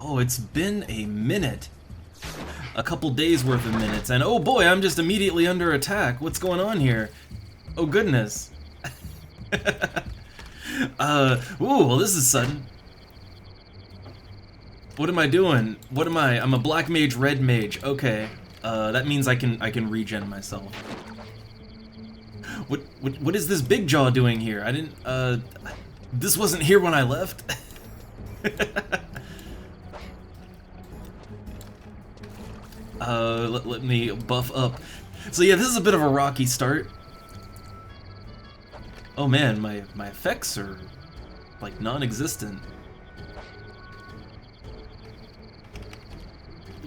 Oh, it's been a minute. A couple days worth of minutes, and oh boy, I'm just immediately under attack. What's going on here? Oh goodness. Ooh, well this is sudden. What am I doing? What am I? I'm a black mage, red mage. Okay. That means I can regen myself. What is this big jaw doing here? I didn't this wasn't here when I left. Let me buff up. So yeah, this is a bit of a rocky start. Oh man, my effects are like non-existent.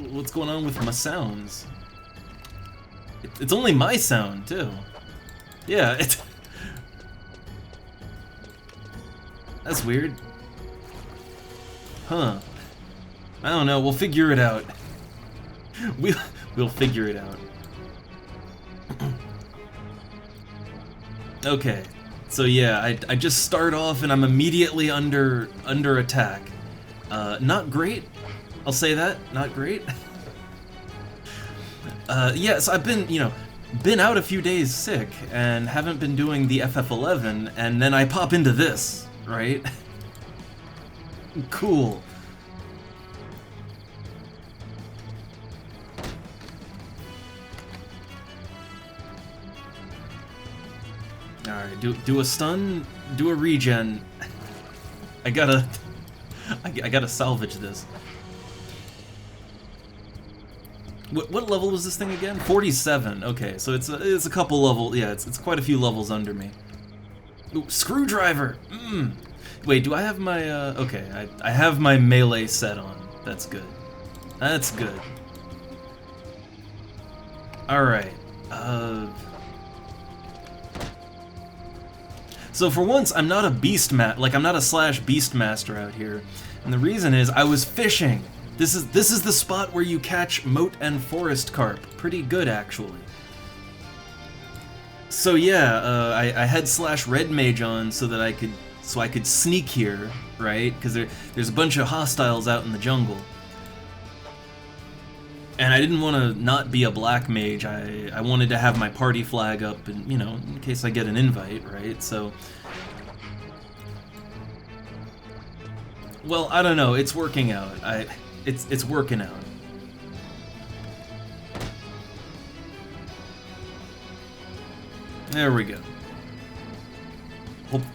What's going on with my sounds? It's only my sound too. Yeah, it's that's weird. Huh. I don't know, we'll figure it out. We'll figure it out. Okay, so yeah, I just start off and I'm immediately under attack. Not great. I'll say that. Not great. Yeah, so I've been, been out a few days sick and haven't been doing the FF11, and then I pop into this, right? Cool. Alright, do a stun, do a regen. I gotta salvage this. What level was this thing again? 47. Okay, so it's a couple level. Yeah, it's quite a few levels under me. Ooh, screwdriver. Wait, do I have my? Okay, I have my melee set on. That's good. That's good. All right. So for once, I'm not a I'm not a slash beast master out here, and the reason is I was fishing. This is the spot where you catch moat and forest carp. Pretty good, actually. So yeah, I had slash red mage on so that I could sneak here, right? Because there's a bunch of hostiles out in the jungle. And I didn't want to not be a black mage. I wanted to have my party flag up, and in case I get an invite, right? So, well, I don't know. It's working out. It's working out. There we go.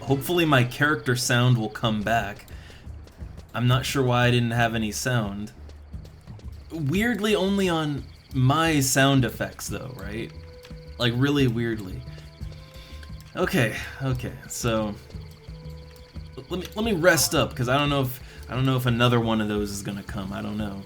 Hopefully my character sound will come back. I'm not sure why I didn't have any sound. Weirdly, only on my sound effects, though, right? Like, really weirdly. Okay, so let me rest up, because I don't know if another one of those is gonna come. I don't know.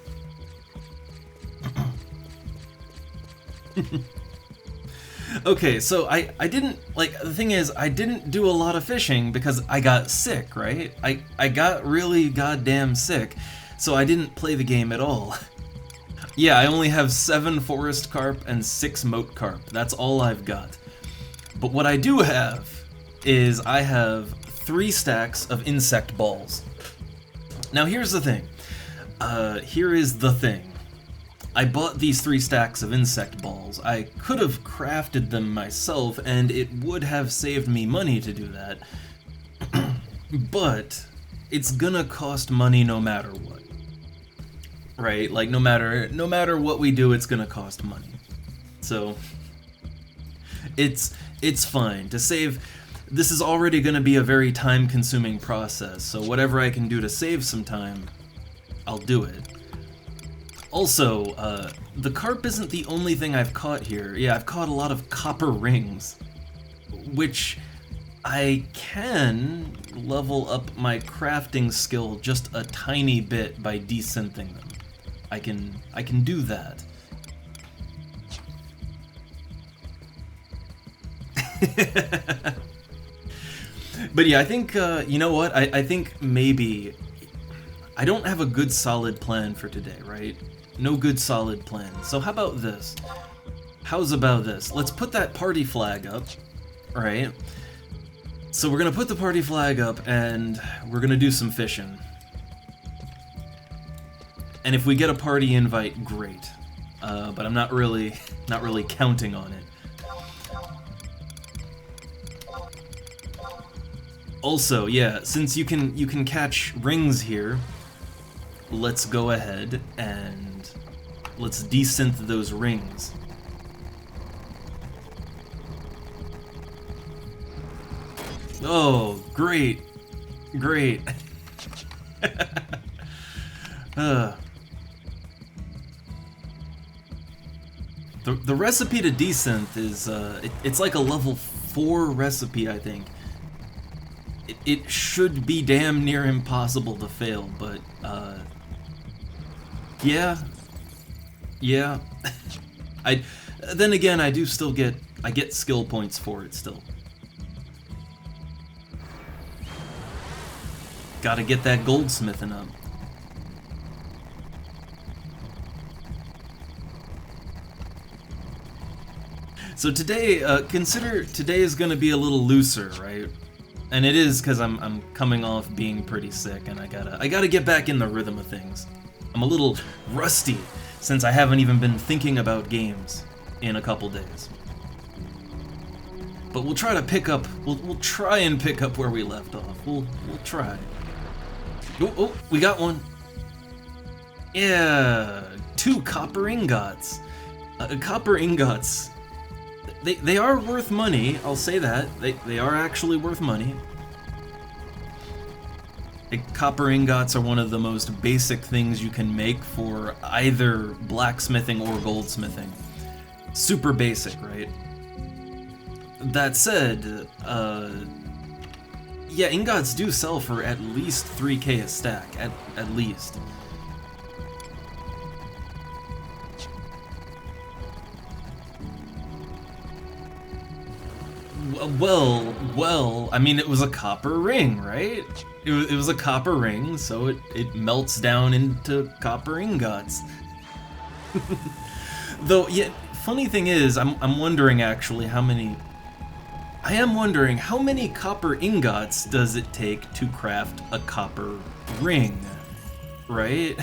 Okay, so I didn't, the thing is, I didn't do a lot of fishing because I got sick, right? I got really goddamn sick, so I didn't play the game at all. Yeah, I only have 7 forest carp and 6 moat carp. That's all I've got. But what I do have is I have 3 stacks of insect balls. Now here's the thing. Here is the thing. I bought these 3 stacks of insect balls. I could have crafted them myself, and it would have saved me money to do that. But it's gonna cost money no matter what. Right? Like, no matter what we do, it's gonna cost money. So it's fine to save. This is already gonna be a very time-consuming process, so whatever I can do to save some time, I'll do it. Also, the carp isn't the only thing I've caught here. Yeah, I've caught a lot of copper rings, which I can level up my crafting skill just a tiny bit by desynthing them. I can do that. But yeah, I think, you know what? I think maybe I don't have a good solid plan for today, right? No good solid plan. So how about this? How's about this? Let's put that party flag up, right? So we're gonna put the party flag up and we're gonna do some fishing. And if we get a party invite, great. But I'm not really counting on it. Also, yeah, since you can catch rings here, let's go ahead and let's desynth those rings. Oh, great. Great. The recipe to desynth is, it's like a level 4 recipe, I think. It should be damn near impossible to fail, but, yeah. Yeah. Then again, I do still get skill points for it still. Gotta get that goldsmithing up. So today, consider today is gonna be a little looser, right? And it is because I'm coming off being pretty sick, and I gotta get back in the rhythm of things. I'm a little rusty since I haven't even been thinking about games in a couple days. But we'll try to pick up. We'll try and pick up where we left off. We'll try. Oh, we got one. Yeah, 2 copper ingots. Copper ingots. They are worth money, I'll say that. They are actually worth money. Copper ingots are one of the most basic things you can make for either blacksmithing or goldsmithing. Super basic, right? That said, yeah, ingots do sell for at least 3K a stack, at least. Well, I mean, it was a copper ring, right? It was a copper ring, so it melts down into copper ingots. Though, yeah, funny thing is, I'm wondering actually how many copper ingots does it take to craft a copper ring, right?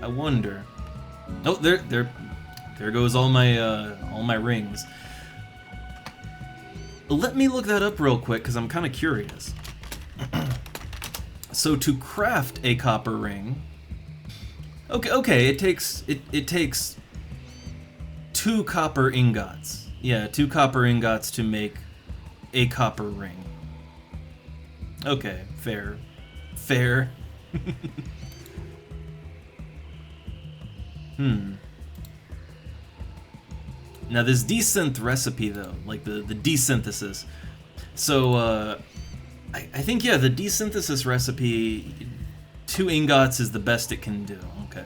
I wonder. Oh, there goes all my rings. Let me look that up real quick because I'm kind of curious. So to craft a copper ring, okay, it takes 2 copper ingots. Yeah, 2 copper ingots to make a copper ring. Okay, fair. Now this desynth recipe though, like the desynthesis. So I think, yeah, the desynthesis recipe, 2 ingots is the best it can do. Okay.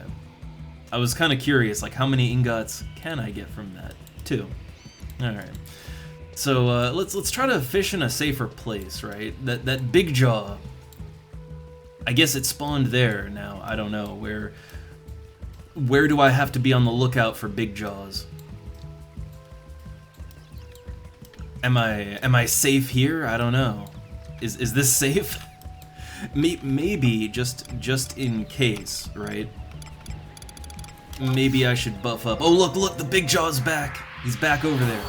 I was kind of curious, like how many ingots can I get from that? 2. All right. So let's try to fish in a safer place, right? That big jaw. I guess it spawned there. Now I don't know where do I have to be on the lookout for big jaws? Am I safe here? I don't know. Is this safe? Maybe just in case, right? Maybe I should buff up. Oh, look, the big jaw's back. He's back over there.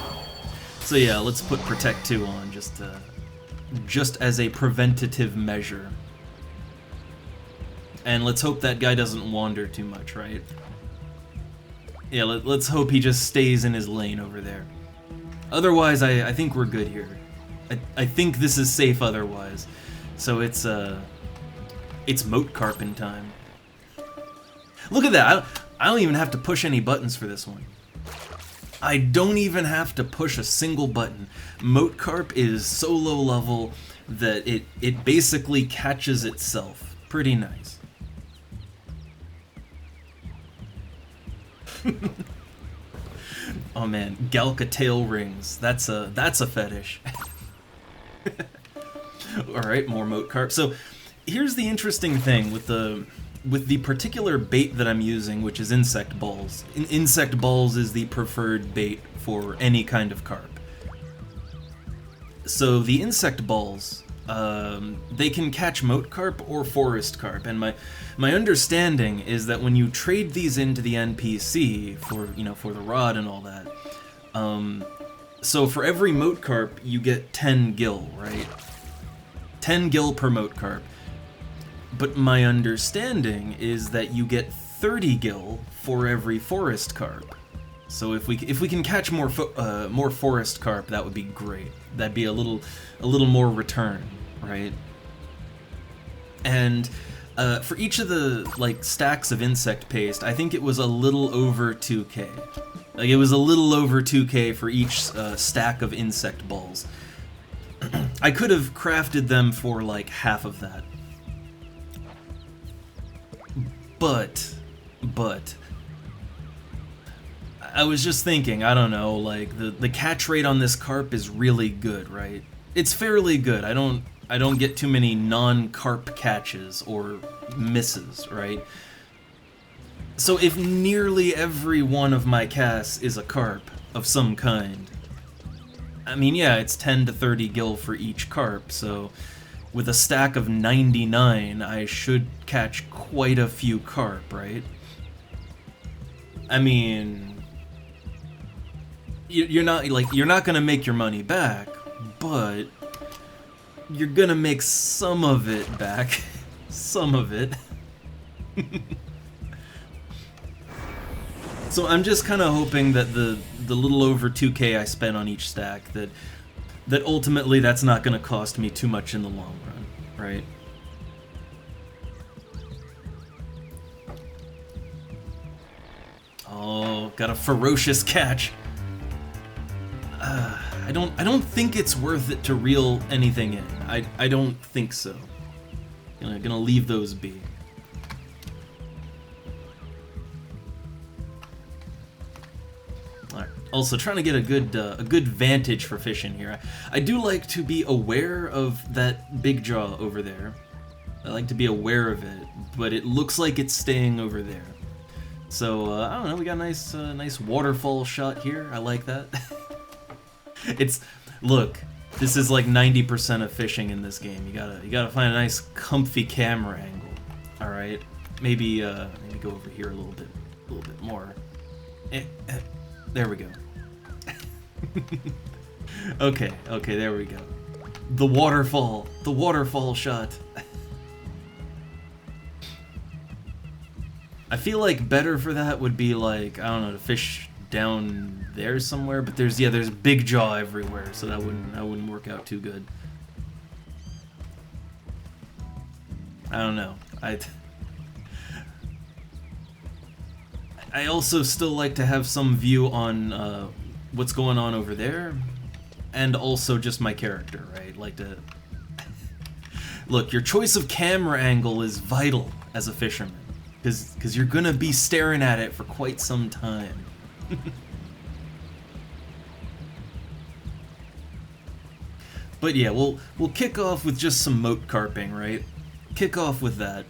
So yeah, let's put Protect 2 on just as a preventative measure. And let's hope that guy doesn't wander too much, right? Yeah, let's hope he just stays in his lane over there. Otherwise, I think we're good here. I think this is safe otherwise. So it's moat carping time. Look at that! I don't even have to push any buttons for this one. I don't even have to push a single button. Moat carp is so low level that it basically catches itself. Pretty nice. Oh man, Galka tail rings. That's a fetish. Alright, more moat carp. So here's the interesting thing with the particular bait that I'm using, which is insect balls. Insect balls is the preferred bait for any kind of carp. So the insect balls, they can catch moat carp or forest carp, and my understanding is that when you trade these into the NPC for, you know, for the rod and all that, so for every moat carp you get 10 gil, right? 10 gil per moat carp. But my understanding is that you get 30 gil for every forest carp. So if we can catch more forest carp, that would be great. That'd be a little more return, right? And for each of the like stacks of insect paste, I think it was a little over 2k. Like it was a little over 2k for each stack of insect balls. I could have crafted them for like half of that. But I was just thinking, I don't know, like the catch rate on this carp is really good, right? It's fairly good. I don't get too many non-carp catches or misses, right? So if nearly every one of my casts is a carp of some kind, I mean, yeah, it's 10 to 30 gil for each carp, so with a stack of 99, I should catch quite a few carp, right? I mean, you're not gonna make your money back, but you're gonna make some of it back. Some of it. So I'm just kind of hoping that the little over 2k I spent on each stack, that ultimately that's not going to cost me too much in the long run, right? Oh, got a ferocious catch. I don't think it's worth it to reel anything in. I don't think so. Gonna leave those be. Also, trying to get a good vantage for fishing here. I do like to be aware of that big jaw over there. I like to be aware of it, but it looks like it's staying over there. So I don't know. We got a nice waterfall shot here. I like that. Look. This is like 90% of fishing in this game. You gotta find a nice, comfy camera angle. All right. Maybe go over here a little bit more. There we go. Okay, there we go. The waterfall shot. I feel like better for that would be like, I don't know, to fish down there somewhere, but there's big jaw everywhere, so that wouldn't work out too good. I don't know. I also still like to have some view on what's going on over there, and also just my character, right? Like to look, your choice of camera angle is vital as a fisherman, because you're gonna be staring at it for quite some time. But yeah, we'll kick off with just some moat carping, right? Kick off with that.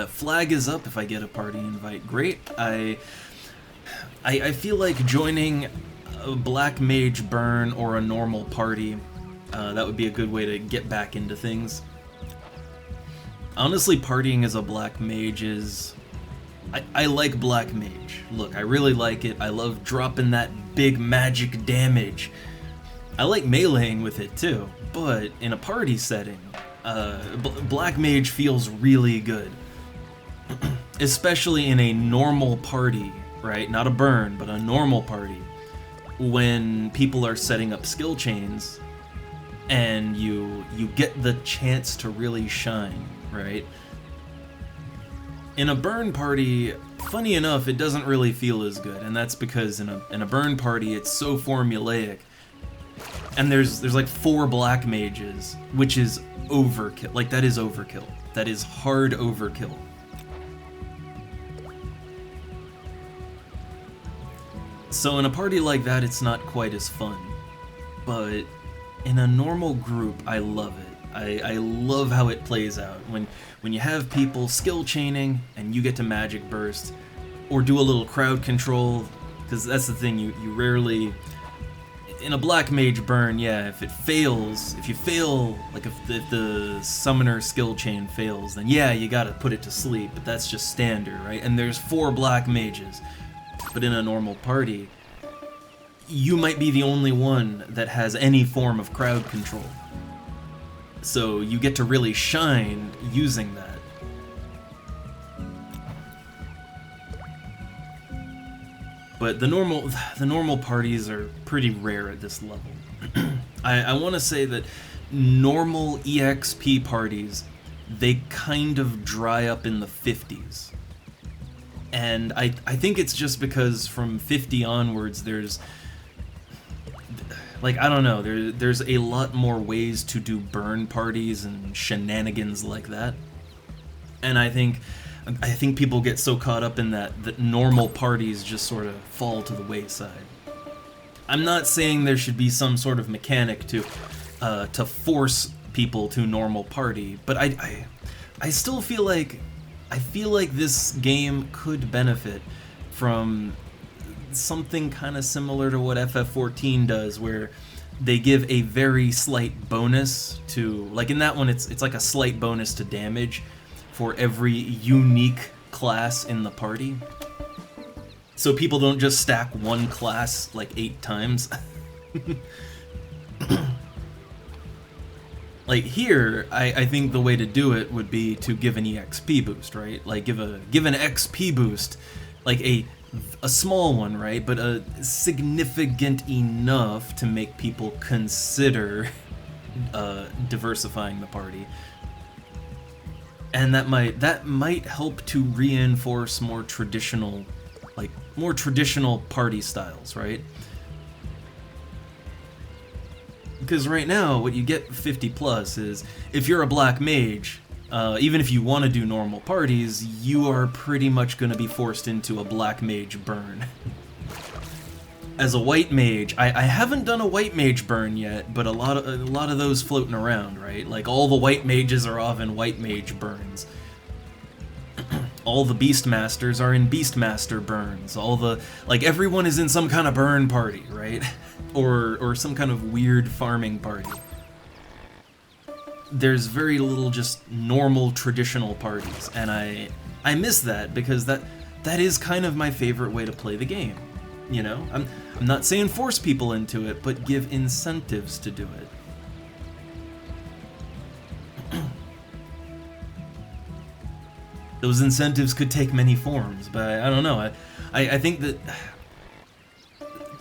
Flag is up if I get a party invite. Great. I feel like joining a black mage burn or a normal party. That would be a good way to get back into things. Honestly, partying as a black mage is... I like black mage. Look, I really like it. I love dropping that big magic damage. I like meleeing with it too, but in a party setting, black mage feels really good. Especially in a normal party, right? Not a burn, but a normal party. When people are setting up skill chains, and you get the chance to really shine, right? In a burn party, funny enough, it doesn't really feel as good, and that's because in a burn party, it's so formulaic. And there's like 4 black mages, which is overkill. Like, that is overkill. That is hard overkill. So in a party like that, it's not quite as fun. But in a normal group, I love it. I love how it plays out. When you have people skill chaining, and you get to magic burst, or do a little crowd control, because that's the thing, you rarely... in a black mage burn, yeah, if it fails, if you fail, like if the summoner skill chain fails, then yeah, you gotta put it to sleep, but that's just standard, right? And there's 4 black mages, but in a normal party, you might be the only one that has any form of crowd control. So you get to really shine using that. But the normal parties are pretty rare at this level. I want to say that normal EXP parties, they kind of dry up in the 50s. And I think it's just because from 50 onwards there's, like, I don't know, there's a lot more ways to do burn parties and shenanigans like that. And I think people get so caught up in that normal parties just sort of fall to the wayside. I'm not saying there should be some sort of mechanic to force people to normal party, but I still feel like this game could benefit from something kind of similar to what FF14 does, where they give a very slight bonus to, like in that one, it's like a slight bonus to damage for every unique class in the party. So people don't just stack one class like 8 times. Like here, I think the way to do it would be to give an EXP boost, right? Like give an XP boost, like a small one, right? But a significant enough to make people consider diversifying the party. And that might help to reinforce more traditional party styles, right? Because right now, what you get 50 plus is, if you're a black mage, even if you want to do normal parties, you are pretty much going to be forced into a black mage burn. As a white mage, I haven't done a white mage burn yet, but a lot of those floating around, right? Like all the white mages are off in white mage burns. All the Beastmasters are in Beastmaster burns. Everyone is in some kind of burn party, right? or some kind of weird farming party. There's very little just normal traditional parties, and I miss that, because that is kind of my favorite way to play the game. You know, I'm not saying force people into it, but give incentives to do it. Those incentives could take many forms, but I don't know. I think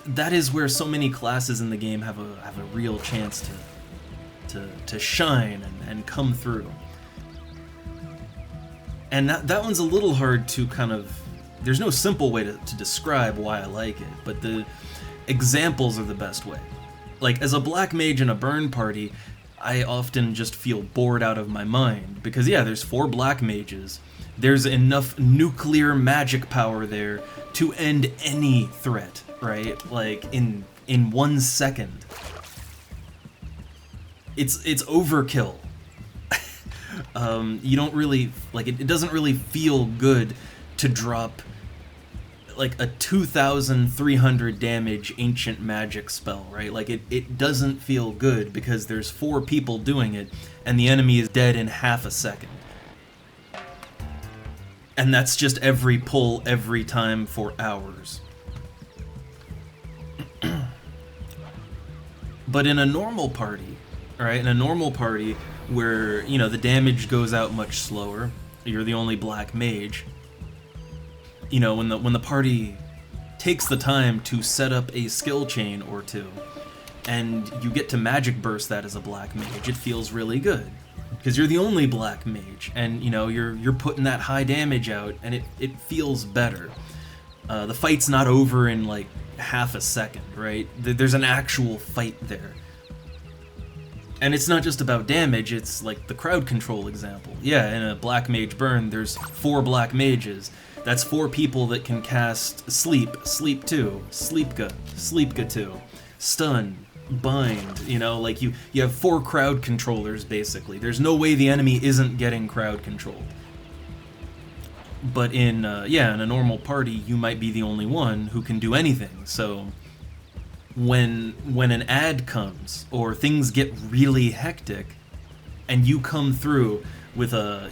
that is where so many classes in the game have a real chance to shine and come through. And that one's a little hard to kind of. There's no simple way to describe why I like it, but the examples are the best way. Like, as a black mage in a burn party, I often just feel bored out of my mind, because yeah, there's 4 black mages. There's enough nuclear magic power there to end any threat, right? Like, in 1 second. It's overkill. You don't really, like, it doesn't really feel good to drop like a 2,300 damage ancient magic spell, right? Like it doesn't feel good because there's 4 people doing it and the enemy is dead in half a second. And that's just every pull every time for hours. But in a normal party, right? In a normal party where, you know, the damage goes out much slower, you're the only black mage. You know, when the party takes the time to set up a skill chain or two, and you get to magic burst that as a black mage, it feels really good. Because you're the only black mage, and you know, you're putting that high damage out, and it feels better. The fight's not over in like half a second, right? There's an actual fight there. And it's not just about damage, it's like the crowd control example. Yeah, in a black mage burn, there's 4 black mages. That's 4 people that can cast Sleep, Sleep 2, Sleepga, Sleepga 2, Stun, Bind, you know, like you have 4 crowd controllers, basically. There's no way the enemy isn't getting crowd controlled. But in a normal party, you might be the only one who can do anything, so when an ad comes or things get really hectic, and you come through with a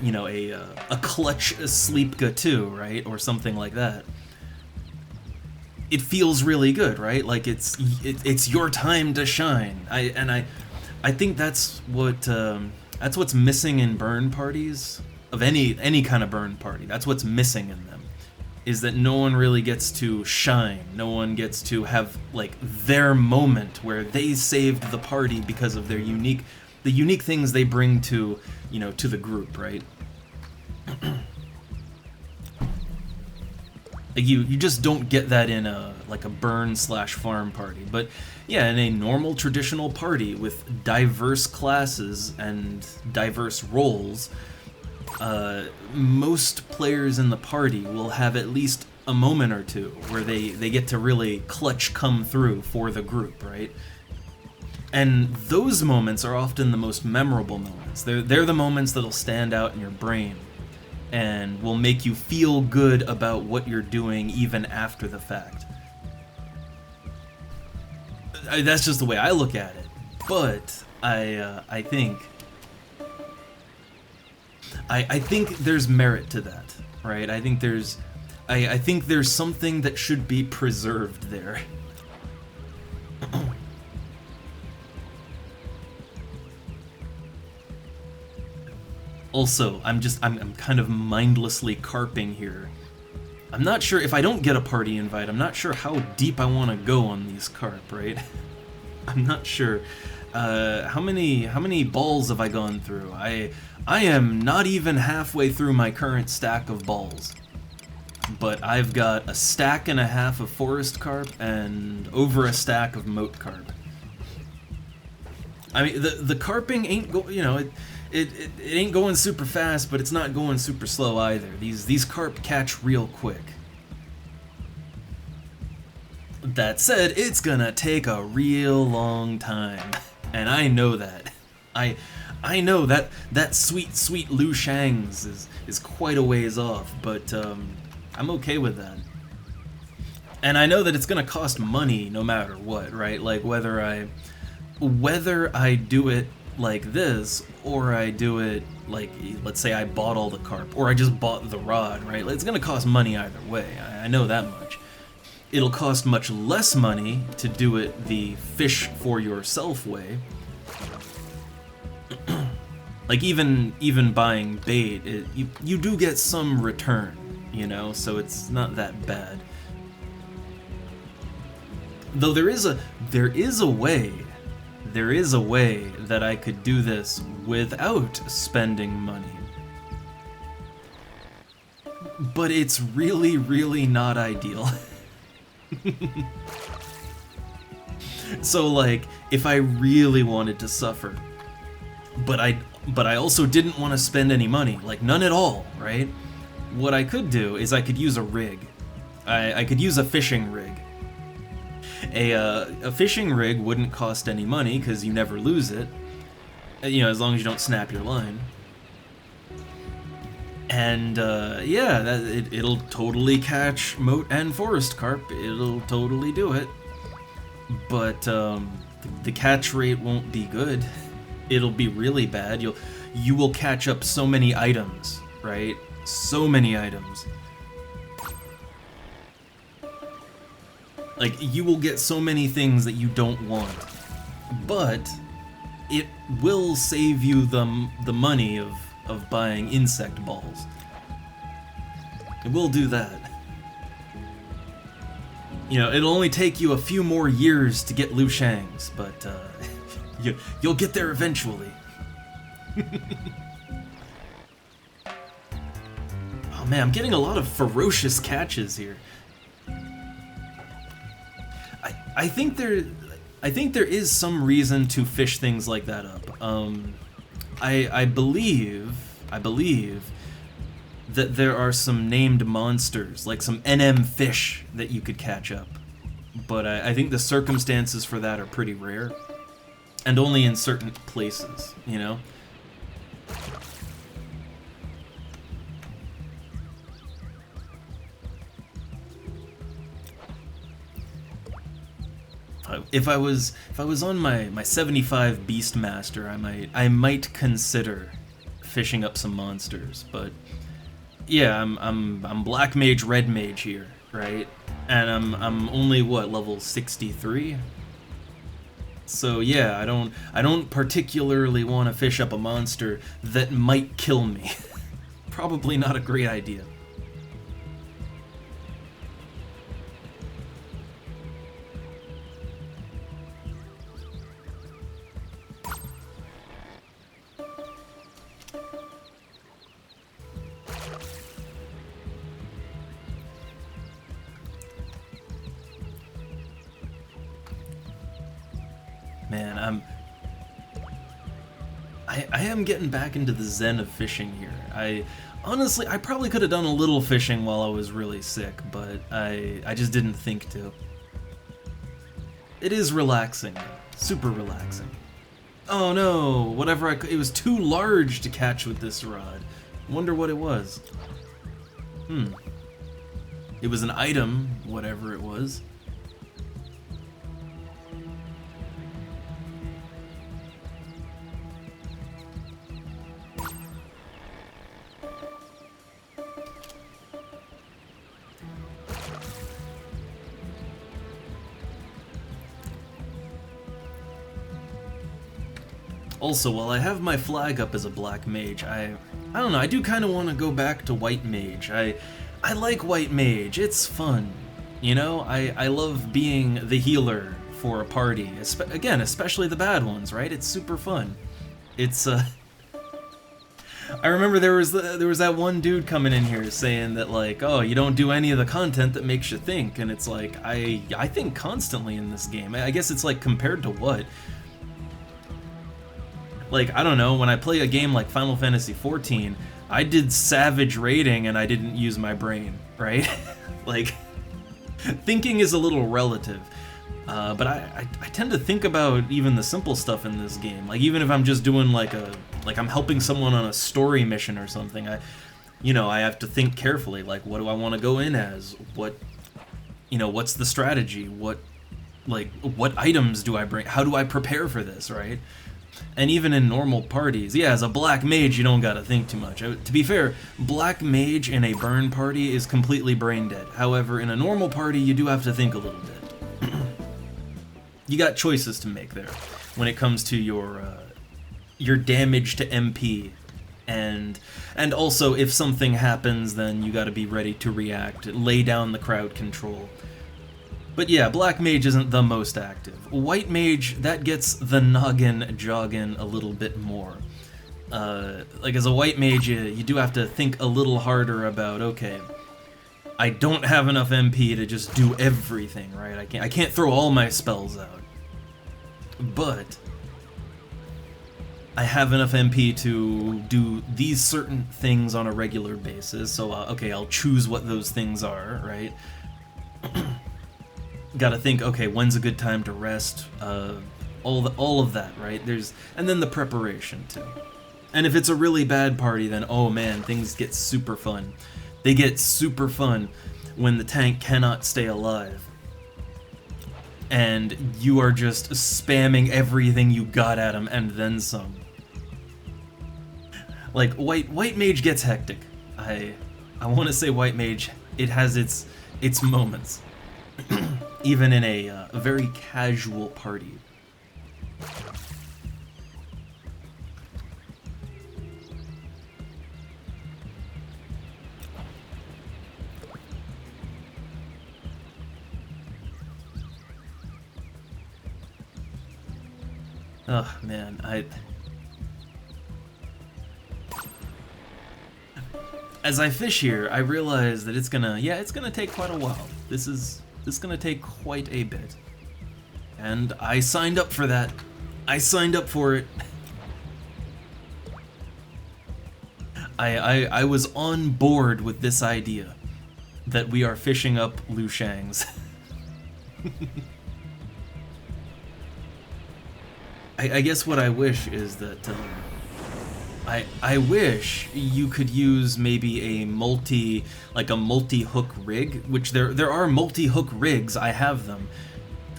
a clutch Sleepka 2, right, or something like that. It feels really good, right? Like it's your time to shine. I think that's what's missing in burn parties of any kind of burn party. That's what's missing in them, is that no one really gets to shine. No one gets to have like their moment where they saved the party because of the unique things they bring to to the group, right? You just don't get that in a burn/farm party. But yeah, in a normal traditional party with diverse classes and diverse roles, most players in the party will have at least a moment or two where they get to really clutch come through for the group, right? And those moments are often the most memorable moments. They're the moments that'll stand out in your brain and will make you feel good about what you're doing even after the fact. That's just the way I look at it. But I think there's merit to that, right? I think there's something that should be preserved there. Also, I'm kind of mindlessly carping here. I'm not sure if I don't get a party invite. I'm not sure how deep I want to go on these carp, right? I'm not sure. How many balls have I gone through? I am not even halfway through my current stack of balls, but I've got a stack and a half of forest carp and over a stack of moat carp. I mean, the carping ain't It ain't going super fast, but it's not going super slow either. These carp catch real quick. That said, it's gonna take a real long time, and I know that. I know that sweet Lu Shang's is quite a ways off, but I'm okay with that. And I know that it's gonna cost money no matter what, right? Like whether I do it like this, or I do it like, let's say I bought all the carp, or I just bought the rod, right? It's gonna cost money either way, I know that much. It'll cost much less money to do it the fish for yourself way. Like even buying bait, you do get some return, so it's not that bad. Though there is a way that I could do this without spending money. But it's really, really not ideal. So like, if I really wanted to suffer, but I also didn't want to spend any money, like none at all, right? What I could do is I could use a rig. I could use a fishing rig. A fishing rig wouldn't cost any money because you never lose it, as long as you don't snap your line. And yeah, it'll totally catch moat and forest carp. It'll totally do it. But the catch rate won't be good. It'll be really bad. You will catch up so many items, right? So many items. Like, you will get so many things that you don't want, but it will save you the money of buying insect balls. It will do that. It'll only take you a few more years to get Lu Shang's, but you'll get there eventually. Oh man, I'm getting a lot of ferocious catches here. I think there is some reason to fish things like that up. I believe that there are some named monsters, like some NM fish that you could catch up. But I think the circumstances for that are pretty rare. And only in certain places, if I was on my 75 Beastmaster, I might consider fishing up some monsters, but yeah, I'm Black Mage, Red Mage here, right? And I'm only what, level 63? So yeah, I don't particularly want to fish up a monster that might kill me. Probably not a great idea. Man, I am getting back into the zen of fishing here. Honestly, I probably could have done a little fishing while I was really sick, but I just didn't think to. It is relaxing, super relaxing. Oh no, whatever it was too large to catch with this rod. Wonder what it was. It was an item, whatever it was. Also, while I have my flag up as a Black Mage, I don't know, I do kind of want to go back to White Mage. I like White Mage, it's fun. You know, I love being the healer for a party. Again, especially the bad ones, right? It's super fun. It's, I remember there was that one dude coming in here saying that, like, oh, you don't do any of the content that makes you think, and it's like, I think constantly in this game. I guess it's like, compared to what? Like, I don't know, when I play a game like Final Fantasy XIV, I did savage raiding and I didn't use my brain, right? Like, thinking is a little relative. But I tend to think about even the simple stuff in this game. Like, even if I'm just doing like I'm helping someone on a story mission or something, I have to think carefully, like, what do I want to go in as? What's the strategy? What items do I bring? How do I prepare for this, right? And even in normal parties, yeah, as a Black Mage, you don't gotta think too much. To be fair, Black Mage in a burn party is completely brain dead. However, in a normal party, you do have to think a little bit. You got choices to make there when it comes to your damage to MP, and also if something happens, then you gotta be ready to react, lay down the crowd control. But yeah, Black Mage isn't the most active. White Mage, that gets the noggin jogging a little bit more. Like, as a White Mage, you do have to think a little harder about, okay, I don't have enough MP to just do everything, right? I can't throw all my spells out. But I have enough MP to do these certain things on a regular basis, so, okay, I'll choose what those things are, right? Gotta think, okay, when's a good time to rest? All of that, right? And then the preparation too. And if it's a really bad party, then oh man, things get super fun. They get super fun when the tank cannot stay alive, and you are just spamming everything you got at him and then some. Like, White Mage gets hectic. I want to say White Mage, it has its moments. Even in a very casual party. Oh man, as I fish here, I realize that it's gonna take quite a while. This is gonna take quite a bit. And I signed up for that. I signed up for it. I was on board with this idea that we are fishing up Lushangs. I guess what I wish is that I wish you could use maybe a multi-hook rig, which there are multi-hook rigs, I have them.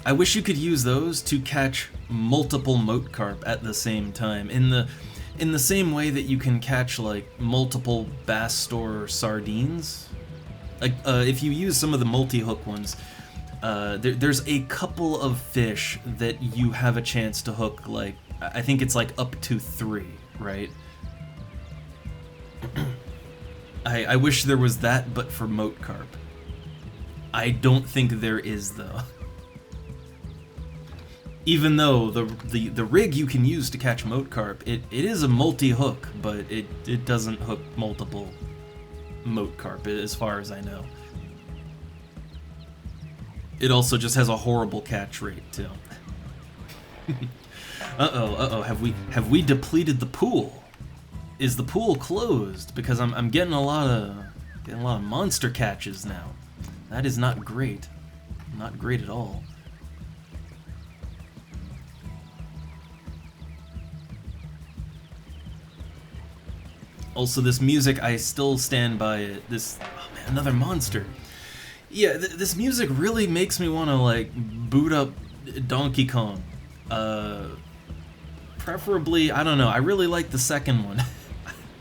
I wish you could use those to catch multiple moat carp at the same time, in the same way that you can catch like multiple bass store sardines. Like if you use some of the multi-hook ones, there's a couple of fish that you have a chance to hook, like I think it's like up to 3, right? I wish there was that, but for moat carp. I don't think there is, though. Even though the rig you can use to catch moat carp, it is a multi-hook, but it doesn't hook multiple moat carp, as far as I know. It also just has a horrible catch rate, too. Uh-oh, have we depleted the pool? Is the pool closed? Because I'm getting a lot of monster catches now. That is not great. Not great at all. Also, this music, I still stand by it. Oh man, another monster. Yeah, this music really makes me want to, like, boot up Donkey Kong. Preferably, I don't know, I really like the second one.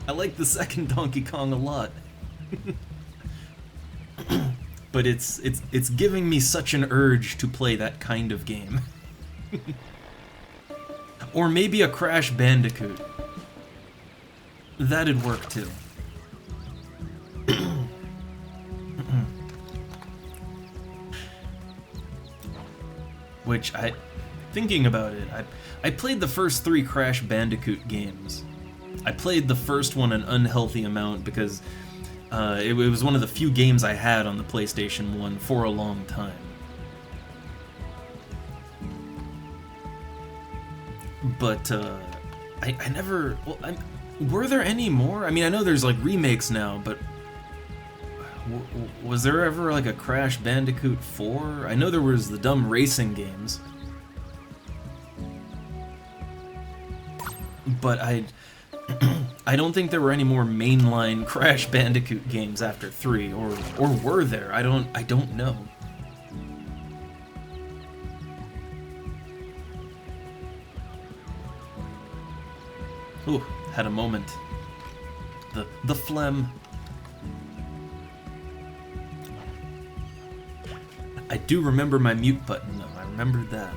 I like the second Donkey Kong a lot. But it's giving me such an urge to play that kind of game. Or maybe a Crash Bandicoot. That'd work too. Which, thinking about it, I played the first 3 Crash Bandicoot games. I played the first one an unhealthy amount because it was one of the few games I had on the PlayStation 1 for a long time. But I never... Well, were there any more? I mean, I know there's like remakes now, but was there ever like a Crash Bandicoot 4? I know there was the dumb racing games. But I don't think there were any more mainline Crash Bandicoot games after 3, or were there? I don't know. Ooh, had a moment. The phlegm. I do remember my mute button though. I remembered that.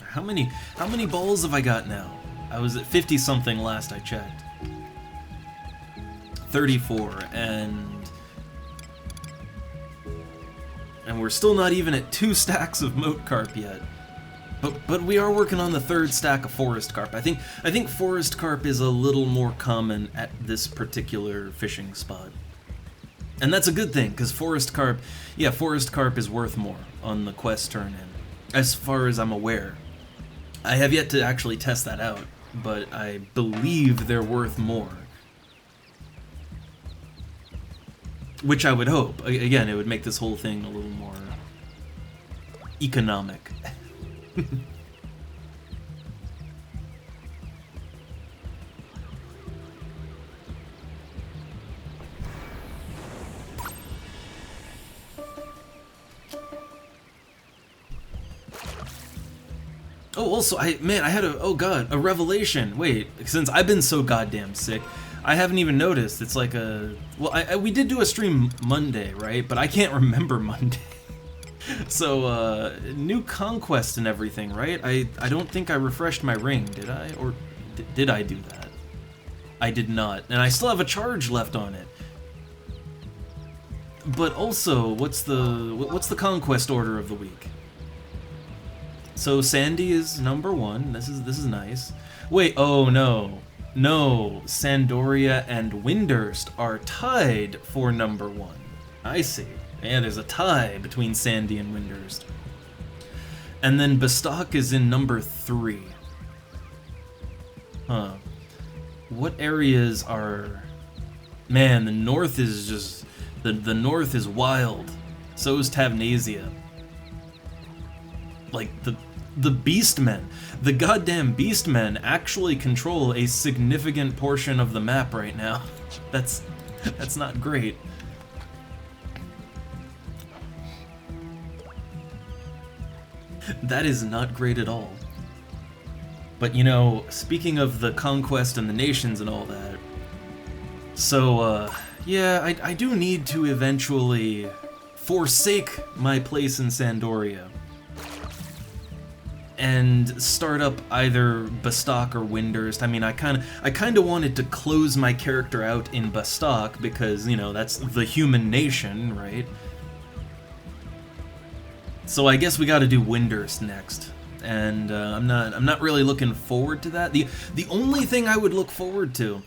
How many balls have I got now? I was at 50 something last I checked. 34, and we're still not even at 2 stacks of moat carp yet. But we are working on the 3rd stack of forest carp. I think forest carp is a little more common at this particular fishing spot. And that's a good thing, because forest carp is worth more on the quest turn-in, as far as I'm aware. I have yet to actually test that out, but I believe they're worth more. Which I would hope. Again, it would make this whole thing a little more economic. Oh, also, I had a revelation. Wait, since I've been so goddamn sick, I haven't even noticed. It's like we did do a stream Monday, right? But I can't remember Monday. So, new conquest and everything, right? I don't think I refreshed my ring, did I? Or did I do that? I did not, and I still have a charge left on it. But also, what's the conquest order of the week? So Sandy is number 1. This is nice. Wait, oh no. No, Sandoria and Windurst are tied for number 1. I see. Yeah, there's a tie between Sandy and Windurst. And then Bestock is in number 3. Huh. What areas are... Man, the north is just... The north is wild. So is Tavnasia. Like, The Beastmen. The goddamn Beastmen actually control a significant portion of the map right now. That's not great. That is not great at all. But you know, speaking of the conquest and the nations and all that, so yeah, I do need to eventually forsake my place in Sandoria and start up either Bastok or Windurst. I mean, I kind of wanted to close my character out in Bastok because, you know, that's the human nation, right? So I guess we got to do Windurst next, and I'm not really looking forward to that. The only thing I would look forward to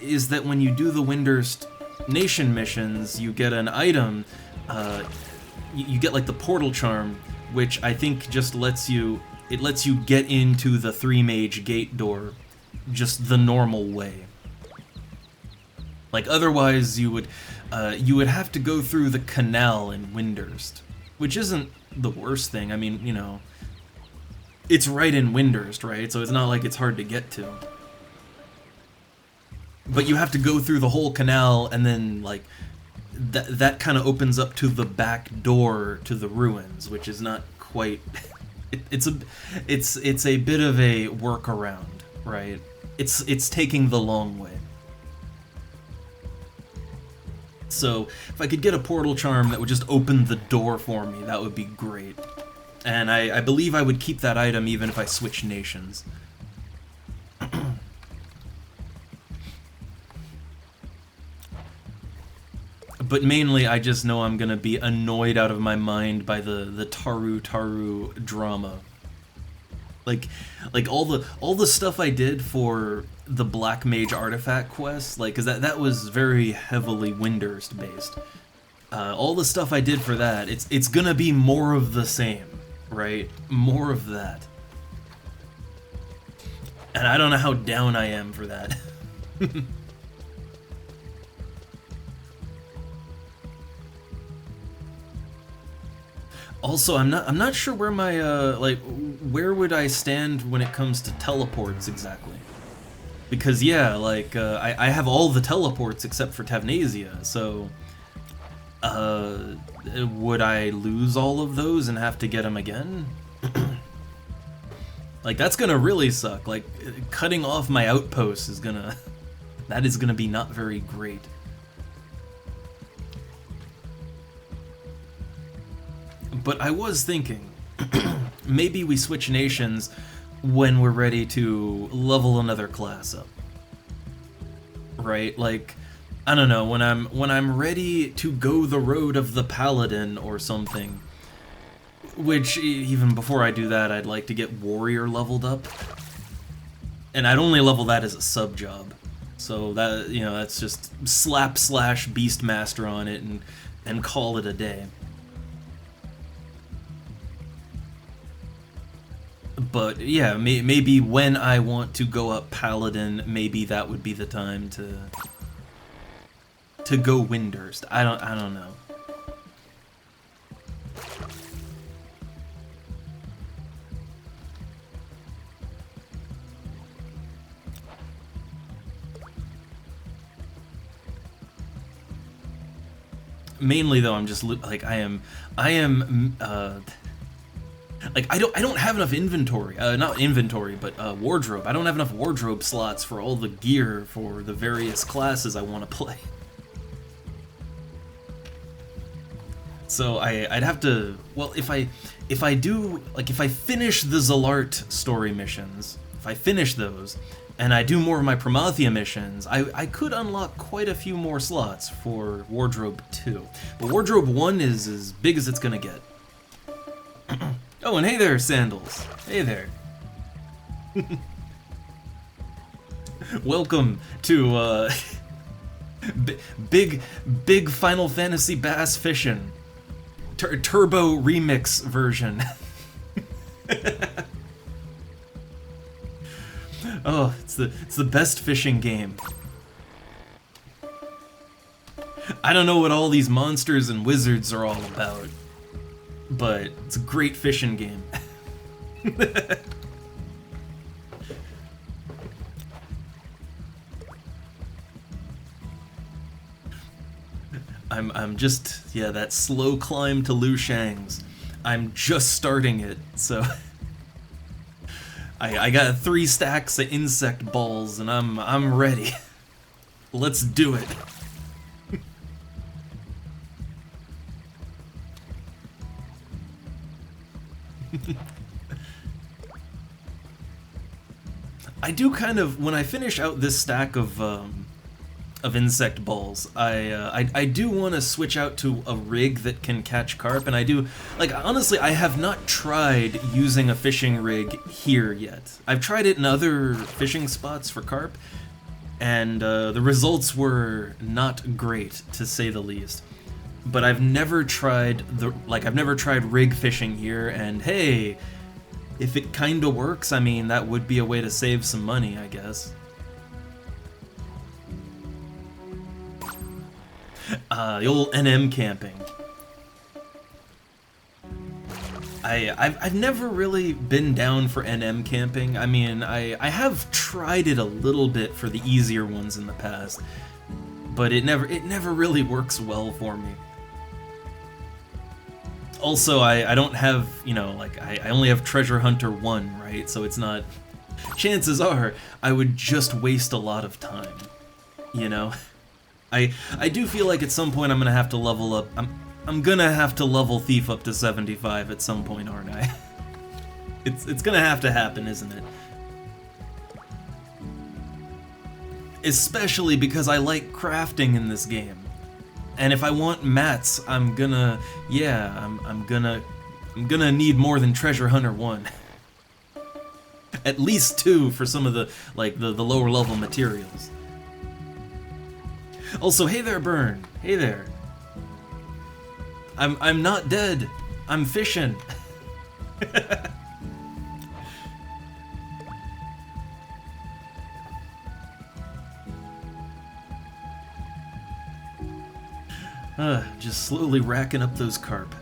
is that when you do the Windurst nation missions, you get an item. You get like the portal charm, which I think just lets you get into the 3-mage gate door just the normal way. Like otherwise you would have to go through the canal in Windurst, which isn't the worst thing. I mean, you know, it's right in Windurst, right? So it's not like it's hard to get to. But you have to go through the whole canal, and then like that kind of opens up to the back door to the ruins, which is not quite. It's a bit of a workaround, right? It's taking the long way. So if I could get a portal charm that would just open the door for me, that would be great. And I believe I would keep that item even if I switch nations. But mainly, I just know I'm gonna be annoyed out of my mind by the Taru drama. Like all the stuff I did for the Black Mage artifact quest, like, cause that was very heavily Windurst based. All the stuff I did for that, it's gonna be more of the same, right? More of that. And I don't know how down I am for that. Also, I'm not sure where my where would I stand when it comes to teleports exactly? Because yeah, like I have all the teleports except for Tavnasia, so would I lose all of those and have to get them again? Like that's gonna really suck. Like cutting off my outposts is gonna be not very great. But I was thinking, maybe we switch nations when we're ready to level another class up. Right? Like, I don't know, when I'm ready to go the road of the Paladin or something, which even before I do that, I'd like to get Warrior leveled up. And I'd only level that as a sub job. So that, you know, that's just slap slash Beastmaster on it and call it a day. But yeah, maybe when I want to go up Paladin, maybe that would be the time to go Windurst. I don't know. Mainly though, I'm just like I am like I don't have enough inventory, not inventory, but wardrobe. I don't have enough wardrobe slots for all the gear for the various classes I want to play. So I'd have to, well, if I finish the Zalart story missions, if I finish those, and I do more of my Promathia missions, I could unlock quite a few more slots for Wardrobe 2. But Wardrobe 1 is as big as it's gonna get. Oh, and hey there, Sandals. Hey there. Welcome to big Final Fantasy Bass Fishing. Turbo remix version. Oh, it's the best fishing game. I don't know what all these monsters and wizards are all about, but it's a great fishing game. I'm just, yeah, that slow climb to Liu Shang's. I'm just starting it, so I got 3 stacks of insect balls and I'm ready. Let's do it. I do kind of, when I finish out this stack of insect balls, I do want to switch out to a rig that can catch carp, and I do, like, honestly, I have not tried using a fishing rig here yet. I've tried it in other fishing spots for carp, and the results were not great, to say the least. But I've never tried I've never tried rig fishing here, and hey, if it kinda works, I mean, that would be a way to save some money, I guess. The old NM camping. I've never really been down for NM camping. I mean, I have tried it a little bit for the easier ones in the past, but it never really works well for me. Also, I don't have, you know, like, I only have Treasure Hunter 1, right? So it's not... Chances are, I would just waste a lot of time, you know? I do feel like at some point I'm gonna have to level up... I'm gonna have to level Thief up to 75 at some point, aren't I? It's gonna have to happen, isn't it? Especially because I like crafting in this game. And if I want mats, I'm gonna need more than Treasure Hunter 1. At least 2 for some of the, like, the lower level materials. Also, hey there, Burn. Hey there. I'm not dead. I'm fishing. Just slowly racking up those carp.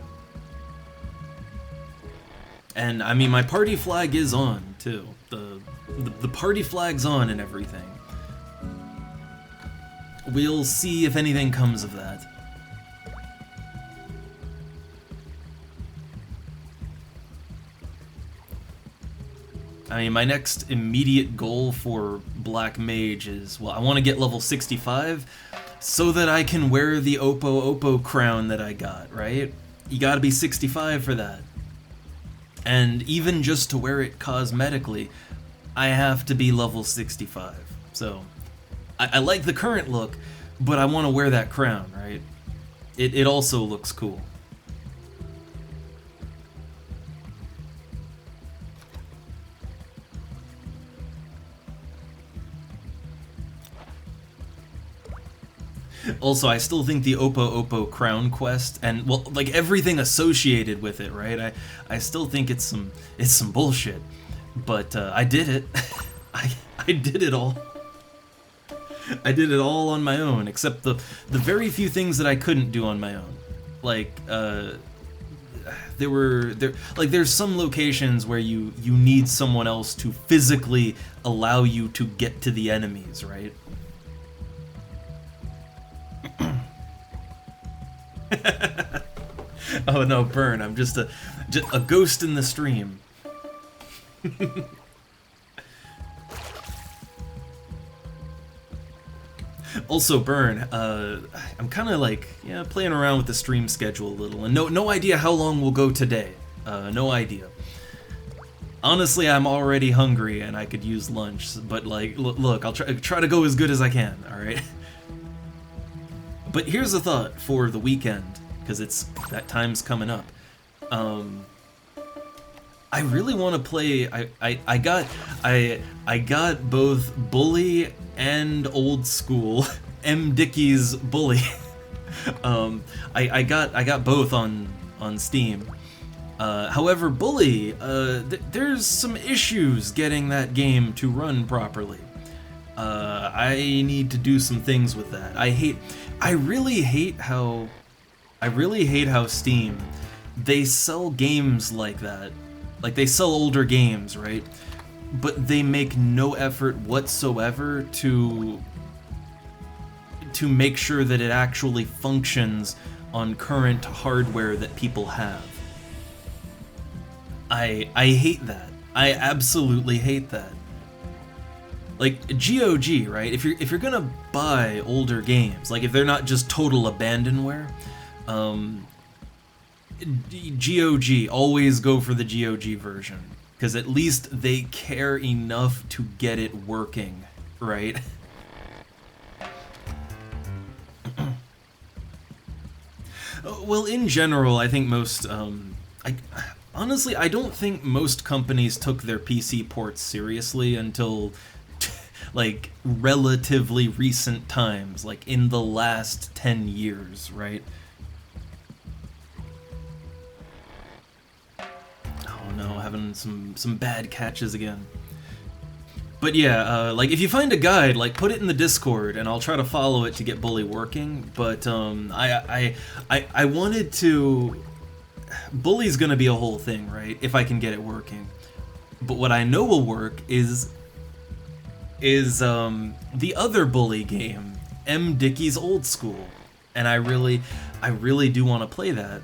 And I mean, my party flag is on too. The party flag's on and everything. We'll see if anything comes of that. I mean, my next immediate goal for Black Mage is, well, I want to get level 65 so that I can wear the Oppo crown that I got, right? You gotta be 65 for that. And even just to wear it cosmetically, I have to be level 65. So, I like the current look, but I want to wear that crown, right? It also looks cool. Also, I still think the Oppo crown quest, and, well, like, everything associated with it, right? I still think it's some bullshit. But I did it. I did it all. I did it all on my own, except the very few things that I couldn't do on my own. Like, there's some locations where you need someone else to physically allow you to get to the enemies, right? Oh no, Burn, I'm just a ghost in the stream. Also, Burn, I'm kind of like, yeah, playing around with the stream schedule a little, and no idea how long we'll go today. No idea. Honestly, I'm already hungry and I could use lunch, but like, look, I'll try to go as good as I can, alright? But here's a thought for the weekend, because that time's coming up. I really want to play. I got both Bully and Old School. M. Dickey's Bully. I got both on Steam. However, Bully, there's some issues getting that game to run properly. I need to do some things with that. I really hate how Steam, they sell games like that Like, they sell older games, right? But they make no effort whatsoever to make sure that it actually functions on current hardware that people have. I hate that. I absolutely hate that. Like, GOG, right? If you're gonna buy older games, like if they're not just total abandonware, GOG, always go for the GOG version, because at least they care enough to get it working, right? Well, in general, I think most, honestly, I don't think most companies took their PC ports seriously until, like, relatively recent times, like in the last 10 years, right? Oh no, having some bad catches again. But yeah, like, if you find a guide, like, put it in the Discord, and I'll try to follow it to get Bully working. But I wanted to. Bully's gonna be a whole thing, right? If I can get it working. But what I know will work is the other Bully game, M. Dickey's Old School, and I really do want to play that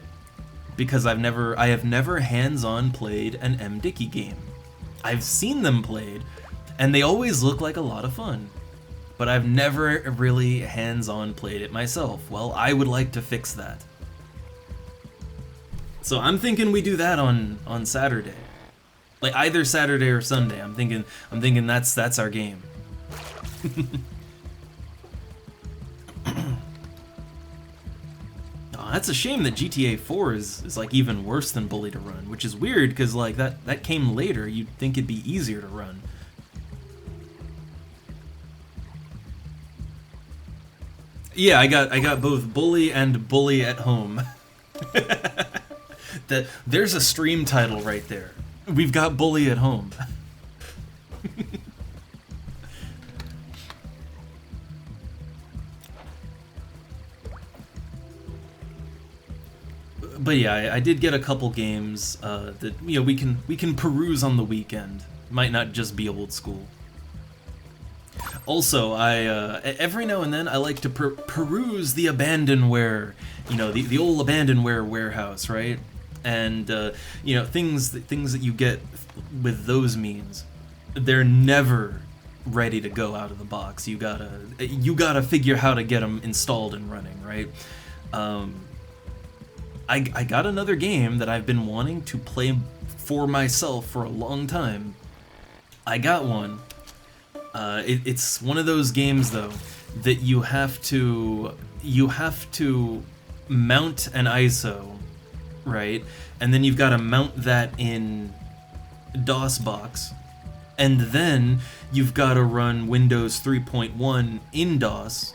because I have never hands-on played an M. Dickey game. I've seen them played. And they always look like a lot of fun. But I've never really hands-on played it myself. Well, I would like to fix that. So I'm thinking we do that on Saturday. Like, either Saturday or Sunday. I'm thinking that's our game. Oh, that's a shame that GTA 4 is like even worse than Bully to run, which is weird because like that came later. You'd think it'd be easier to run. Yeah, I got both Bully and Bully at Home. There's a stream title right there. We've got Bully at Home. But yeah, I did get a couple games that we can peruse on the weekend. Might not just be old school. Also, every now and then I like to peruse the abandonware, the old abandonware warehouse, right? And things that you get with those means, they're never ready to go out of the box. You gotta figure how to get them installed and running, right? I got another game that I've been wanting to play for myself for a long time. I got one. It's one of those games though that you have to mount an ISO, right? And then you've got to mount that in DOSBox, and then you've got to run Windows 3.1 in DOS,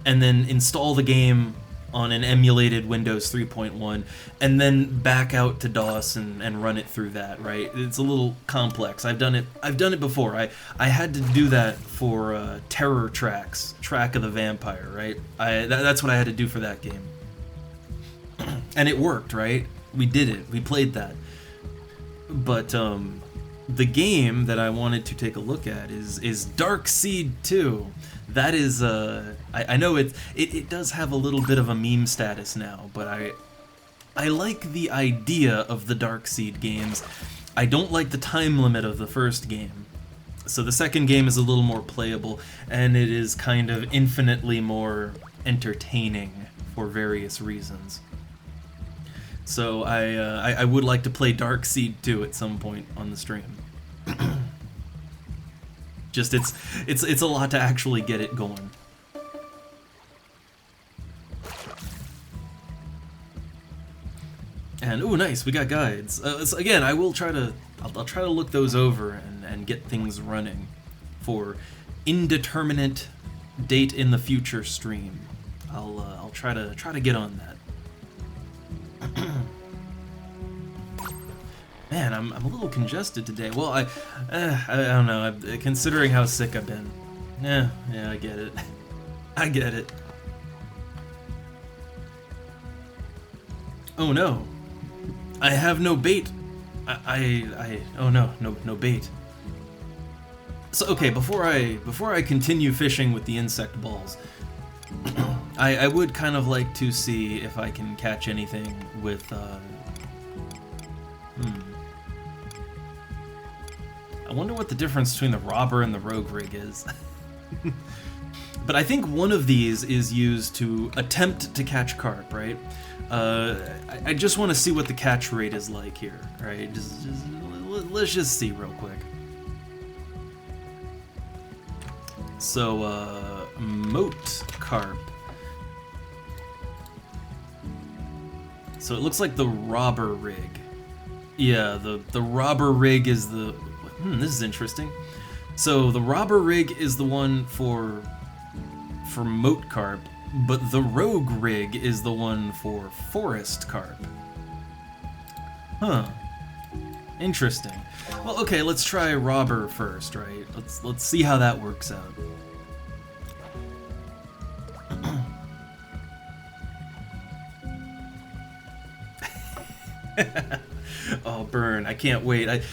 and then install the game on an emulated Windows 3.1, and then back out to DOS and run it through that, right? It's a little complex. I've done it before. I had to do that for Terror Tracks, Track of the Vampire, right? That's what I had to do for that game. And it worked, right? We did it. We played that. But the game that I wanted to take a look at is Dark Seed 2. That is, I know it does have a little bit of a meme status now, but I like the idea of the Dark Seed games. I don't like the time limit of the first game. So the second game is a little more playable, and it is kind of infinitely more entertaining for various reasons. So I would like to play Dark Seed 2 at some point on the stream. Just it's a lot to actually get it going. And ooh, nice, we got guides. So again, I'll try to look those over and get things running for indeterminate date in the future stream. I'll try to get on that. Man, I'm a little congested today. Well, I don't know. Considering how sick I've been. Yeah, I get it. I get it. Oh no. I have no bait. Oh no, no bait. So okay, before I continue fishing with the insect balls, I would kind of like to see if I can catch anything with I wonder what the difference between the robber and the rogue rig is. But I think one of these is used to attempt to catch carp, right? I just want to see what the catch rate is like here, right? Let's just see real quick. So, moat carp. So it looks like the robber rig. Yeah, the robber rig is the... this is interesting. So the robber rig is the one for moat carp, but the rogue rig is the one for forest carp. Huh. Interesting. Well, okay, let's try robber first, right? Let's see how that works out. Oh, burn. I can't wait.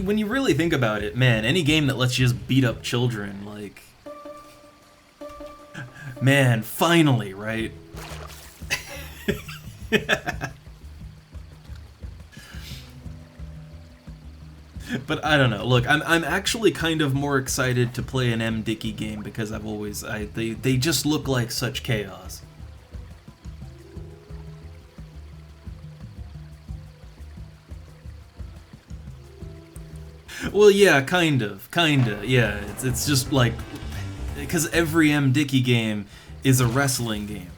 When you really think about it, man, any game that lets you just beat up children, like... Man, finally, right? But I don't know. Look, I'm actually kind of more excited to play an M. Dickey game because they just look like such chaos. Well, yeah, kinda, yeah. It's just like, because every M. Dickey game is a wrestling game,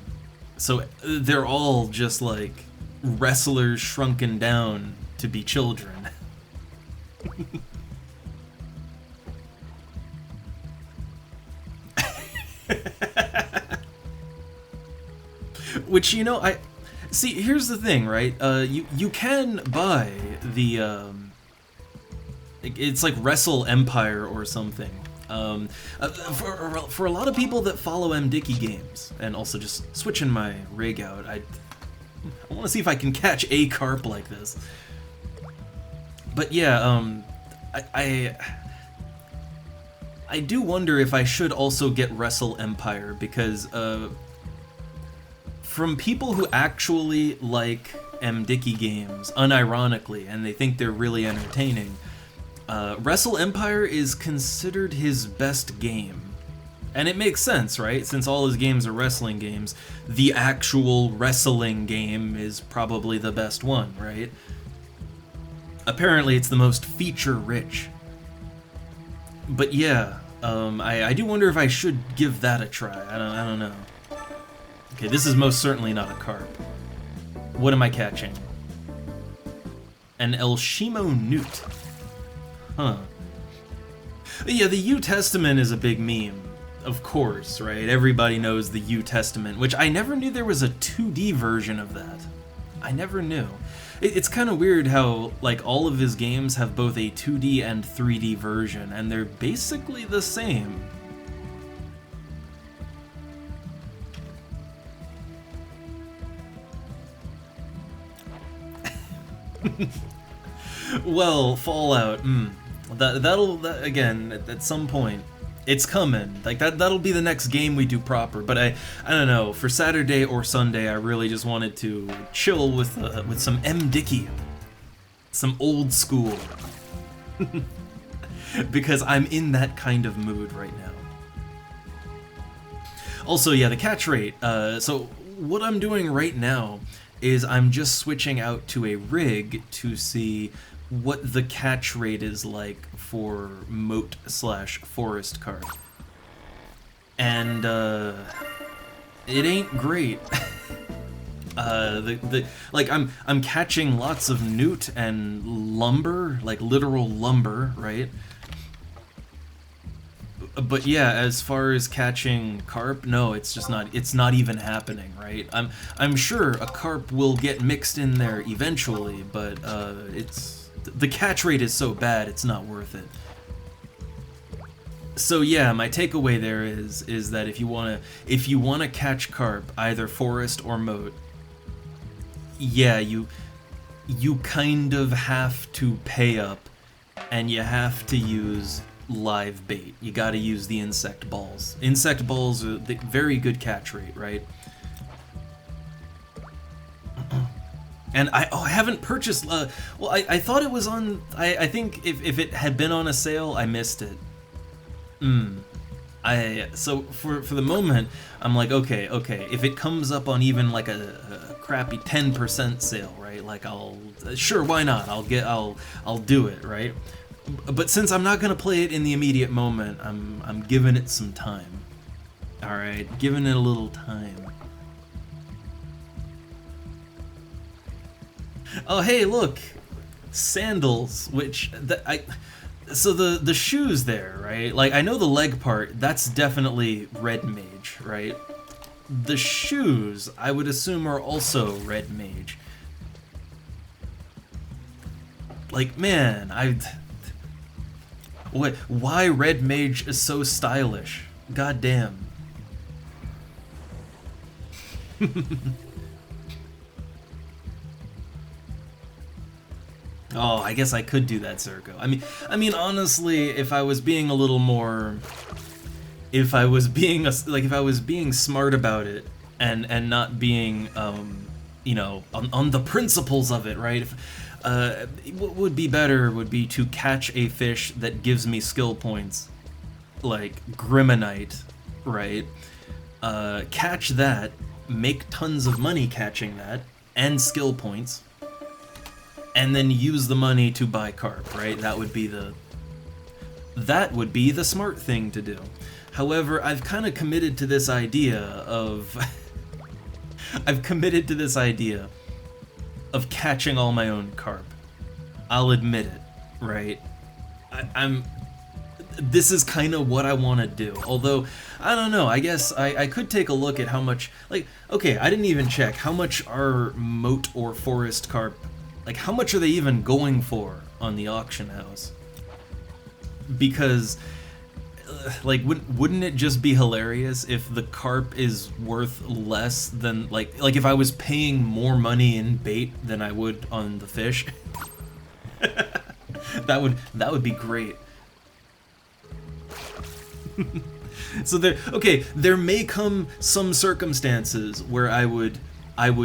so they're all just like wrestlers shrunken down to be children. Which, you know, I see. Here's the thing, right? You can buy the it's like Wrestle Empire or something. For a lot of people that follow M. Dickey games, and also just switching my rig out, I want to see if I can catch a carp like this. But yeah, I do wonder if I should also get Wrestle Empire, because from people who actually like M. Dickey games, unironically, and they think they're really entertaining, Wrestle Empire is considered his best game. And it makes sense, right? Since all his games are wrestling games, the actual wrestling game is probably the best one, right? Apparently it's the most feature-rich. But yeah, I do wonder if I should give that a try. I don't know. Okay, this is most certainly not a carp. What am I catching? An Elshimo newt. Huh. Yeah, the U Testament is a big meme. Of course, right? Everybody knows the U Testament, which I never knew there was a 2D version of that. I never knew. It's kind of weird how, like, all of his games have both a 2D and 3D version, and they're basically the same. Well, Fallout, that'll again, at some point, it's coming. Like, that'll be the next game we do proper. But I don't know, for Saturday or Sunday, I really just wanted to chill with some M. Dickey, some old school, because I'm in that kind of mood right now. Also, yeah, the catch rate. So what I'm doing right now is I'm just switching out to a rig to see what the catch rate is like for moat/forest carp. And it ain't great. Like I'm catching lots of newt and lumber, like literal lumber, right? But yeah, as far as catching carp, no, it's just not. It's not even happening, right? I'm sure a carp will get mixed in there eventually, but the catch rate is so bad, it's not worth it. So yeah, my takeaway there is that if you wanna catch carp, either forest or moat, yeah, you kind of have to pay up, and you have to use live bait. You gotta use the insect balls. Insect balls are the very good catch rate, right? And I haven't purchased, well, I thought it was on, I think if it had been on a sale, I missed it. So for the moment, I'm like, okay, if it comes up on even like a crappy 10% sale, right? Like sure, why not? I'll do it, right? But since I'm not gonna play it in the immediate moment, I'm giving it some time. All right, giving it a little time. Oh, hey, look, sandals. So the shoes there, right? Like, I know the leg part, that's definitely red mage, right? The shoes, I would assume, are also red mage. Like, man, why red mage is so stylish? God damn. Oh, I guess I could do that, Zergo. I mean, honestly, if I was being a little more, if I was being smart about it, and not being, you know, on the principles of it, right? What would be better would be to catch a fish that gives me skill points, like Grimonite, right? Catch that, make tons of money catching that, and skill points. And then use the money to buy carp, right? That would be the smart thing to do. However, I've kind of committed to this idea of catching all my own carp. I'll admit it, right? This is kind of what I want to do. Although, I don't know, I guess I could take a look at how much, like, okay, I didn't even check how much are moat or forest carp. Like, how much are they even going for on the auction house? Because, like, wouldn't it just be hilarious if the carp is worth less than, like if I was paying more money in bait than I would on the fish? That would be great. So there may come some circumstances where I would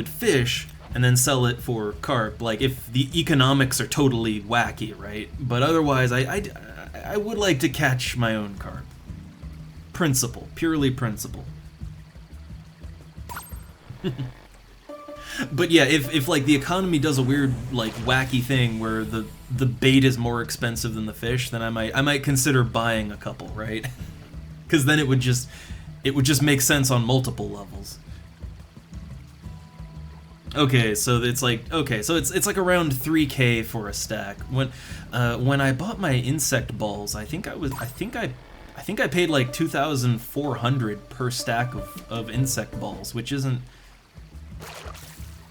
fish and then sell it for carp, like if the economics are totally wacky, right? But otherwise, I would like to catch my own carp. Principle, purely principle. But yeah, if like the economy does a weird, like, wacky thing where the bait is more expensive than the fish, then I might consider buying a couple, right? Because then it would just make sense on multiple levels. Okay, so it's like it's like around 3K for a stack. When I bought my insect balls, I think I paid like 2,400 per stack of insect balls, which isn't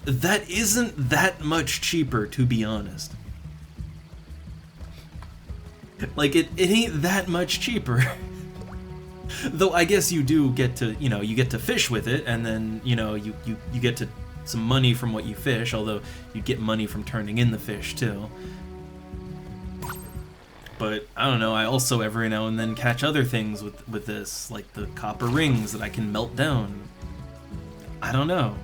that much cheaper, to be honest. Like it ain't that much cheaper. Though I guess you do get to, you know, you get to fish with it, and then, you know, you get to some money from what you fish, although you get money from turning in the fish too. But I don't know, I also every now and then catch other things with this, like the copper rings that I can melt down. I don't know.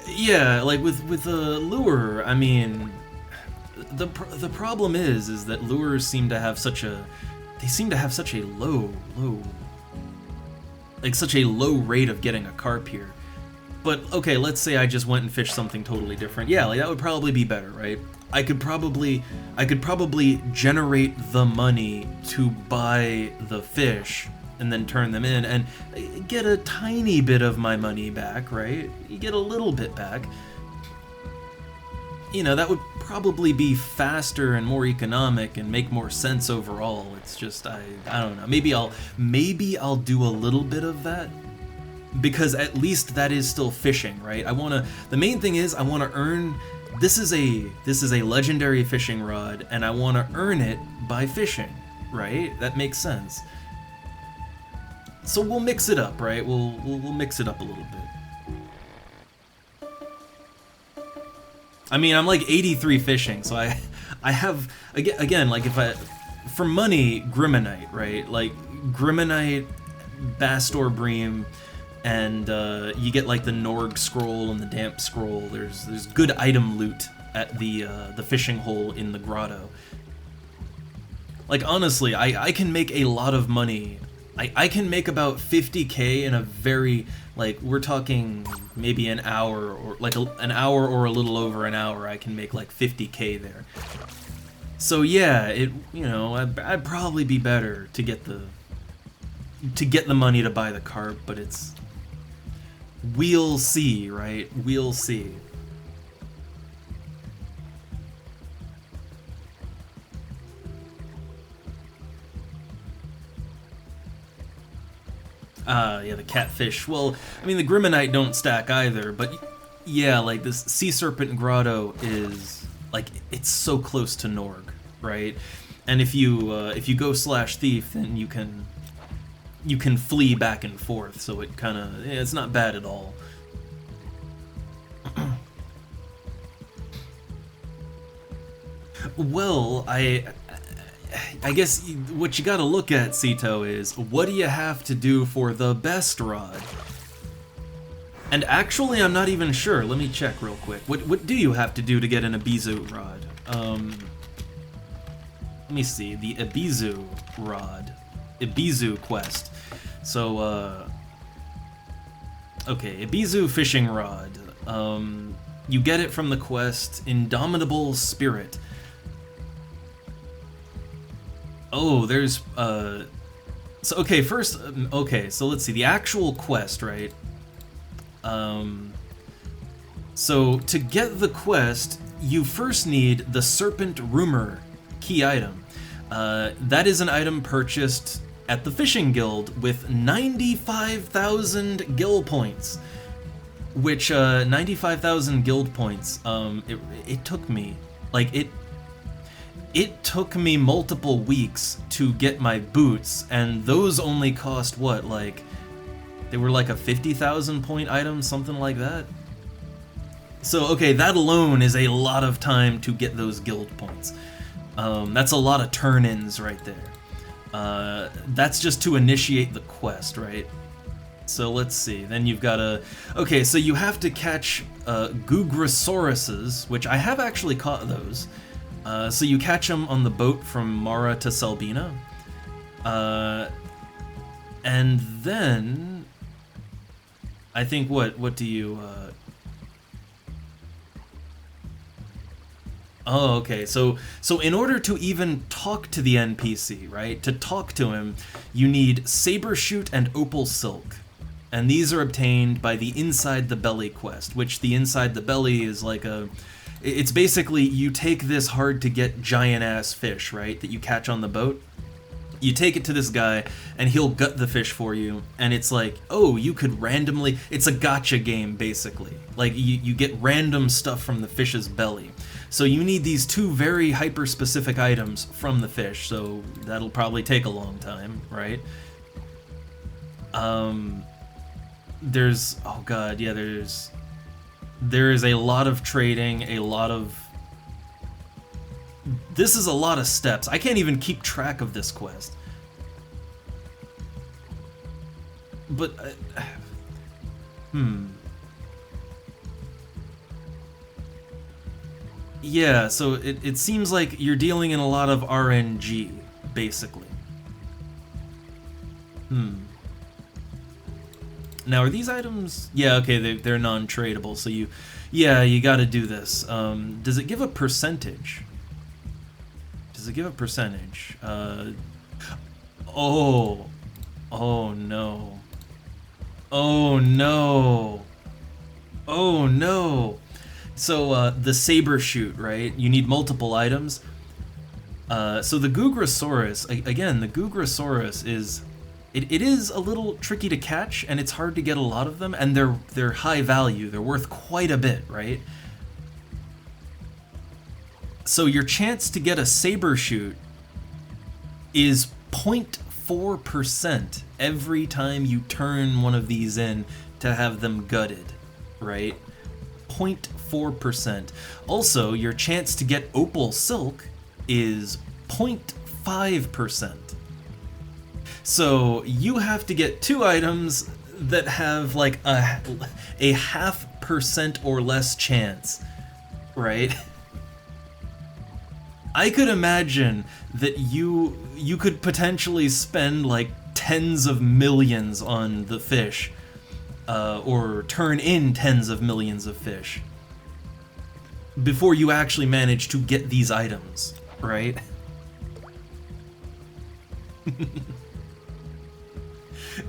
Yeah, like with a lure, I mean, the problem is that lures seem to have such a low rate of getting a carp here. But okay, let's say I just went and fished something totally different. Yeah, like that would probably be better, right? I could probably generate the money to buy the fish and then turn them in and get a tiny bit of my money back, right? You get a little bit back. You know, that would probably be faster and more economic and make more sense overall. It's just I don't know. Maybe I'll do a little bit of that, because at least that is still fishing, right? The main thing is I want to earn. This is a legendary fishing rod, and I want to earn it by fishing, right? That makes sense. So we'll mix it up, right? We'll mix it up a little bit. I mean, I'm like 83 fishing, so I have again like if I for money Grimmonite, right? Like Grimmonite, Bastor Bream, and you get like the Norg scroll and the Damp scroll. There's good item loot at the fishing hole in the grotto. Like honestly, I can make a lot of money. I can make about 50k in a very, like, we're talking maybe an hour, or like an hour or a little over an hour. I can make like 50k there. So yeah, I'd probably be better to get the money to buy the carp, but we'll see, right? We'll see. Yeah, the catfish. Well, I mean, the Grimmonite don't stack either, but yeah, like this Sea Serpent Grotto is, like, it's so close to Norg, right? And if you go /thief, then you can flee back and forth, so it kind of, it's not bad at all. Well, I guess what you gotta look at, Sito, is what do you have to do for the best rod? And actually, I'm not even sure. Let me check real quick. What do you have to do to get an Ibizu rod? Let me see. The Ibizu rod. Ibizu quest. So, okay, Ibizu fishing rod. You get it from the quest Indomitable Spirit. Oh, there's, so, okay, first, okay, so let's see, the actual quest, right? So, to get the quest, you first need the Serpent Rumor key item. That is an item purchased at the Fishing Guild with 95,000 guild points. Which, 95,000 guild points, it took me, like, it took me multiple weeks to get my boots, and those only cost what, like, they were like a 50,000 point item, something like that? So, okay, that alone is a lot of time to get those guild points. That's a lot of turn-ins right there. That's just to initiate the quest, right? So let's see, then you've got to... Okay, so you have to catch Gugrosauruses, which I have actually caught those. So you catch them on the boat from Mara to Selbina. And then... I think what do you... Oh, okay, so in order to even talk to the NPC, right, to talk to him, you need Sabershoot and Opal Silk. And these are obtained by the Inside the Belly quest, which the Inside the Belly is like a... It's basically, you take this hard-to-get giant-ass fish, right, that you catch on the boat. You take it to this guy, and he'll gut the fish for you, and it's like, oh, you could randomly... It's a gotcha game, basically. Like, you get random stuff from the fish's belly. So you need these two very hyper-specific items from the fish, so that'll probably take a long time, right? There's... Oh god, yeah, there is a lot of trading, a lot of... This is a lot of steps. I can't even keep track of this quest. But... Yeah, so it seems like you're dealing in a lot of RNG, basically. Now, are these items... Yeah, okay, they're non-tradable, so you gotta do this. Does it give a percentage? Does it give a percentage? Oh no. Oh no. Oh no. So, the Sabershoot, right? You need multiple items. So the Gugrosaurus, again, the Gugrosaurus is... It is a little tricky to catch, and it's hard to get a lot of them, and they're high value. They're worth quite a bit, right? So your chance to get a Sabershoot is 0.4% every time you turn one of these in to have them gutted, right? 0.4%. Also, your chance to get opal silk is 0.5%. So you have to get 2 items that have like a 0.5% or less chance, right? I could imagine that you could potentially spend like tens of millions on the fish, or turn in tens of millions of fish before you actually manage to get these items, right?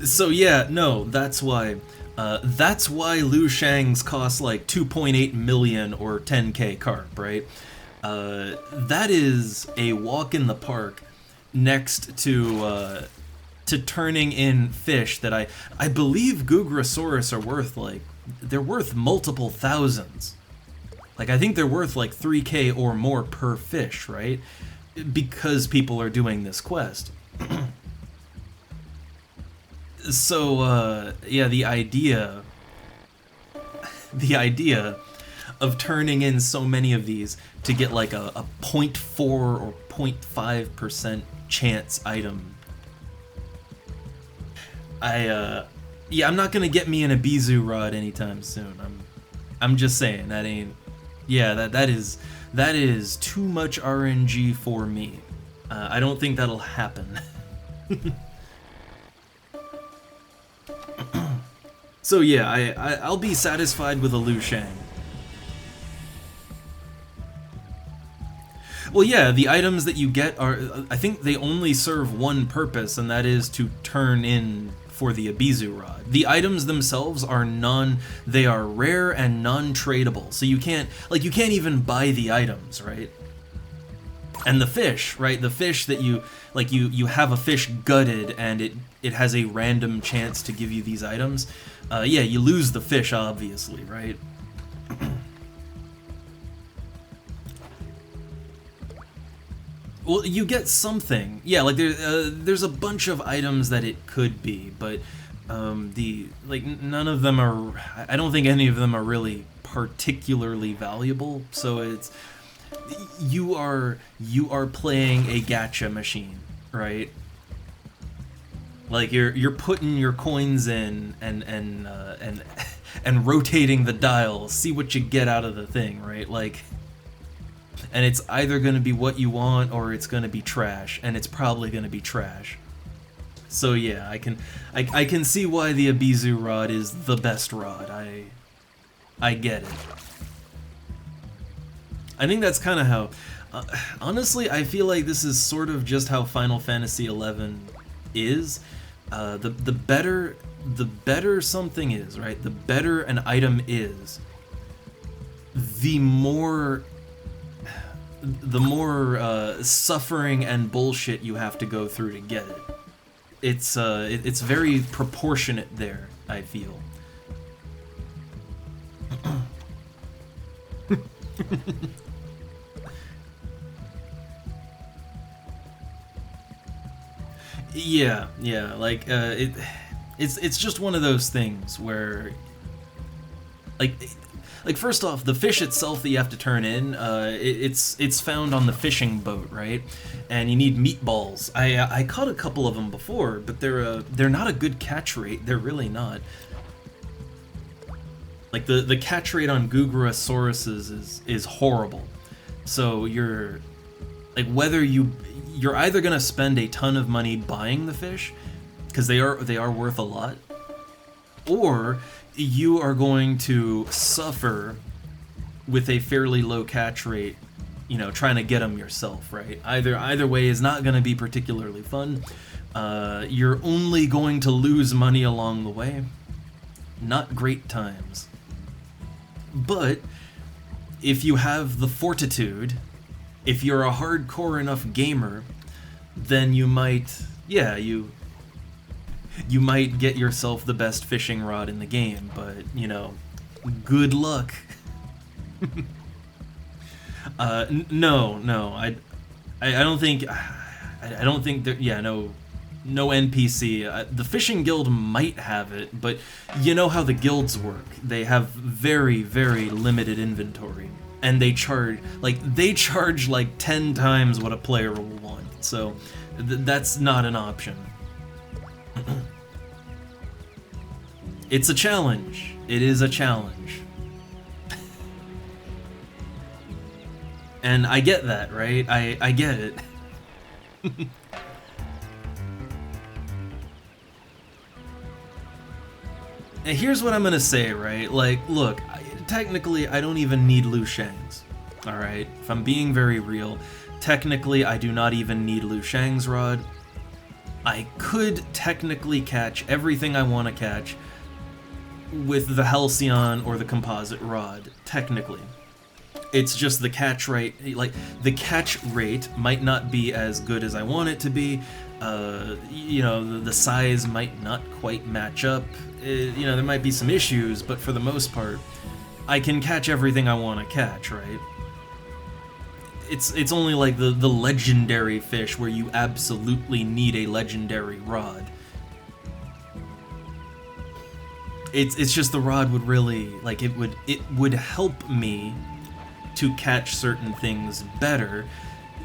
So yeah, no, that's why Liu Shang's cost like 2.8 million or 10k carp, right? That is a walk in the park next to turning in fish that I believe Gugrosaurus are worth like, they're worth multiple thousands. Like I think they're worth like 3k or more per fish, right? Because people are doing this quest. So yeah, the idea of turning in so many of these to get like a 0.4 or 0.5% chance item. Yeah, I'm not gonna get me an Ibizu rod anytime soon. I'm just saying that ain't. Yeah, that is too much RNG for me. I don't think that'll happen. So yeah, I'll be satisfied with a Liu Shang. Well, yeah, the items that you get are, I think they only serve one purpose, and that is to turn in for the Ibizu rod. The items themselves are they are rare and non-tradable, so you can't even buy the items, right? And the fish, right? The fish that you have a fish gutted and it has a random chance to give you these items. Yeah, you lose the fish, obviously, right? Well, you get something. Yeah, like there's a bunch of items that it could be, but none of them are. I don't think any of them are really particularly valuable. So it's you are playing a gacha machine, right? Like you're putting your coins in and rotating the dial, see what you get out of the thing, right? Like. And it's either going to be what you want or it's going to be trash, and it's probably going to be trash. So yeah, I can see why the Ibizu rod is the best rod. I get it. I think that's kind of how. Honestly, I feel like this is sort of just how Final Fantasy XI is. The better something is, right? The better an item is, the more suffering and bullshit you have to go through to get it. It's very proportionate there, I feel. Yeah, like it's just one of those things where like first off, the fish itself that you have to turn in, it's found on the fishing boat, right? And you need meatballs. I caught a couple of them before, but they're not a good catch rate. They're really not. Like the catch rate on Gugrosaurus is horrible. So you're like you're either gonna spend a ton of money buying the fish, because they are worth a lot, or you are going to suffer with a fairly low catch rate, trying to get them yourself, right? Either way is not going to be particularly fun. You're only going to lose money along the way. Not great times. But if you have the fortitude, if you're a hardcore enough gamer, then you might, you might get yourself the best fishing rod in the game, but, good luck. No, I don't think that, No NPC. The fishing guild might have it, but you know how the guilds work. They have very, very limited inventory, and they charge like 10 times what a player will want. So that's not an option. It's a challenge. It is a challenge. And I get that, right? I get it. And here's what I'm gonna say, right? Like, look, technically I don't even need Liu Shang's. Alright? If I'm being very real, technically I do not even need Liu Shang's rod. I could technically catch everything I want to catch with the Halcyon or the composite rod, technically. It's just the catch rate, like, the catch rate might not be as good as I want it to be. You know, the size might not quite match up. You know, there might be some issues, but for the most part, I can catch everything I want to catch, right? It's only like the legendary fish where you absolutely need a legendary rod. It's just the rod would really, like, it would help me to catch certain things better,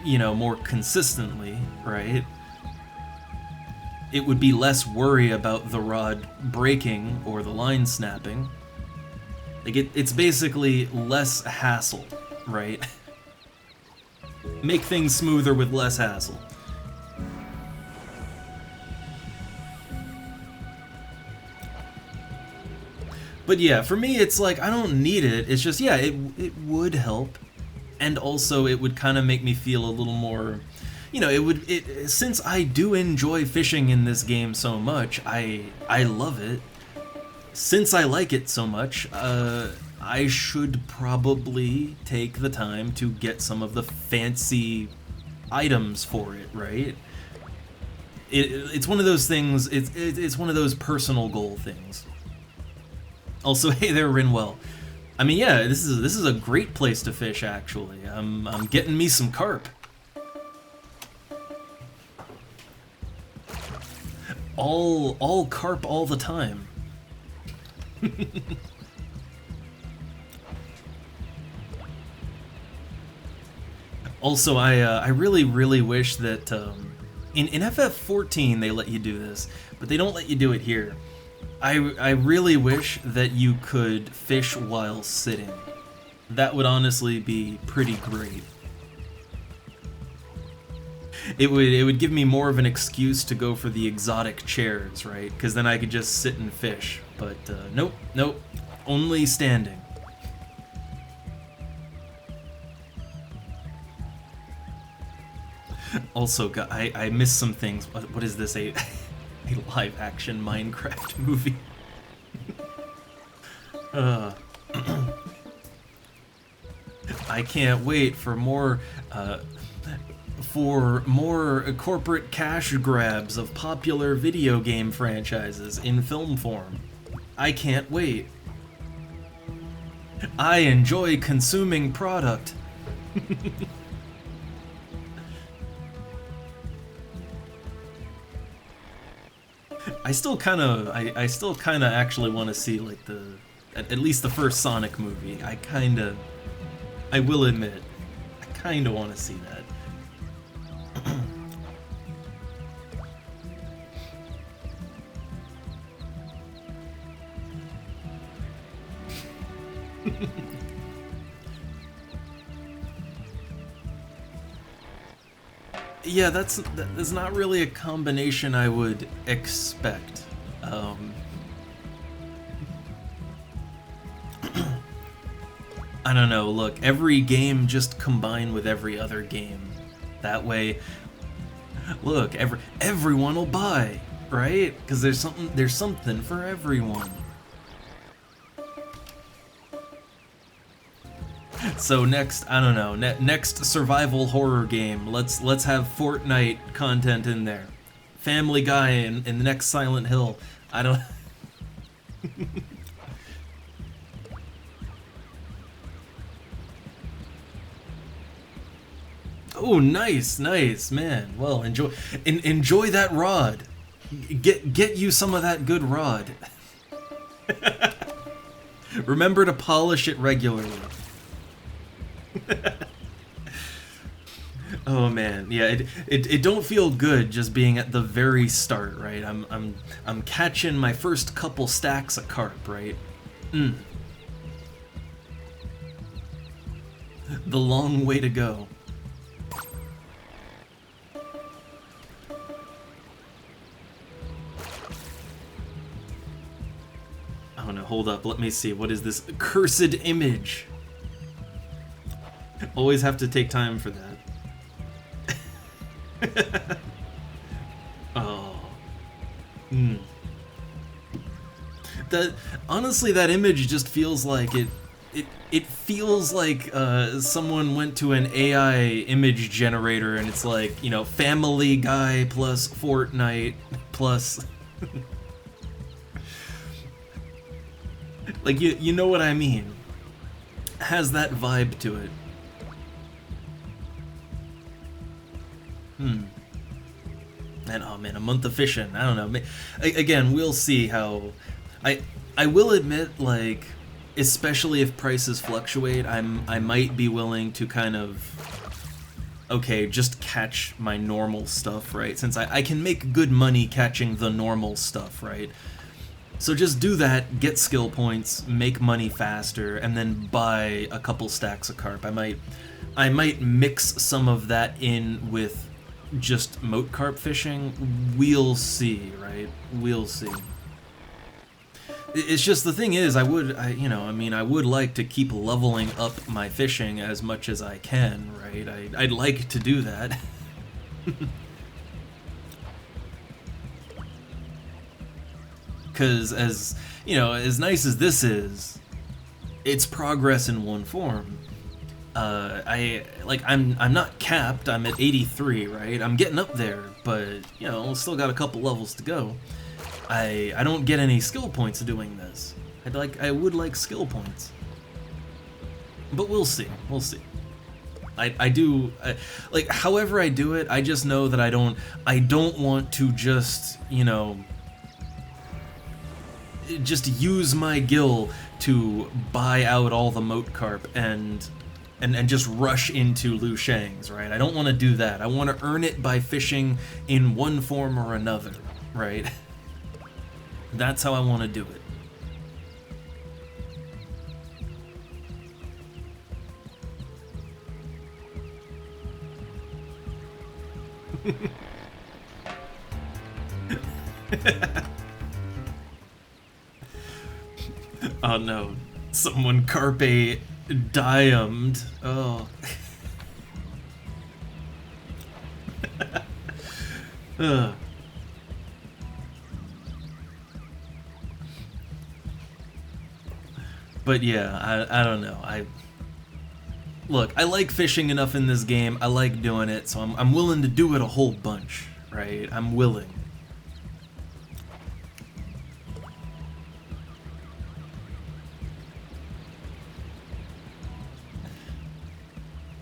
you know, more consistently, right? It would be less worry about the rod breaking or the line snapping. Like, it's basically less hassle, right? Make things smoother with less hassle. But yeah, for me, it's like, I don't need it. It's just, yeah, it would help. And also, it would kind of make me feel a little more, you know, since I do enjoy fishing in this game so much, I love it. Since I like it so much, I should probably take the time to get some of the fancy items for it, right? It's one of those things, it's one of those personal goal things. Also, hey there, Rinwell. I mean, yeah, this is a great place to fish, actually. I'm getting me some carp. All carp all the time. Also, I really, really wish that in FF14 they let you do this, but they don't let you do it here. I really wish that you could fish while sitting. That would honestly be pretty great. It would give me more of an excuse to go for the exotic chairs, right? Because then I could just sit and fish. But nope, only standing. Also, I missed some things. What is this? A live-action Minecraft movie? I can't wait for more corporate cash grabs of popular video game franchises in film form. I can't wait. I enjoy consuming product. I still kind of actually want to see, like, at least the first Sonic movie. I will admit, I kind of want to see that. Yeah, that's not really a combination I would expect. I don't know, look, every game just combine with every other game. That way, look, everyone will buy, right? Because there's something for everyone. So next, I don't know, next survival horror game, let's have Fortnite content in there. Family Guy in the next Silent Hill. I don't... Oh, nice, man. Well, enjoy that rod. Get you some of that good rod. Remember to polish it regularly. Oh man, yeah, it don't feel good just being at the very start, right? I'm catching my first couple stacks of carp, right? The long way to go. Oh no, hold up, let me see. What is this cursed image? Always have to take time for that. Oh. That honestly, that image just feels like it feels like someone went to an AI image generator and it's like, you know, Family Guy plus Fortnite plus like you know what I mean. Has that vibe to it. And oh man, a month of fishing. I don't know. Again, we'll see how. I will admit, like, especially if prices fluctuate, I might be willing to kind of, okay, just catch my normal stuff, right? Since I can make good money catching the normal stuff, right? So just do that, get skill points, make money faster, and then buy a couple stacks of carp. I might mix some of that in with just moat carp fishing. We'll see, right? We'll see. It's just the thing is, I would like to keep leveling up my fishing as much as I can, right? I'd like to do that. Because as nice as this is, it's progress in one form. I'm not capped. I'm at 83, right? I'm getting up there, but still got a couple levels to go. I don't get any skill points doing this. I would like skill points, but we'll see. We'll see. I do however I do it. I just know that I don't want to just just use my gill to buy out all the moat carp and just rush into Liu Shang's, right? I don't want to do that. I want to earn it by fishing in one form or another, right? That's how I want to do it. Oh no, someone carpe diemed. Oh. But yeah, I don't know. Look, I like fishing enough in this game. I like doing it, so I'm willing to do it a whole bunch, right? I'm willing.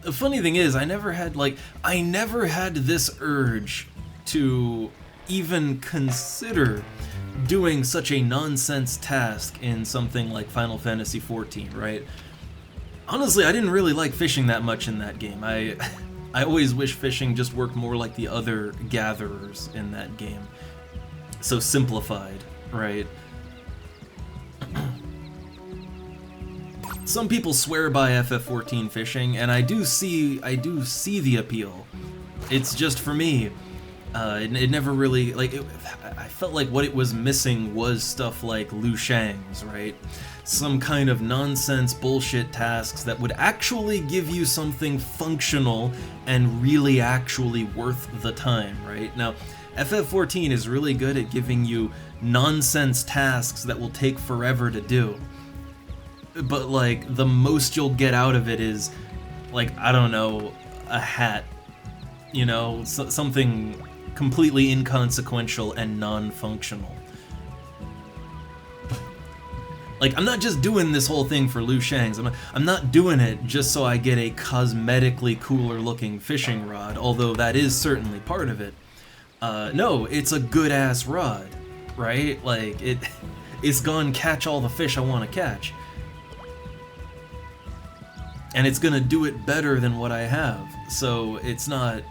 The funny thing is, I never had this urge to even consider doing such a nonsense task in something like Final Fantasy XIV, right? Honestly, I didn't really like fishing that much in that game. I always wish fishing just worked more like the other gatherers in that game. So simplified, right? Some people swear by FF14 fishing, and I do see the appeal. It's just for me, it never really I felt like what it was missing was stuff like Liu Shang's, right? Some kind of nonsense bullshit tasks that would actually give you something functional and really actually worth the time, right? Now, FF14 is really good at giving you nonsense tasks that will take forever to do. But like the most you'll get out of it is I don't know, a hat, something completely inconsequential and non-functional. I'm not just doing this whole thing for Liu Shang's. I'm not doing it just so I get a cosmetically cooler looking fishing rod, although that is certainly part of it. No, it's a good ass rod, right? Like it's gonna catch all the fish I want to catch, and it's gonna do it better than what I have. So it's not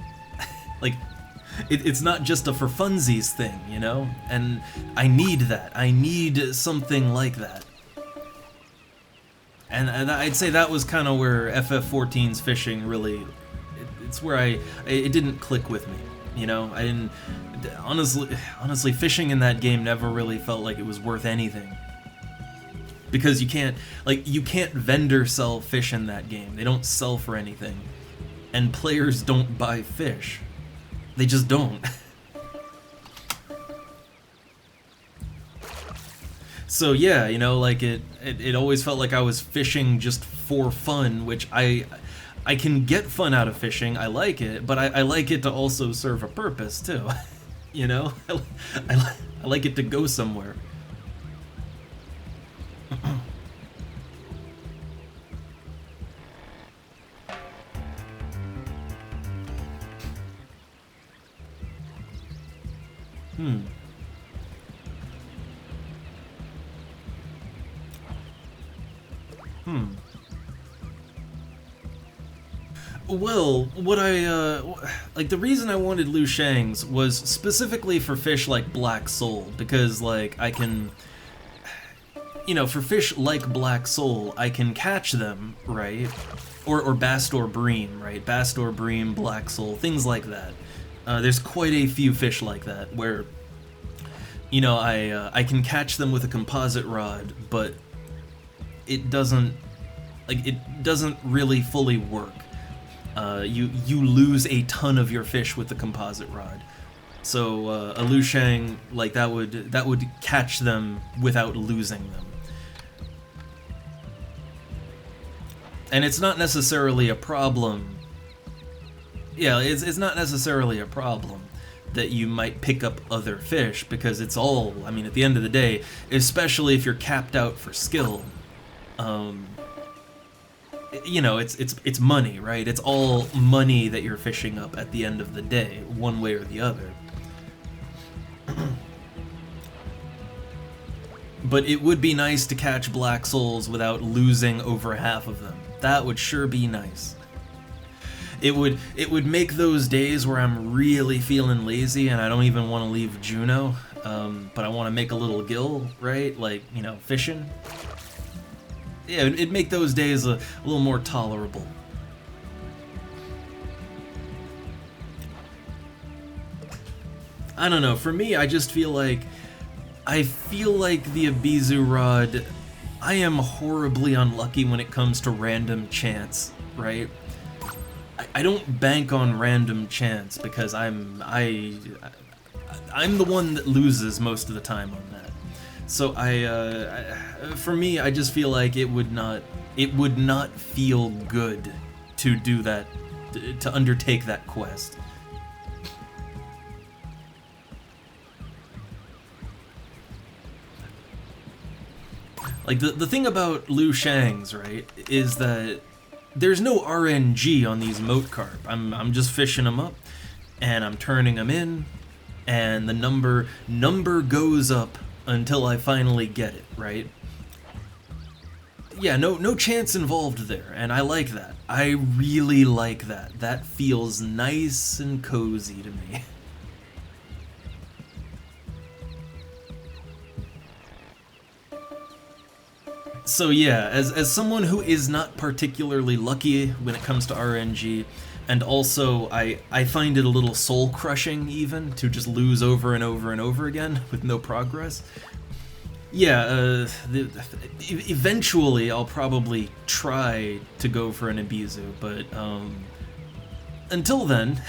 like it's not just a for funsies thing, you know? And I need that. I need something like that. And I'd say that was kind of where FF14's fishing really, it's where it didn't click with me, you know? I didn't, honestly, fishing in that game never really felt like it was worth anything. Because you can't vendor sell fish in that game. They don't sell for anything. And players don't buy fish. They just don't. So yeah, you know, like it always felt like I was fishing just for fun, which I can get fun out of fishing. I like it, but I like it to also serve a purpose too. You know, I like it to go somewhere. Well, what like the reason I wanted Liu Shang's was specifically for fish like Black Soul, because like I can, you know, for fish like Black Soul, I can catch them, right? Or Bastor Bream, right? Bastor Bream, Black Soul, things like that. There's quite a few fish like that where, you know, I can catch them with a composite rod, but it doesn't really fully work. You lose a ton of your fish with the composite rod. So a Liu Shang, like that would catch them without losing them. And it's not necessarily a problem. Yeah, it's not necessarily a problem that you might pick up other fish, because it's all, I mean, at the end of the day, especially if you're capped out for skill, you know, it's money, right? It's all money that you're fishing up at the end of the day, one way or the other. But it would be nice to catch Black Souls without losing over half of them. That would sure be nice. It would make those days where I'm really feeling lazy and I don't even want to leave Juno, but I want to make a little gill, right? Like, you know, fishing. Yeah, it'd make those days a little more tolerable. I don't know, for me, I just feel like the Ibizu rod, I am horribly unlucky when it comes to random chance, right? I don't bank on random chance because I'm the one that loses most of the time on that. So for me, I just feel like it would not feel good to do that, to undertake that quest. Like, the thing about Liu Shang's, right, is that there's no RNG on these moat carp. I'm just fishing them up, and I'm turning them in, and the number goes up until I finally get it, right? Yeah, no chance involved there, and I like that. I really like that. That feels nice and cozy to me. So yeah, as someone who is not particularly lucky when it comes to RNG, and also I find it a little soul-crushing even to just lose over and over and over again with no progress. Yeah, eventually I'll probably try to go for an Ibizu, but until then,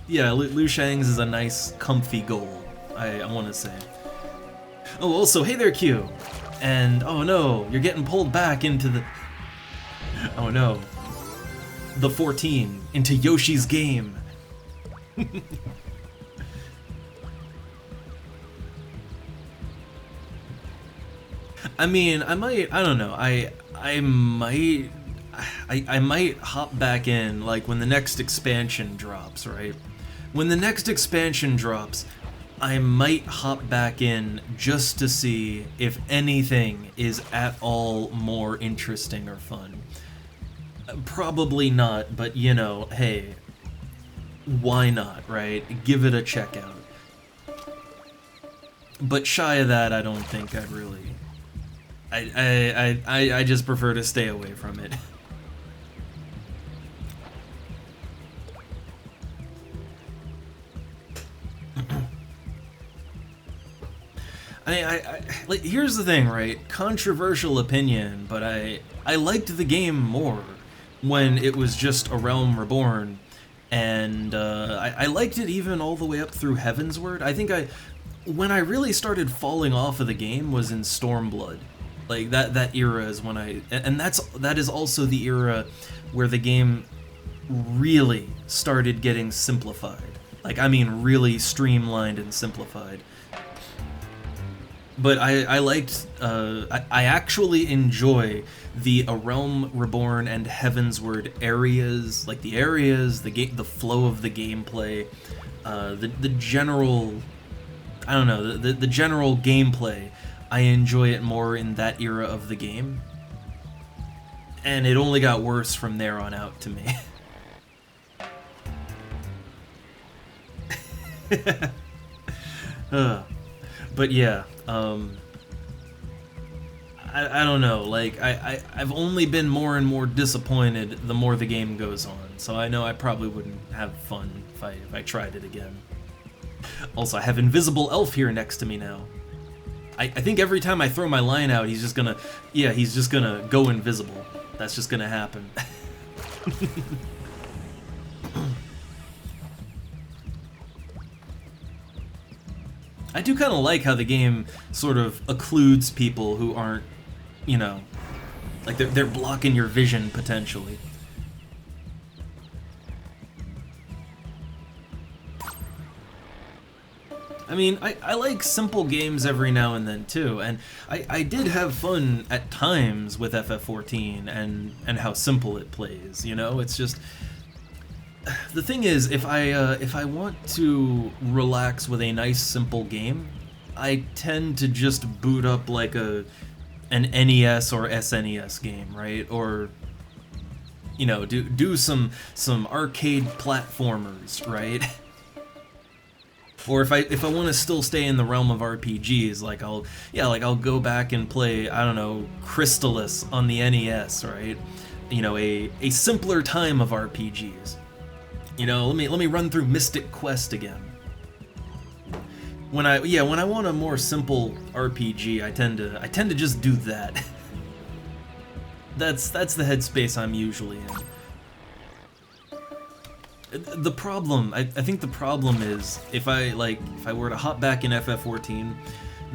yeah, Liu Shang's is a nice, comfy goal, I want to say. Oh, also, hey there, Q! And, oh no, you're getting pulled back into the... Oh no. The 14, into Yoshi's game. I mean, I don't know, I might hop back in, like, when the next expansion drops, right? When the next expansion drops, I might hop back in just to see if anything is at all more interesting or fun. Probably not, but you know, hey, why not, right? Give it a check out. But shy of that, I don't think I'd really... I just prefer to stay away from it. Like, here's the thing, right? Controversial opinion, but I liked the game more when it was just A Realm Reborn, and I liked it even all the way up through Heavensward. I think when I really started falling off of the game was in Stormblood. Like, that era is when and that is also the era where the game really started getting simplified. Like, I mean really streamlined and simplified. But I liked, I actually enjoy the A Realm Reborn and Heavensward areas, like the areas, the flow of the gameplay, the general, I don't know, the general gameplay. I enjoy it more in that era of the game, and it only got worse from there on out to me. But yeah, I don't know, like, I've only been more and more disappointed the more the game goes on, so I know I probably wouldn't have fun if I tried it again. Also, I have Invisible Elf here next to me now. I think every time I throw my line out, he's just gonna go invisible. That's just gonna happen. I do kind of like how the game sort of occludes people who aren't, you know, like they're blocking your vision potentially. I mean, I like simple games every now and then too, and I did have fun at times with FF14 and how simple it plays, you know? It's just... The thing is, if I want to relax with a nice simple game, I tend to just boot up like an NES or SNES game, right? Or, you know, do some arcade platformers, right? Or if I want to still stay in the realm of RPGs, like I'll go back and play, I don't know, Crystalis on the NES, right? You know, a simpler time of RPGs. You know, let me run through Mystic Quest again. When I want a more simple RPG, I tend to just do that. That's the headspace I'm usually in. The problem, I think the problem is, if I were to hop back in FF14,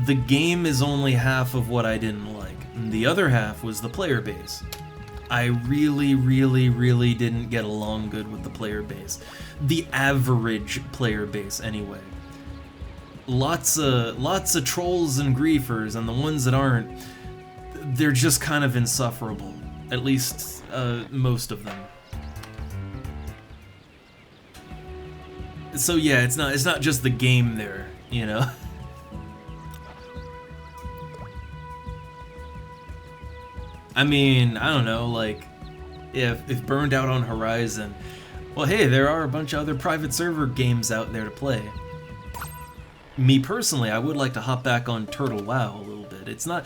the game is only half of what I didn't like. And the other half was the player base. I really, really, really didn't get along good with the player base. The average player base, anyway. Lots of trolls and griefers, and the ones that aren't, they're just kind of insufferable. At least, most of them. So yeah, it's not just the game there, you know? I mean, I don't know, like, if Burned Out on Horizon, well, hey, there are a bunch of other private server games out there to play. Me personally, I would like to hop back on Turtle WoW a little bit. It's not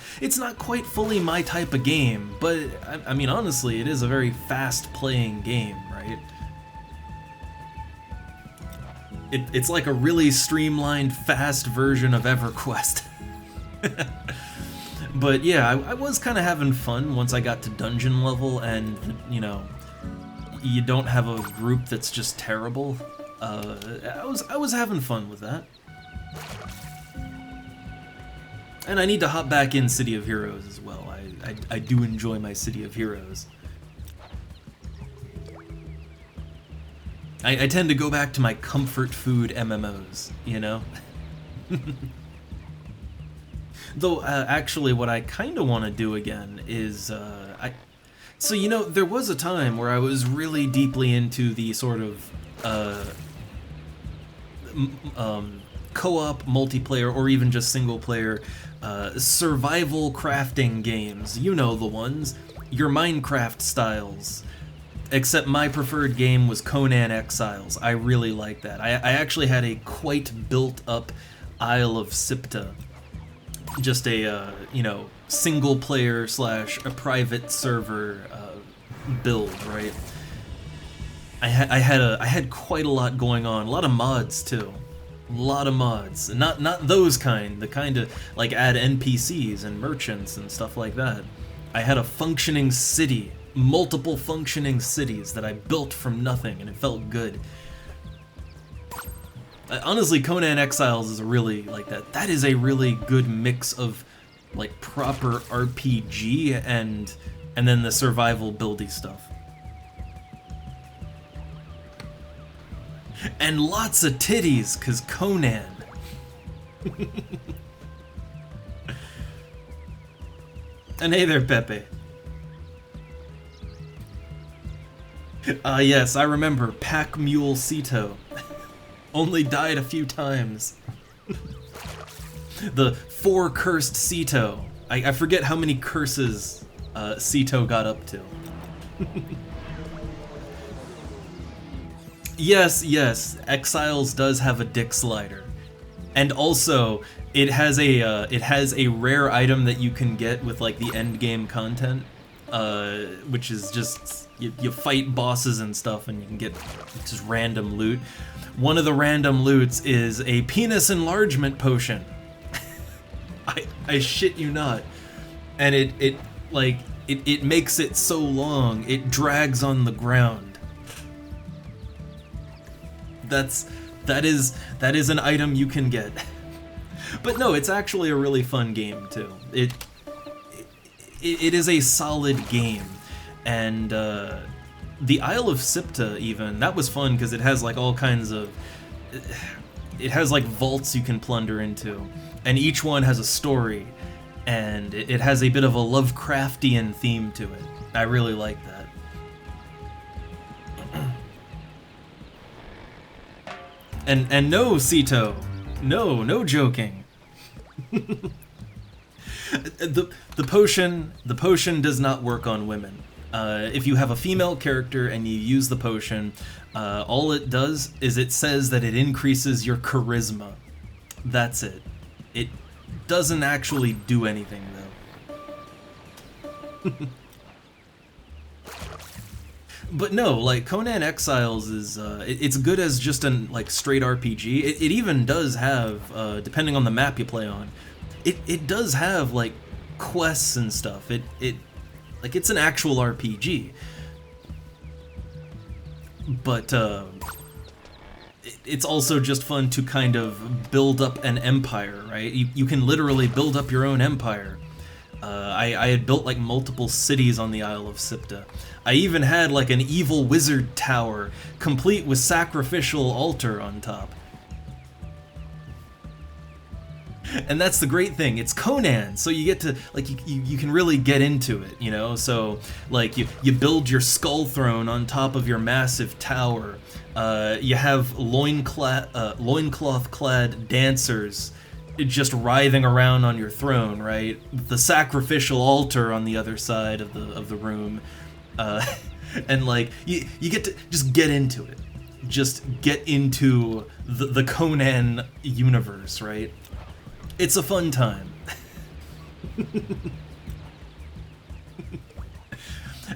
quite fully my type of game, but I mean, honestly, it is a very fast-playing game, right? It's like a really streamlined, fast version of EverQuest. But yeah, I was kind of having fun once I got to dungeon level, and, you know, you don't have a group that's just terrible. I was having fun with that. And I need to hop back in City of Heroes as well. I do enjoy my City of Heroes. I tend to go back to my comfort food MMOs, you know? Though, actually, what I kind of want to do again is, so, you know, there was a time where I was really deeply into the sort of, co-op, multiplayer, or even just single player survival crafting games. You know the ones, your Minecraft styles. Except my preferred game was Conan Exiles. I really like that. I actually had a quite built up Isle of Sipta. Just a, single player / a private server build, right? I had quite a lot going on. A lot of mods too. A lot of mods. Not those kind. The kind of like add NPCs and merchants and stuff like that. I had a functioning city. Multiple functioning cities that I built from nothing, and it felt good. Honestly, Conan Exiles is really like that. That is a really good mix of like proper RPG and then the survival buildy stuff. And lots of titties, cause Conan. And hey there, Pepe. Yes, I remember Pack Mule Cito. Only died a few times. The 4 cursed Cito. I forget how many curses Cito got up to. Yes, Exiles does have a dick slider. And also, it has a rare item that you can get with like the end game content, which is just you fight bosses and stuff, and you can get just random loot. One of the random loots is a penis enlargement potion. I shit you not, and it makes it so long it drags on the ground. That is an item you can get. But no, it's actually a really fun game too. It is a solid game. And the Isle of Sipta, even, that was fun because it has like all kinds of... It has like vaults you can plunder into, and each one has a story, and it has a bit of a Lovecraftian theme to it. I really like that. And no, Cito, no joking. The potion does not work on women. If you have a female character and you use the potion, all it does is it says that it increases your charisma. That's it. It doesn't actually do anything, though. But no, like, Conan Exiles is, it's good as just an, like, straight RPG. It even does have, depending on the map you play on, it does have, like, quests and stuff. Like, it's an actual RPG. But, it's also just fun to kind of build up an empire, right? You can literally build up your own empire. I had built, like, multiple cities on the Isle of Sipta. I even had, like, an evil wizard tower, complete with sacrificial altar on top. And that's the great thing, it's Conan, so you get to, like, you can really get into it, you know? So, like, you build your skull throne on top of your massive tower. You have loincloth-clad dancers just writhing around on your throne, right? The sacrificial altar on the other side of the room. And, like, you get to just get into it. Just get into the Conan universe, right? It's a fun time.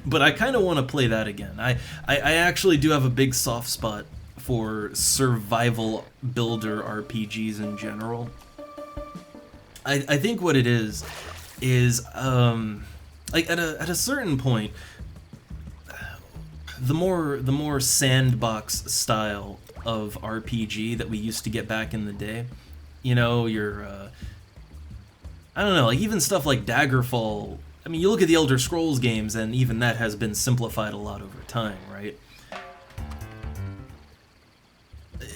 But I kind of want to play that again. I actually do have a big soft spot for survival builder RPGs in general. I think what it is like at a certain point, the more sandbox style of RPG that we used to get back in the day, you know, I don't know, like even stuff like Daggerfall. I mean, you look at the Elder Scrolls games, and even that has been simplified a lot over time, right?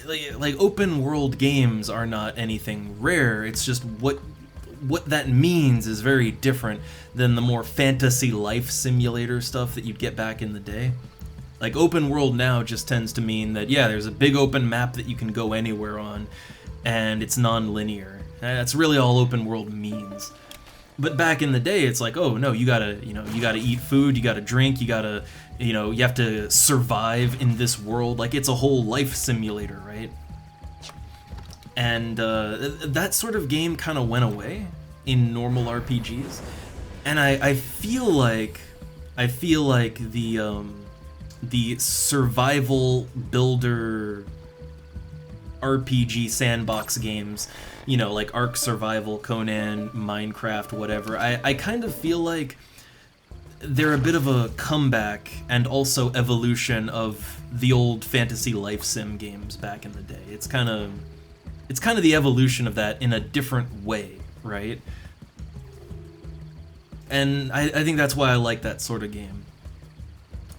Like open world games are not anything rare. It's just what that means is very different than the more fantasy life simulator stuff that you'd get back in the day. Like, open world now just tends to mean that, yeah, there's a big open map that you can go anywhere on, and it's non-linear. That's really all open world means. But back in the day, it's like, oh no, you gotta eat food, you gotta drink, you gotta, you have to survive in this world. Like, it's a whole life simulator, right? And that sort of game kind of went away in normal RPGs, and I feel like the survival builder RPG sandbox games, like Ark Survival, Conan, Minecraft, whatever, I kind of feel like they're a bit of a comeback and also evolution of the old fantasy life sim games back in the day. It's kind of the evolution of that in a different way, right? And I think that's why I like that sort of game.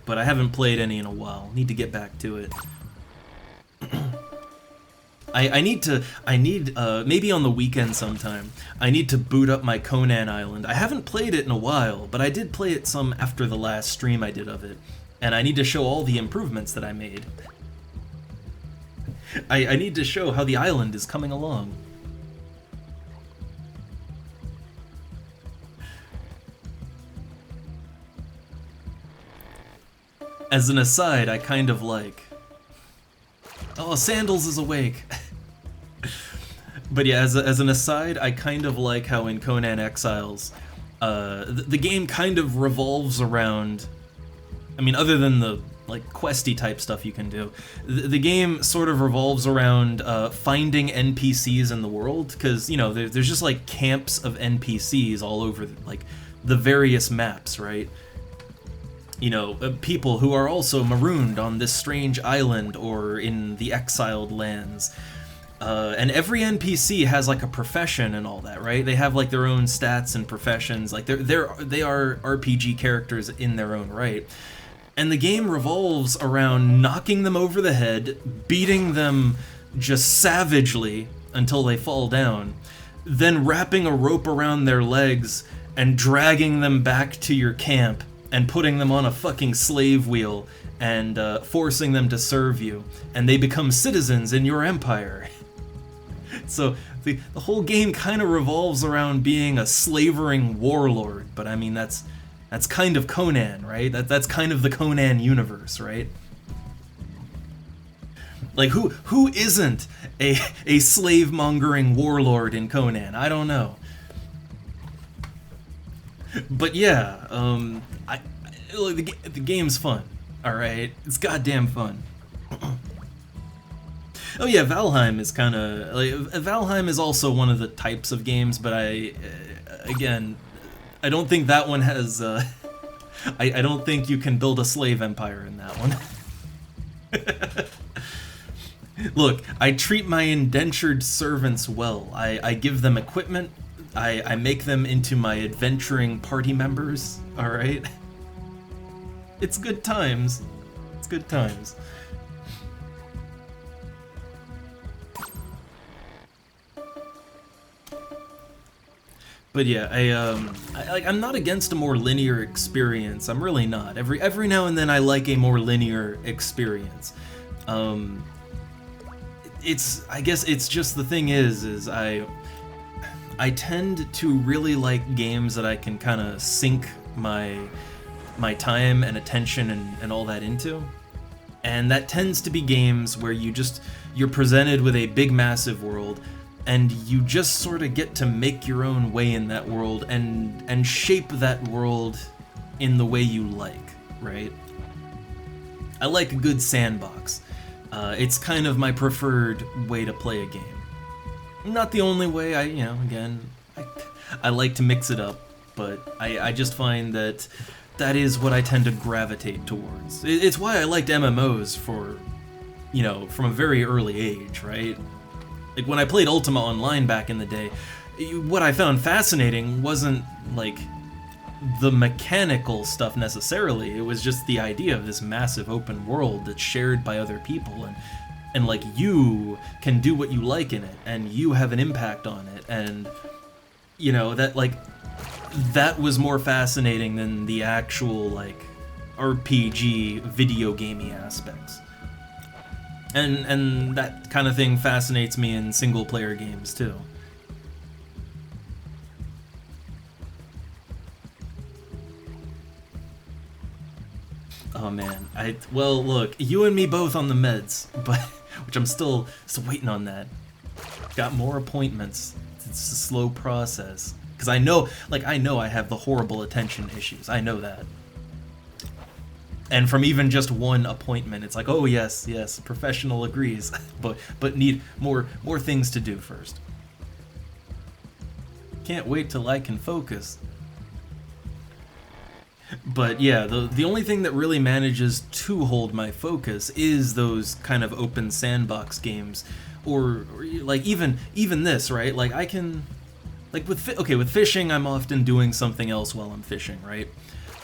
But I haven't played any in a while. Need to get back to it. I need maybe on the weekend sometime, I need to boot up my Conan Island. I haven't played it in a while, but I did play it some after the last stream I did of it. And I need to show all the improvements that I made. I need to show how the island is coming along. As an aside, I kind of like... Oh, Sandals is awake! But yeah, as an aside, I kind of like how in Conan Exiles, the game kind of revolves around... I mean, other than the like questy type stuff you can do, the game sort of revolves around finding NPCs in the world, because there's just like camps of NPCs all over like the various maps, right? People who are also marooned on this strange island or in the exiled lands. And every NPC has like a profession and all that, right? They have like their own stats and professions. Like they are RPG characters in their own right. And the game revolves around knocking them over the head, beating them just savagely until they fall down, then wrapping a rope around their legs and dragging them back to your camp and putting them on a fucking slave wheel and forcing them to serve you, and they become citizens in your empire. So the whole game kind of revolves around being a slavering warlord, but I mean that's kind of Conan, right? That's kind of the Conan universe, right? Like who isn't a slave-mongering warlord in Conan? I don't know. But yeah, the game's fun. All right, it's goddamn fun. Oh yeah, Valheim is kind of like Valheim is also one of the types of games, but again, I don't think that one has. I don't think you can build a slave empire in that one. Look, I treat my indentured servants well. I give them equipment. I make them into my adventuring party members. All right. It's good times. It's good times. But yeah, I'm not against a more linear experience. I'm really not. Every now and then I like a more linear experience. I guess it's just the thing is I tend to really like games that I can kind of sink my time and attention and all that into. And that tends to be games where you're presented with a big massive world, and you just sort of get to make your own way in that world and shape that world in the way you like, right? I like a good sandbox. It's kind of my preferred way to play a game. Not the only way. I like to mix it up, but I just find that is what I tend to gravitate towards. It's why I liked MMOs from a very early age, right? Like when I played Ultima Online back in the day, what I found fascinating wasn't like the mechanical stuff necessarily. It was just the idea of this massive open world that's shared by other people, and like you can do what you like in it, and you have an impact on it, and that was more fascinating than the actual like RPG video gamey aspects. And that kind of thing fascinates me in single player games too. Oh man, well look, you and me both on the meds, but which I'm still waiting on that. Got more appointments. It's a slow process because I know I have the horrible attention issues. I know that. And from even just one appointment, it's like, oh yes, professional agrees, but need more things to do first. Can't wait till I can focus. But yeah, the only thing that really manages to hold my focus is those kind of open sandbox games, or like even this, right? Like I can, like with fishing, I'm often doing something else while I'm fishing, right?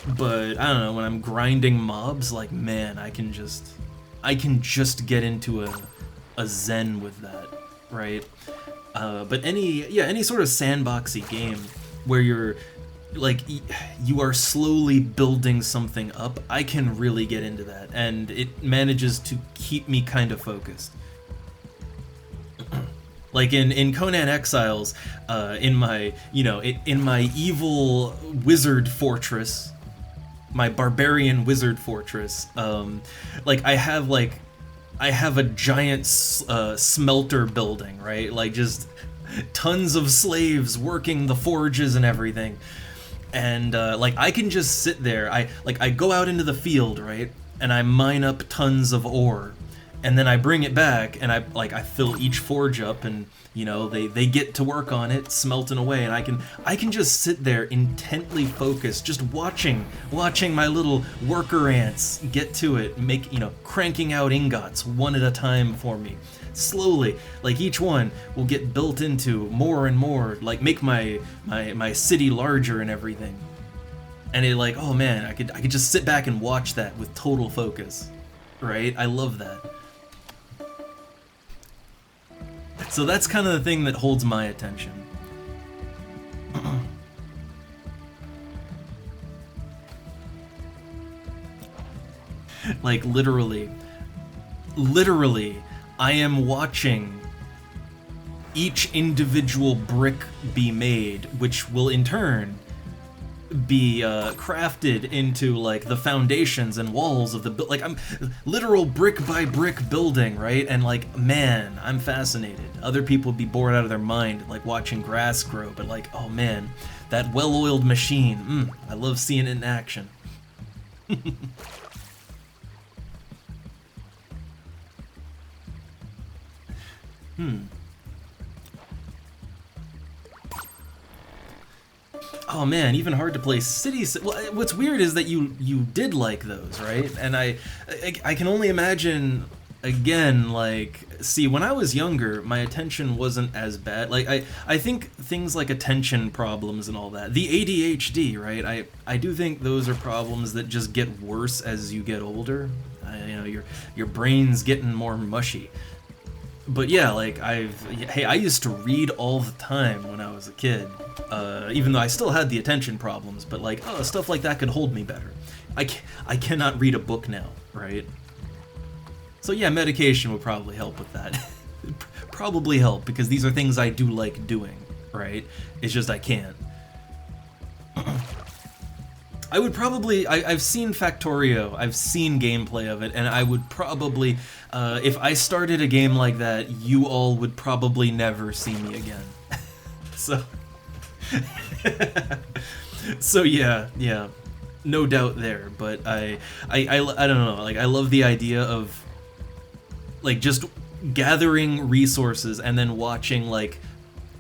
But I don't know, when I'm grinding mobs, like man, I can just get into a zen with that, right? But any sort of sandboxy game where you're like you are slowly building something up, I can really get into that, and it manages to keep me kind of focused. Like in Conan Exiles, in my evil wizard fortress, my barbarian wizard fortress, like I have a giant smelter building, right? Like just tons of slaves working the forges and everything. And like I can just sit there. I go out into the field, right, and I mine up tons of ore, and then I bring it back, and I fill each forge up, and they get to work on it, smelting away, and I can just sit there intently focused, just watching my little worker ants get to it, cranking out ingots one at a time for me. Slowly, like each one will get built into more and more, like make my city larger and everything. And it like, oh man, I could just sit back and watch that with total focus, right? I love that. So that's kind of the thing that holds my attention. Like literally, I am watching each individual brick be made, which will in turn be crafted into like the foundations and walls of the like I'm literal brick by brick building, right? And like, man, I'm fascinated. Other people would be bored out of their mind like watching grass grow, but like, oh man, that well-oiled machine, I love seeing it in action. Oh man, even hard to play cities. Well, what's weird is that you did like those, right? And I can only imagine, again, like, see, when I was younger, my attention wasn't as bad. Like, I think things like attention problems and all that, the ADHD, right? I do think those are problems that just get worse as you get older. Your brain's getting more mushy. But yeah, like I used to read all the time when I was a kid, even though I still had the attention problems, but like, oh, stuff like that could hold me better. I cannot read a book now, right? So yeah, medication would probably help with that. Probably help, because these are things I do like doing, right? It's just I can't. I would probably, I've seen Factorio, I've seen gameplay of it, and I would probably, if I started a game like that, you all would probably never see me again. So, so yeah, no doubt there, but I don't know, like I love the idea of, like, just gathering resources and then watching, like,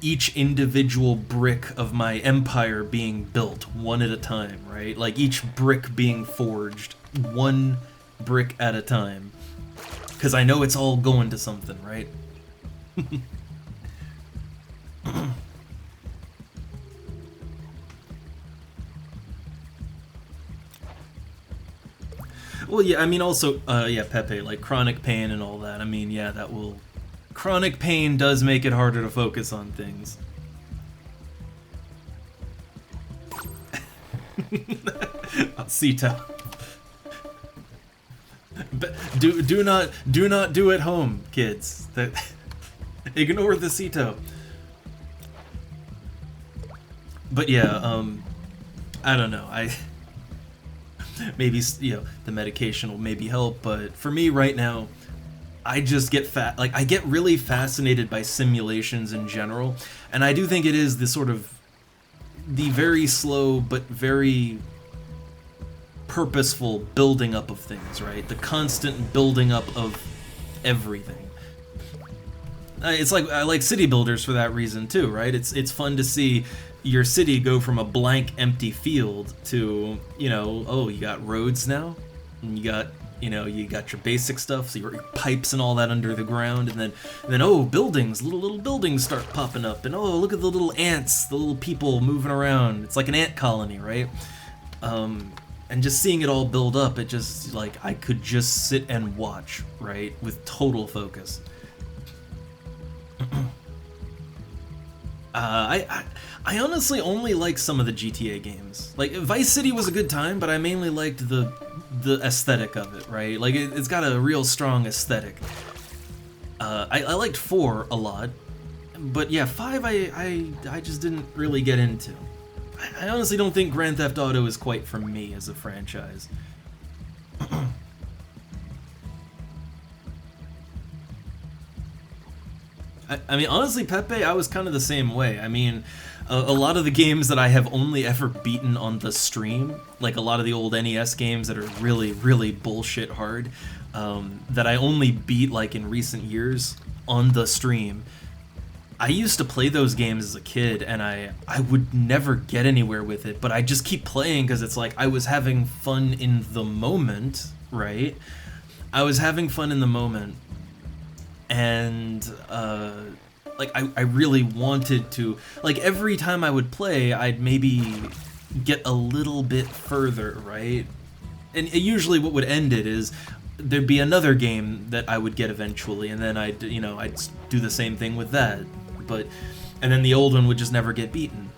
each individual brick of my empire being built one at a time, right? Like each brick being forged one brick at a time. Because I know it's all going to something, right? Well, yeah, I mean also, yeah, Pepe, like chronic pain and all that. I mean, yeah, that will... Chronic pain does make it harder to focus on things. Sita. But do not do at home, kids. That ignore the Cito. But yeah, I don't know. Maybe, you know, the medication will maybe help, but for me right now, I just get I get really fascinated by simulations in general, and I do think it is the very slow but very purposeful building up of things, right? The constant building up of everything. It's like, I like city builders for that reason too, right? It's fun to see your city go from a blank, empty field to, you know, oh, you got roads now, and you got, you know, you got your basic stuff, so your pipes and all that under the ground, and then oh, buildings, little buildings start popping up, and oh, look at the little ants, the little people moving around. It's like an ant colony, right? And just seeing it all build up, it just, like, I could just sit and watch, right, with total focus. I honestly only like some of the GTA games. Like, Vice City was a good time, but I mainly liked the aesthetic of it, right? Like, it's got a real strong aesthetic. I liked 4 a lot, but yeah, 5 I just didn't really get into. I honestly don't think Grand Theft Auto is quite for me as a franchise. I mean, honestly, Pepe, I was kind of the same way. I mean, a lot of the games that I have only ever beaten on the stream, like a lot of the old NES games that are really, really bullshit hard, that I only beat like in recent years on the stream. I used to play those games as a kid, and I would never get anywhere with it, but I just keep playing because it's like I was having fun in the moment, right? I was having fun in the moment, and like I really wanted to, like, every time I would play, I'd maybe get a little bit further, right? And usually what would end it is there'd be another game that I would get eventually, and then I'd do the same thing with that. And then the old one would just never get beaten.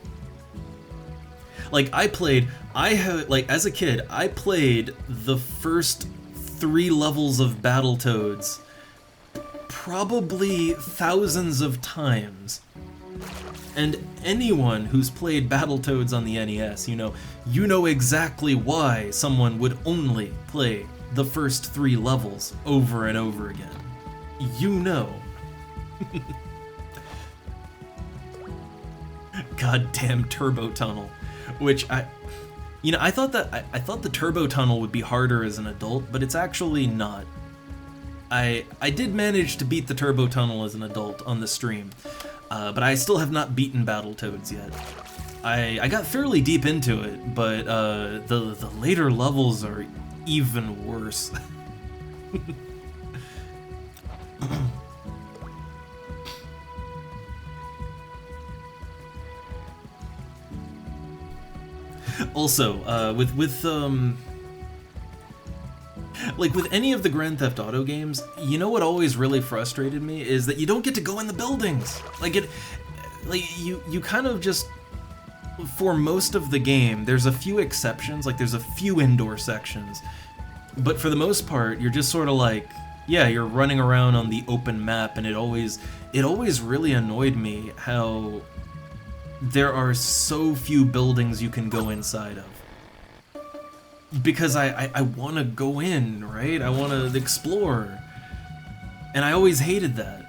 Like, as a kid, I played the first 3 levels of Battletoads probably thousands of times. And anyone who's played Battletoads on the NES, you know exactly why someone would only play the first 3 levels over and over again. You know. Goddamn turbo tunnel, which I thought the turbo tunnel would be harder as an adult, but it's actually not. I did manage to beat the turbo tunnel as an adult on the stream, but I still have not beaten Battletoads yet. I got fairly deep into it, but the later levels are even worse. Also, like with any of the Grand Theft Auto games, you know what always really frustrated me is that you don't get to go in the buildings. Like you kind of just, for most of the game, there's a few exceptions, like there's a few indoor sections, but for the most part, you're just sort of like, yeah, you're running around on the open map, and it always really annoyed me how there are so few buildings you can go inside of. Because I want to go in, right? I want to explore. And I always hated that.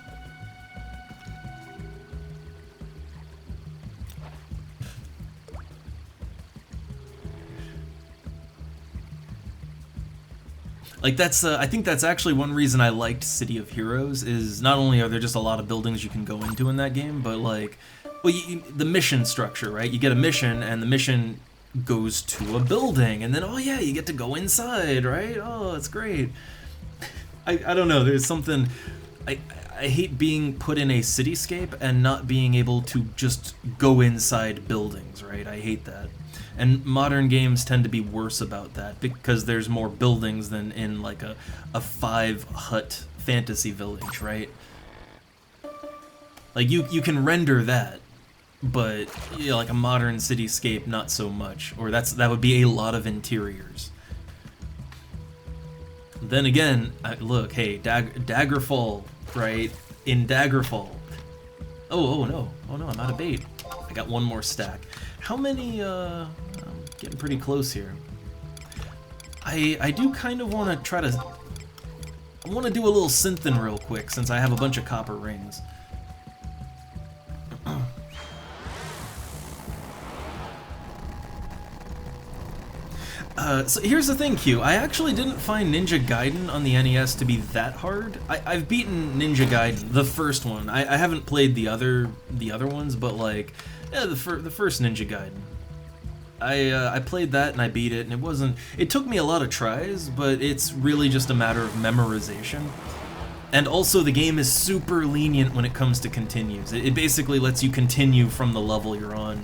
Like, I think that's actually one reason I liked City of Heroes, is not only are there just a lot of buildings you can go into in that game, but like, well, the mission structure, right? You get a mission, and the mission goes to a building, and then, oh yeah, you get to go inside, right? Oh, it's great. I don't know, there's something, I hate being put in a cityscape and not being able to just go inside buildings, right? I hate that. And modern games tend to be worse about that, because there's more buildings than in like a 5-hut fantasy village, right? Like, you can render that, but like a modern cityscape, not so much. Or that would be a lot of interiors. Then again, look, hey, Daggerfall, right? In Daggerfall. Oh no, I'm out of bait. I got one more stack. How many, I'm getting pretty close here. I do kind of want to try to, I want to do a little synthin real quick since I have a bunch of copper rings. So here's the thing, Q. I actually didn't find Ninja Gaiden on the NES to be that hard. I've beaten Ninja Gaiden, the first one. I haven't played the other ones, but like, yeah, the first Ninja Gaiden. I played that and I beat it, and it wasn't. It took me a lot of tries, but it's really just a matter of memorization. And also, the game is super lenient when it comes to continues. It basically lets you continue from the level you're on,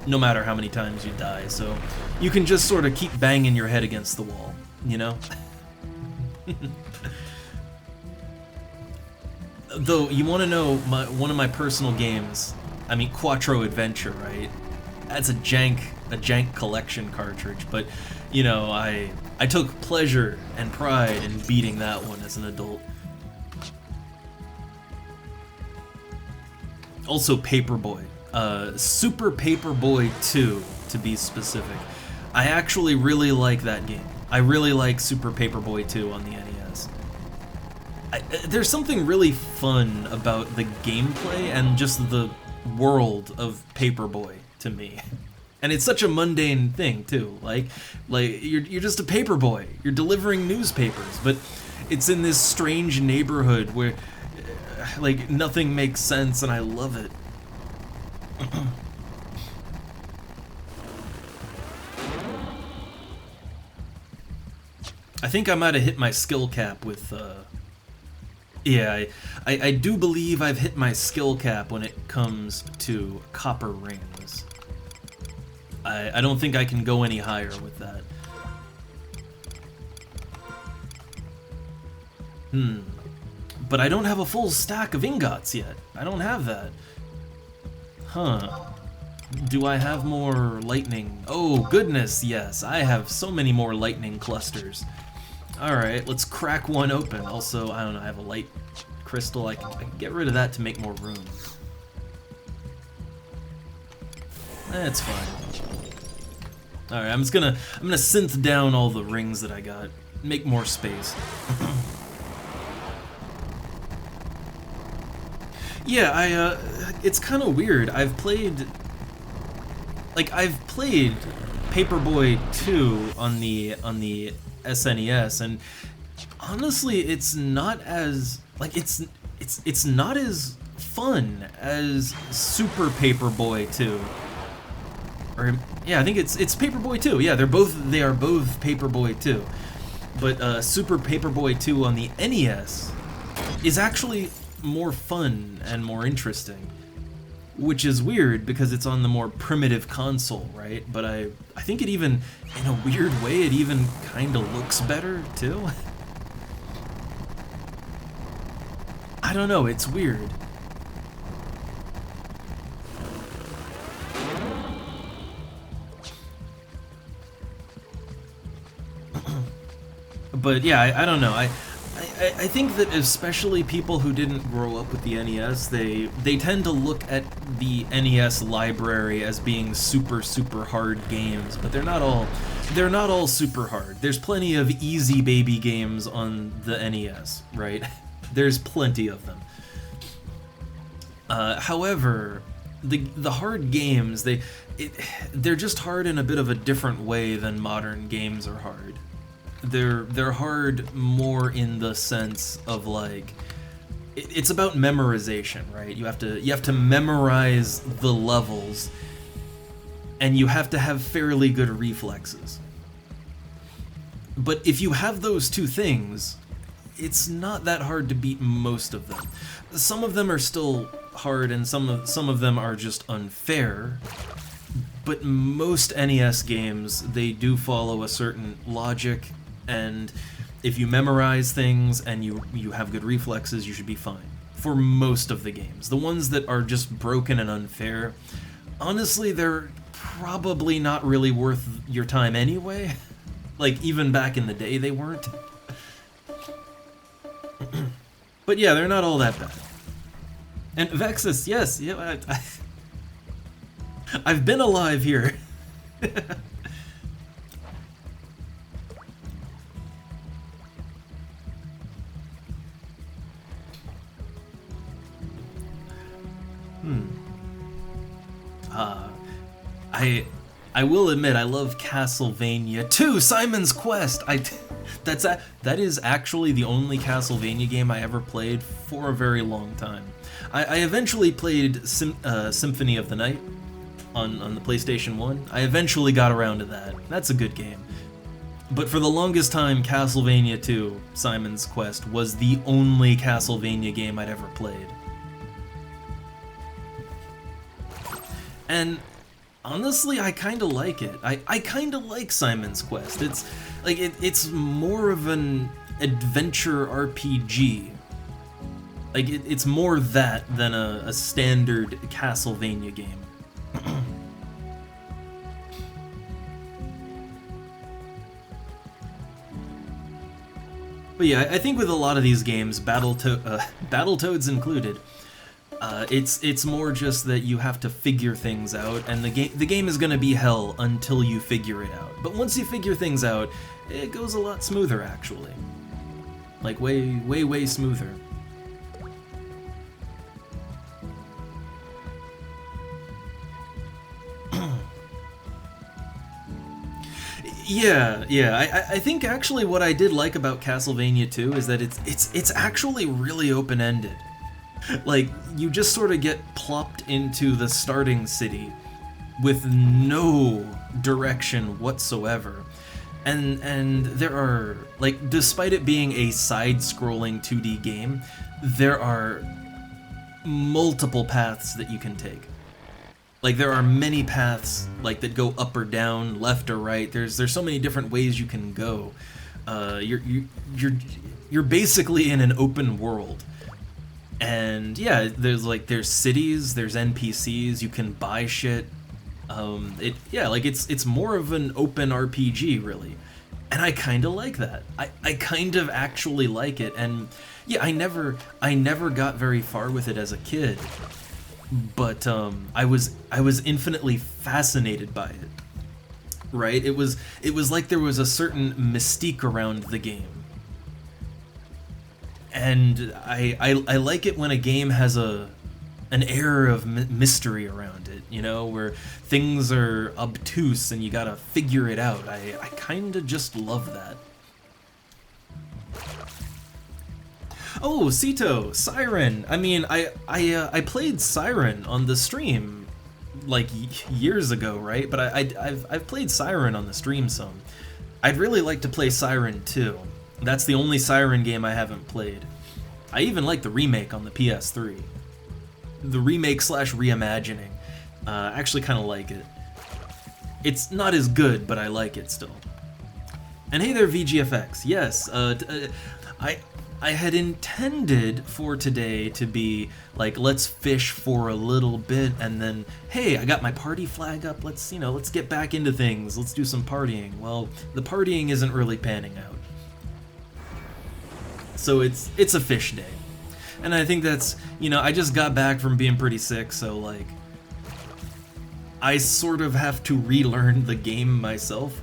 no matter how many times you die. So you can just sort of keep banging your head against the wall, you know? Though, you want to know one of my personal games, I mean, Quattro Adventure, right? That's a jank collection cartridge, but, you know, I took pleasure and pride in beating that one as an adult. Also, Paperboy. Super Paperboy 2, to be specific. I actually really like that game. I really like Super Paperboy 2 on the NES. There's something really fun about the gameplay and just the world of Paperboy to me. And it's such a mundane thing too. Like you're just a paperboy. You're delivering newspapers, but it's in this strange neighborhood where like nothing makes sense, and I love it. I think I might have hit my skill cap with, yeah, I do believe I've hit my skill cap when it comes to copper rings. I don't think I can go any higher with that. But I don't have a full stack of ingots yet. I don't have that. Huh. Do I have more lightning? Oh, goodness, yes. I have so many more lightning clusters. Alright, let's crack one open. Also, I don't know, I have a light crystal. I can get rid of that to make more room. That's fine. Alright, I'm gonna synth down all the rings that I got. Make more space. Yeah, it's kind of weird. I've played Paperboy 2 on the SNES, and honestly, it's not as it's not as fun as Super Paperboy 2. Or yeah, I think it's Paperboy 2. Yeah, they are both Paperboy 2. But Super Paperboy 2 on the NES is actually more fun and more interesting, which is weird because it's on the more primitive console, right? But I think it even, in a weird way, it even kind of looks better too. I don't know, it's weird. But yeah, I don't know. I think that especially people who didn't grow up with the NES, they tend to look at the NES library as being super hard games, but they're not all super hard. There's plenty of easy baby games on the NES, right? There's plenty of them. However, the hard games, they're just hard in a bit of a different way than modern games are hard. They're hard more in the sense of like it's about memorization, right? You have to memorize the levels, and you have to have fairly good reflexes. But if you have those two things, it's not that hard to beat most of them. Some of them are still hard, and some of them are just unfair. But most NES games, they do follow a certain logic. And if you memorize things and you have good reflexes, you should be fine. For most of the games. The ones that are just broken and unfair, honestly, they're probably not really worth your time anyway. Like, even back in the day, they weren't. But yeah, they're not all that bad. And Vexus, yes, yeah, I've been alive here. I will admit I love Castlevania 2 Simon's Quest. That is actually the only Castlevania game I ever played for a very long time. I eventually played Symphony of the Night on the PlayStation 1. I eventually got around to that. That's a good game. But for the longest time, Castlevania 2 Simon's Quest was the only Castlevania game I'd ever played. And honestly, I kind of like it. I kind of like Simon's Quest. It's like it's more of an adventure RPG. Like it's more that than a standard Castlevania game. But yeah, I think with a lot of these games, Battletoads included, it's more just that you have to figure things out, and the game is gonna be hell until you figure it out. But once you figure things out, it goes a lot smoother, actually. Like way smoother. Yeah. I think actually what I did like about Castlevania 2 is that it's actually really open-ended. Like, you just sort of get plopped into the starting city with no direction whatsoever. And there are, like, despite it being a side-scrolling 2D game, there are multiple paths that you can take. Like, there are many paths, like, that go up or down, left or right. There's so many different ways you can go. You're basically in an open world. And yeah, there's cities, there's NPCs, you can buy shit. It's more of an open RPG, really. And I kind of like that. I kind of actually like it. And yeah, I never got very far with it as a kid. But I was infinitely fascinated by it. Right? It was like there was a certain mystique around the game. And I like it when a game has an air of mystery around it, you know, where things are obtuse and you gotta figure it out. I kinda just love that. Oh, Sito, Siren. I mean, I played Siren on the stream like years ago, right? But I've played Siren on the stream some. I'd really like to play Siren 2. That's the only Siren game I haven't played. I even like the remake on the PS3. The remake / reimagining. I actually kind of like it. It's not as good, but I like it still. And hey there, VGFX. Yes, I had intended for today to be like, let's fish for a little bit, and then, hey, I got my party flag up. Let's get back into things. Let's do some partying. Well, the partying isn't really panning out. So it's a fish day. And I think that's, I just got back from being pretty sick, so like, I sort of have to relearn the game myself.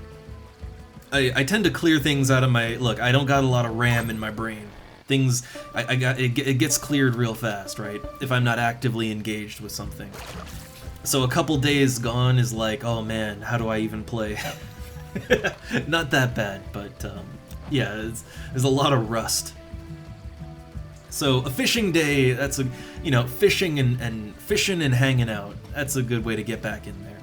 I tend to clear things out of my, look, I don't got a lot of RAM in my brain. Things, it gets cleared real fast, right? If I'm not actively engaged with something. So a couple days gone is like, oh man, how do I even play? Not that bad, but yeah, there's a lot of rust. So a fishing day, that's fishing and fishing and hanging out. That's a good way to get back in there.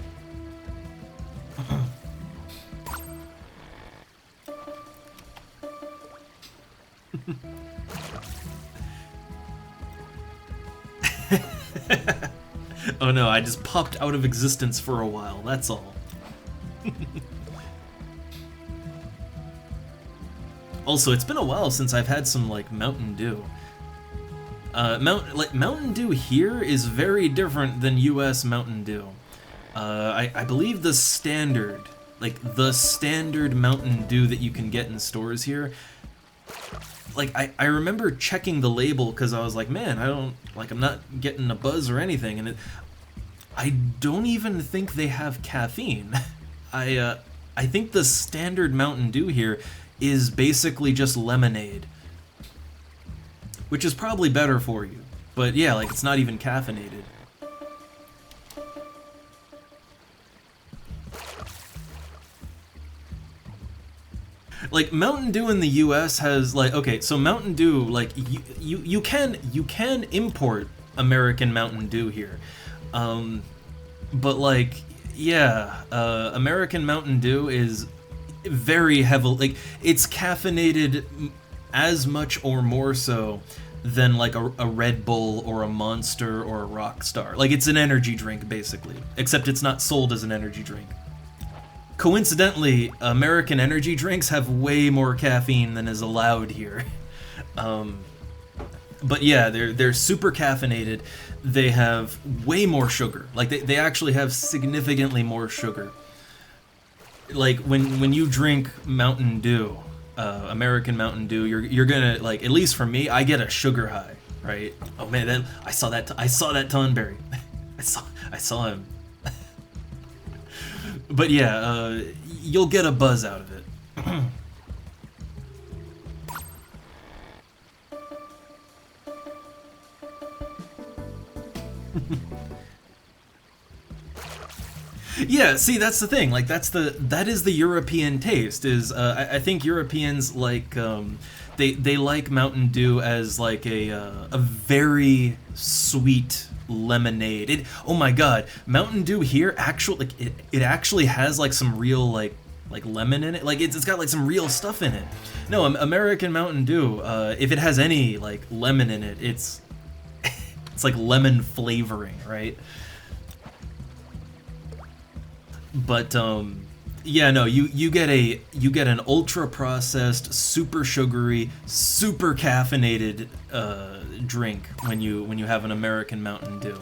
Oh no, I just popped out of existence for a while, that's all. Also, it's been a while since I've had some, like, Mountain Dew. Mountain Dew here is very different than US Mountain Dew. I believe the standard Mountain Dew that you can get in stores here like I remember checking the label because I was like, man, I don't like I'm not getting a buzz or anything, and I don't even think they have caffeine. I think the standard Mountain Dew here is basically just lemonade, which is probably better for you. But yeah, like it's not even caffeinated. Like Mountain Dew in the US has like, okay, so Mountain Dew, like you can import American Mountain Dew here. But like, yeah, American Mountain Dew is very heavily, like it's caffeinated as much or more so than like a Red Bull or a Monster or a Rockstar. Like it's an energy drink basically, except it's not sold as an energy drink. Coincidentally, American energy drinks have way more caffeine than is allowed here. But yeah, they're super caffeinated. They have way more sugar. Like they actually have significantly more sugar. Like when you drink Mountain Dew, American Mountain Dew, you're gonna, like, at least for me, I get a sugar high, right? Oh man, then I saw that Tonberry. I saw him. But yeah, you'll get a buzz out of it. Yeah, see, that's the thing. Like, that is the European taste. Is I think Europeans like they like Mountain Dew as like a very sweet lemonade. Oh my God, Mountain Dew here actually, like, it actually has like some real like lemon in it. Like it's got like some real stuff in it. No, American Mountain Dew, if it has any like lemon in it, it's it's like lemon flavoring, right? But yeah, no, you get an ultra processed, super sugary, super caffeinated drink when you have an American Mountain Dew.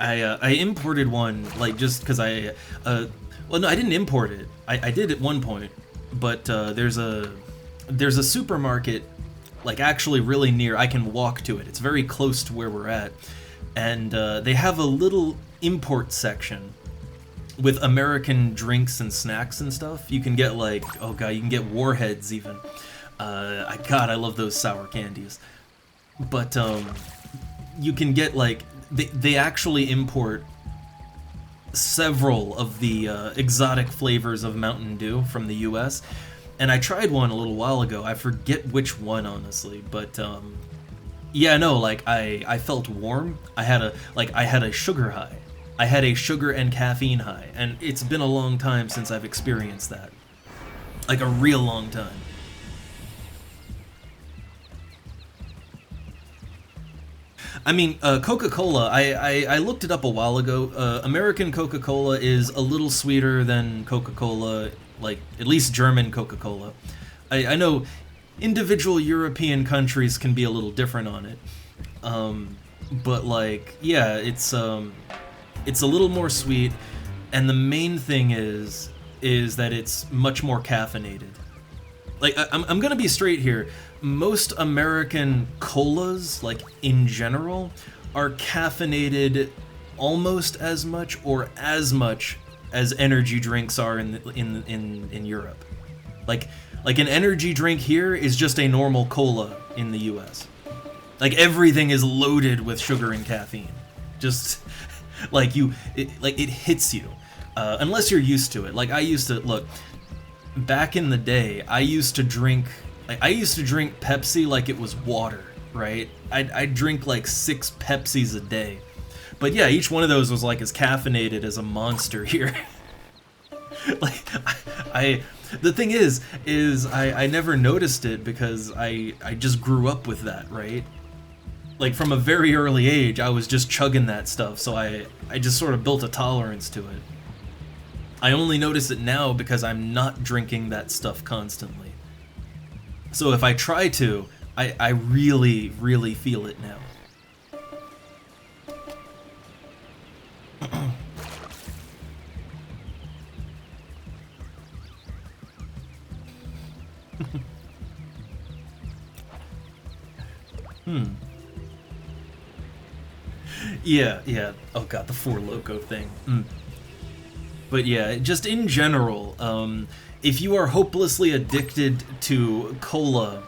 I imported one, like, just because well, no, I didn't import it. I did at one point, but there's a supermarket, like, actually really near. I can walk to it. It's very close to where we're at, and they have a little import section with American drinks and snacks and stuff. You can get, like, oh god, you can get Warheads even. God, I love those sour candies. But you can get, like, they actually import several of the exotic flavors of Mountain Dew from the US. And I tried one a little while ago. I forget which one, honestly, but yeah, no, like, I felt warm. I had a sugar high. I had a sugar and caffeine high, and it's been a long time since I've experienced that. Like, a real long time. I mean, Coca-Cola, I looked it up a while ago. American Coca-Cola is a little sweeter than Coca-Cola, like, at least German Coca-Cola. I know individual European countries can be a little different on it. But, like, yeah, it's a little more sweet, and the main thing is that it's much more caffeinated. Like, I'm gonna be straight here. Most American colas, like, in general, are caffeinated almost as much or as much as energy drinks are in Europe. Like an energy drink here is just a normal cola in the US. Like, everything is loaded with sugar and caffeine. Just like it hits you, unless you're used to it. Like, I used to, look, back in the day, I used to drink Pepsi like it was water, right? I'd drink like 6 Pepsis a day. But yeah, each one of those was like as caffeinated as a Monster here. Like, the thing is I never noticed it because I just grew up with that, right? Like, from a very early age, I was just chugging that stuff, so I just sort of built a tolerance to it. I only notice it now because I'm not drinking that stuff constantly. So if I try to, I really, really feel it now. Hmm. Yeah, yeah. Oh god, the Four Loko thing. But yeah, just in general, if you are hopelessly addicted to cola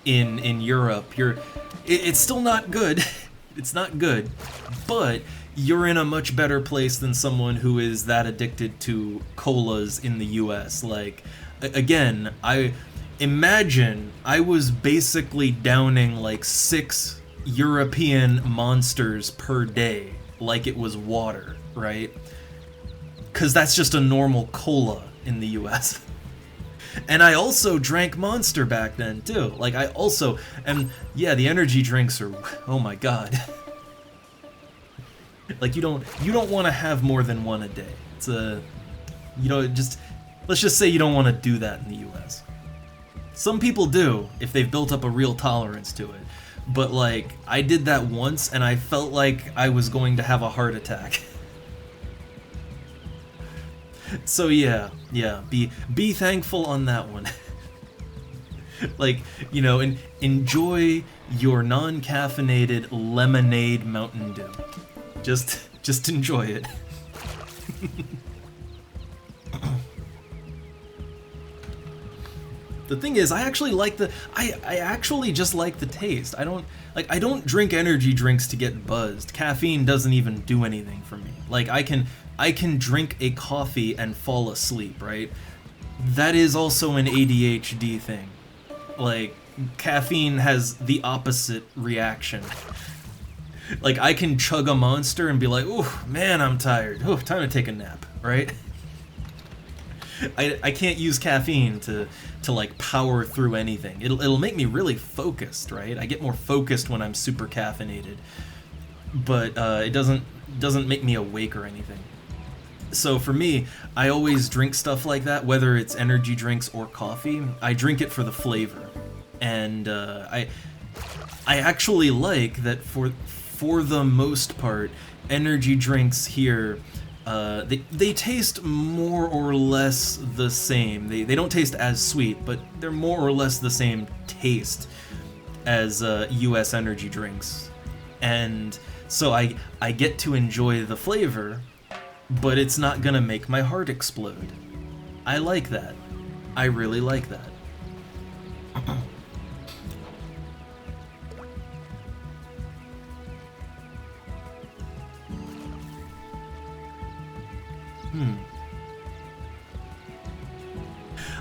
in Europe, it's still not good. It's not good, but you're in a much better place than someone who is that addicted to colas in the US. Like, again, I imagine I was basically downing like 6 European monsters per day like it was water, right? Because that's just a normal cola in the US. And I also drank Monster back then too. Like I also, and yeah, the energy drinks are, oh my god. Like you don't want to have more than one a day. It's a, just let's just say you don't want to do that in the US. Some people do if they've built up a real tolerance to it. But like I did that once and I felt like I was going to have a heart attack. So yeah, be thankful on that one. Like, and enjoy your non-caffeinated lemonade Mountain Dew. Just enjoy it. The thing is, I actually like I actually just like the taste. I don't drink energy drinks to get buzzed. Caffeine doesn't even do anything for me. Like I can drink a coffee and fall asleep, right? That is also an ADHD thing. Like caffeine has the opposite reaction. Like I can chug a Monster and be like, "Ooh, man, I'm tired. Ooh, time to take a nap," right? I can't use caffeine to like power through anything. It'll make me really focused, right? I get more focused when I'm super caffeinated, but it doesn't make me awake or anything. So for me, I always drink stuff like that, whether it's energy drinks or coffee. I drink it for the flavor, and I actually like that for the most part, energy drinks here. They taste more or less the same. They don't taste as sweet, but they're more or less the same taste as US energy drinks. And so I get to enjoy the flavor, but it's not gonna make my heart explode. I like that. I really like that.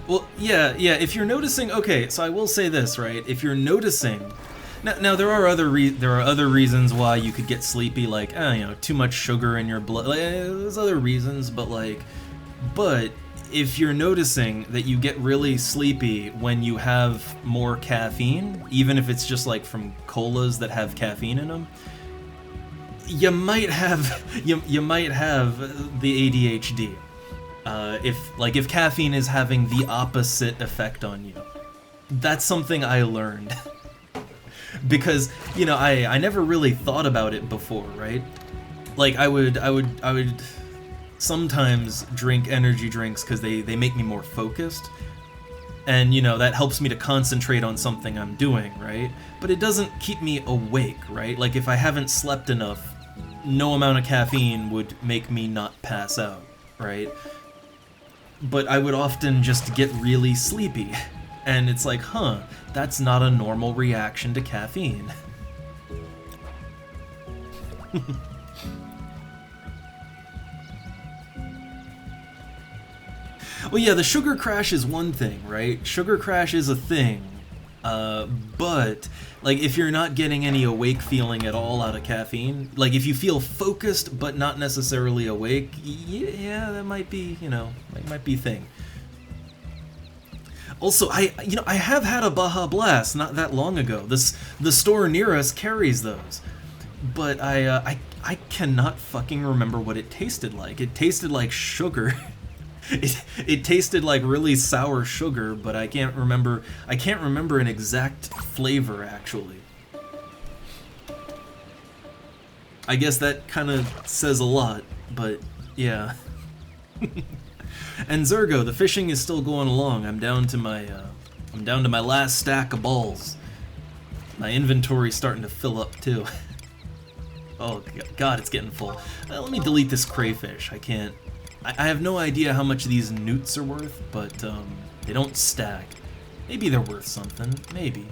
Well, yeah, if you're noticing, okay, so I will say this, right? If you're noticing, now there are other reasons why you could get sleepy, like, too much sugar in your blood. Like, there's other reasons, but if you're noticing that you get really sleepy when you have more caffeine, even if it's just like from colas that have caffeine in them, you might have you might have the ADHD. If caffeine is having the opposite effect on you. That's something I learned. Because, I never really thought about it before, right? Like I would sometimes drink energy drinks because they make me more focused. And that helps me to concentrate on something I'm doing, right? But it doesn't keep me awake, right? Like if I haven't slept enough, no amount of caffeine would make me not pass out, right? But I would often just get really sleepy. And it's like, that's not a normal reaction to caffeine. Well, yeah, the sugar crash is one thing, right? Sugar crash is a thing. But, like, if you're not getting any awake feeling at all out of caffeine, like, if you feel focused but not necessarily awake, yeah, that might be, that might be a thing. Also, I have had a Baja Blast not that long ago. The store near us carries those. But I cannot fucking remember what it tasted like. It tasted like sugar. It tasted like really sour sugar, but I can't remember an exact flavor actually. I guess that kind of says a lot, but yeah. And Zergo, the fishing is still going along. I'm down to my last stack of balls. My inventory's starting to fill up too. Oh god, it's getting full. Let me delete this crayfish. I can't... I have no idea how much these newts are worth, but they don't stack. Maybe they're worth something. Maybe.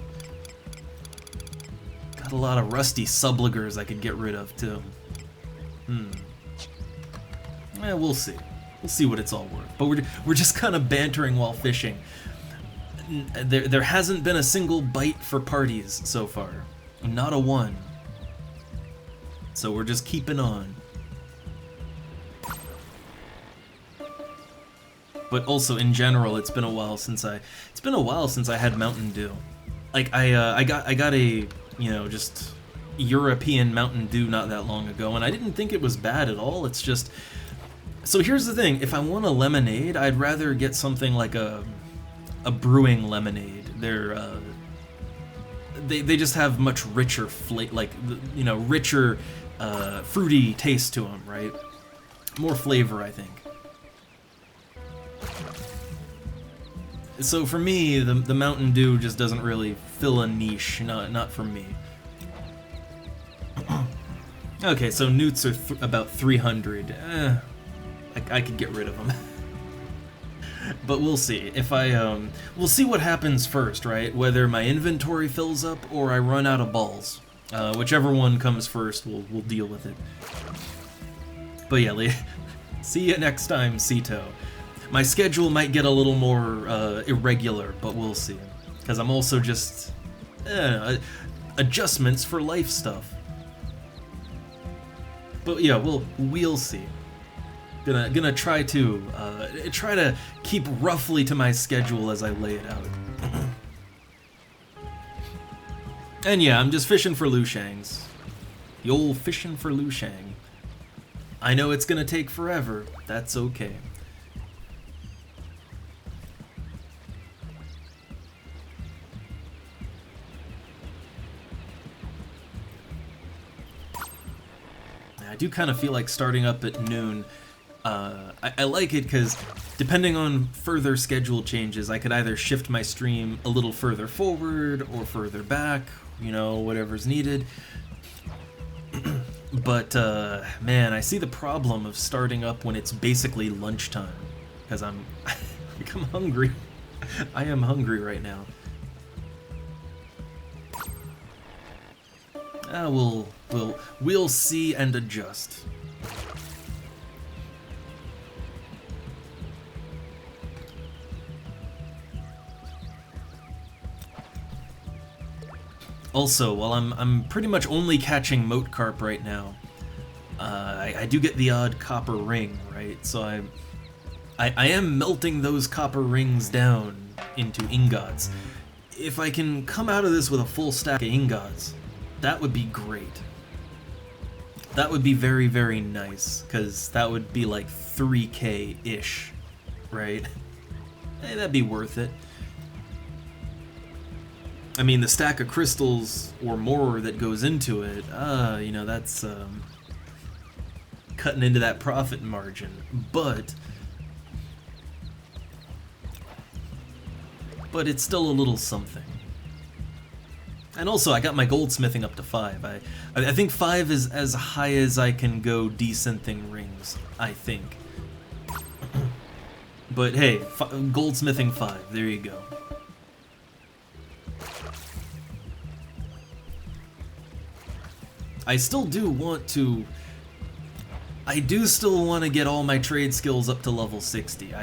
Got a lot of rusty subligers I could get rid of too. We'll see. We'll see what it's all worth. But we're just kind of bantering while fishing. There hasn't been a single bite for parties so far. Not a one. So we're just keeping on. But also in general, it's been a while since I had Mountain Dew. Like I got a, you know, just European Mountain Dew not that long ago, and I didn't think it was bad at all. It's just... So here's the thing, if I want a lemonade, I'd rather get something like a brewing lemonade. They just have much richer richer fruity taste to them, right? More flavor, I think. So for me, the Mountain Dew just doesn't really fill a niche, not for me. Okay, so newts are about 300. I could get rid of them. But we'll see. If we'll see what happens first, right? Whether my inventory fills up or I run out of balls. Whichever one comes first, we'll deal with it. But yeah, see you next time, Cito. My schedule might get a little more irregular, but we'll see. Because I'm also just adjustments for life stuff. But yeah, we'll see. Gonna try to keep roughly to my schedule as I lay it out. And yeah, I'm just fishing for Lushangs. The old fishing for Lushang. I know it's gonna take forever. That's okay. I do kind of feel like starting up at noon. I like it because depending on further schedule changes, I could either shift my stream a little further forward or further back, you know, whatever's needed. But, man, I see the problem of starting up when it's basically lunchtime, because I'm hungry. I am hungry right now. We'll see and adjust. Also, while I'm pretty much only catching moat carp right now, I do get the odd copper ring, right? So I am melting those copper rings down into ingots. If I can come out of this with a full stack of ingots, that would be great. That would be very, very nice, because that would be like 3K-ish, right? Hey, that'd be worth it. I mean, the stack of crystals or more that goes into it, you know, that's cutting into that profit margin. But it's still a little something. And also, I got my goldsmithing up to 5. I think 5 is as high as I can go decenting rings, I think. But hey, goldsmithing 5, there you go. I still do want to... I do still want to get all my trade skills up to level 60.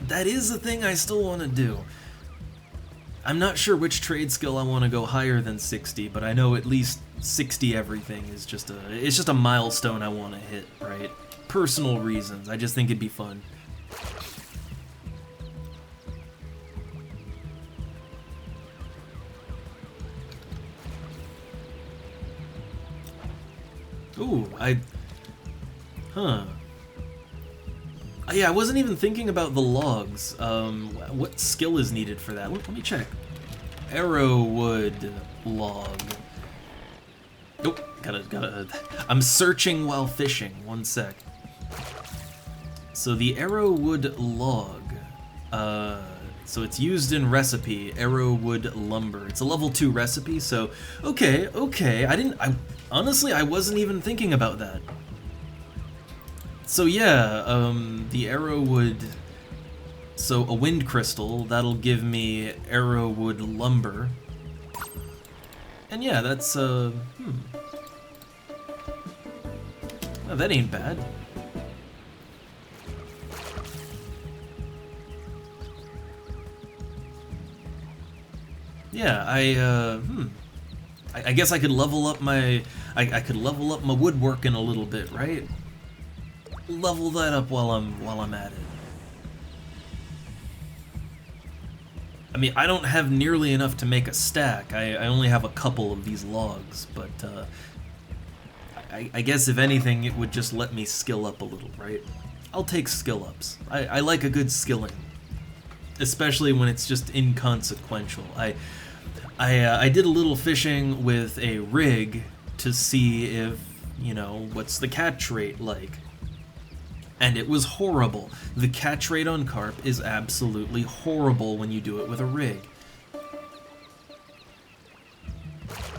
That is the thing I still want to do. I'm not sure which trade skill I want to go higher than 60, but I know at least 60 everything is just a milestone I want to hit, right? Personal reasons. I just think it'd be fun. Ooh, yeah, I wasn't even thinking about the logs. What skill is needed for that? Let me check. Arrowwood log. Nope, gotta... I'm searching while fishing. One sec. So the arrowwood log, So it's used in recipe, arrowwood lumber. It's a level 2 recipe, so okay. Honestly, I wasn't even thinking about that. So yeah, the arrowwood, so a wind crystal, that'll give me arrowwood lumber. And yeah, that's, oh, that ain't bad. Yeah, I guess I could level up my, I could level up my woodworking a little bit, right? Level that up while I'm at it. I mean, I don't have nearly enough to make a stack. I only have a couple of these logs, but I guess if anything, it would just let me skill up a little, right? I'll take skill ups. I like a good skilling, especially when it's just inconsequential. I did a little fishing with a rig to see if, you know, what's the catch rate like. And it was horrible. The catch rate on carp is absolutely horrible when you do it with a rig.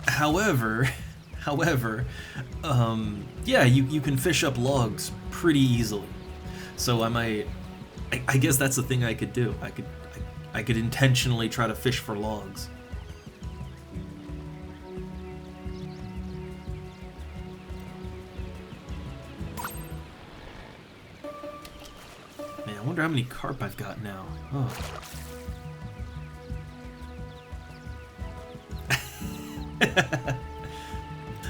However, yeah, you can fish up logs pretty easily. So I guess that's the thing I could do. I could intentionally try to fish for logs. Man, I wonder how many carp I've got now. Oh.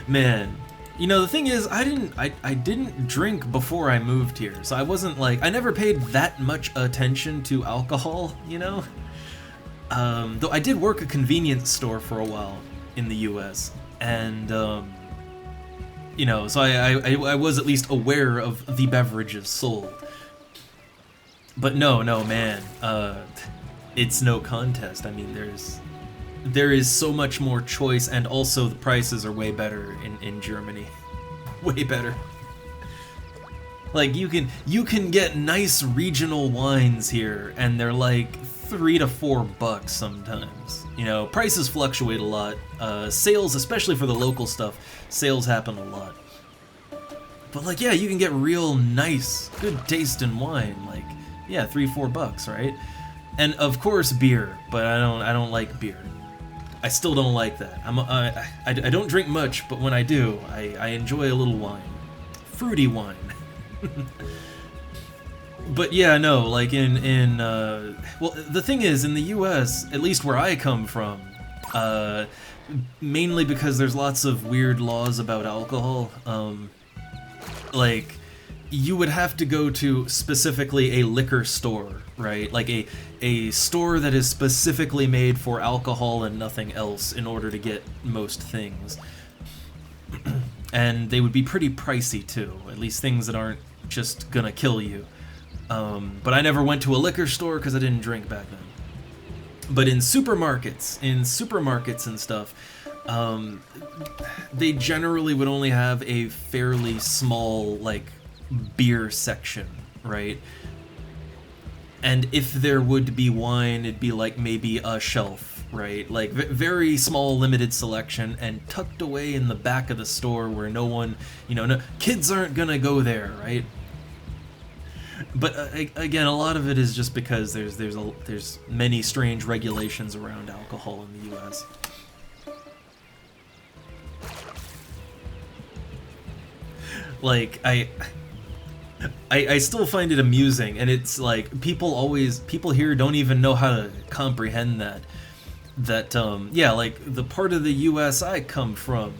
Man, you know, the thing is, I didn't drink before I moved here, so I wasn't like, I never paid that much attention to alcohol, you know? Though I did work a convenience store for a while in the US, and you know, so I was at least aware of the beverages sold. But no, man, it's no contest. I mean, there is so much more choice, and also the prices are way better in Germany. Way better. Like, you can get nice regional wines here, and they're like $3 to $4 sometimes. You know, prices fluctuate a lot. Sales, especially for the local stuff, sales happen a lot. But like, yeah, you can get real nice, good tasting wine, like, yeah, $3 to $4, right? And of course beer, but I don't like beer. I still don't like that. I don't drink much, but when I do, I enjoy a little wine. Fruity wine. But yeah, no, like well, the thing is, in the US, at least where I come from, mainly because there's lots of weird laws about alcohol, like, you would have to go to specifically a liquor store, right? Like a store that is specifically made for alcohol and nothing else in order to get most things. And they would be pretty pricey too, at least things that aren't just gonna kill you. But I never went to a liquor store because I didn't drink back then. But in supermarkets and stuff, they generally would only have a fairly small, like, beer section, right? And if there would be wine, it'd be like maybe a shelf, right? Like very small, limited selection, and tucked away in the back of the store where no one, you know, no kids aren't gonna go there, right? But again, a lot of it is just because there's many strange regulations around alcohol in the U.S. Like, I still find it amusing, and it's like people here don't even know how to comprehend that yeah, like the part of the US I come from,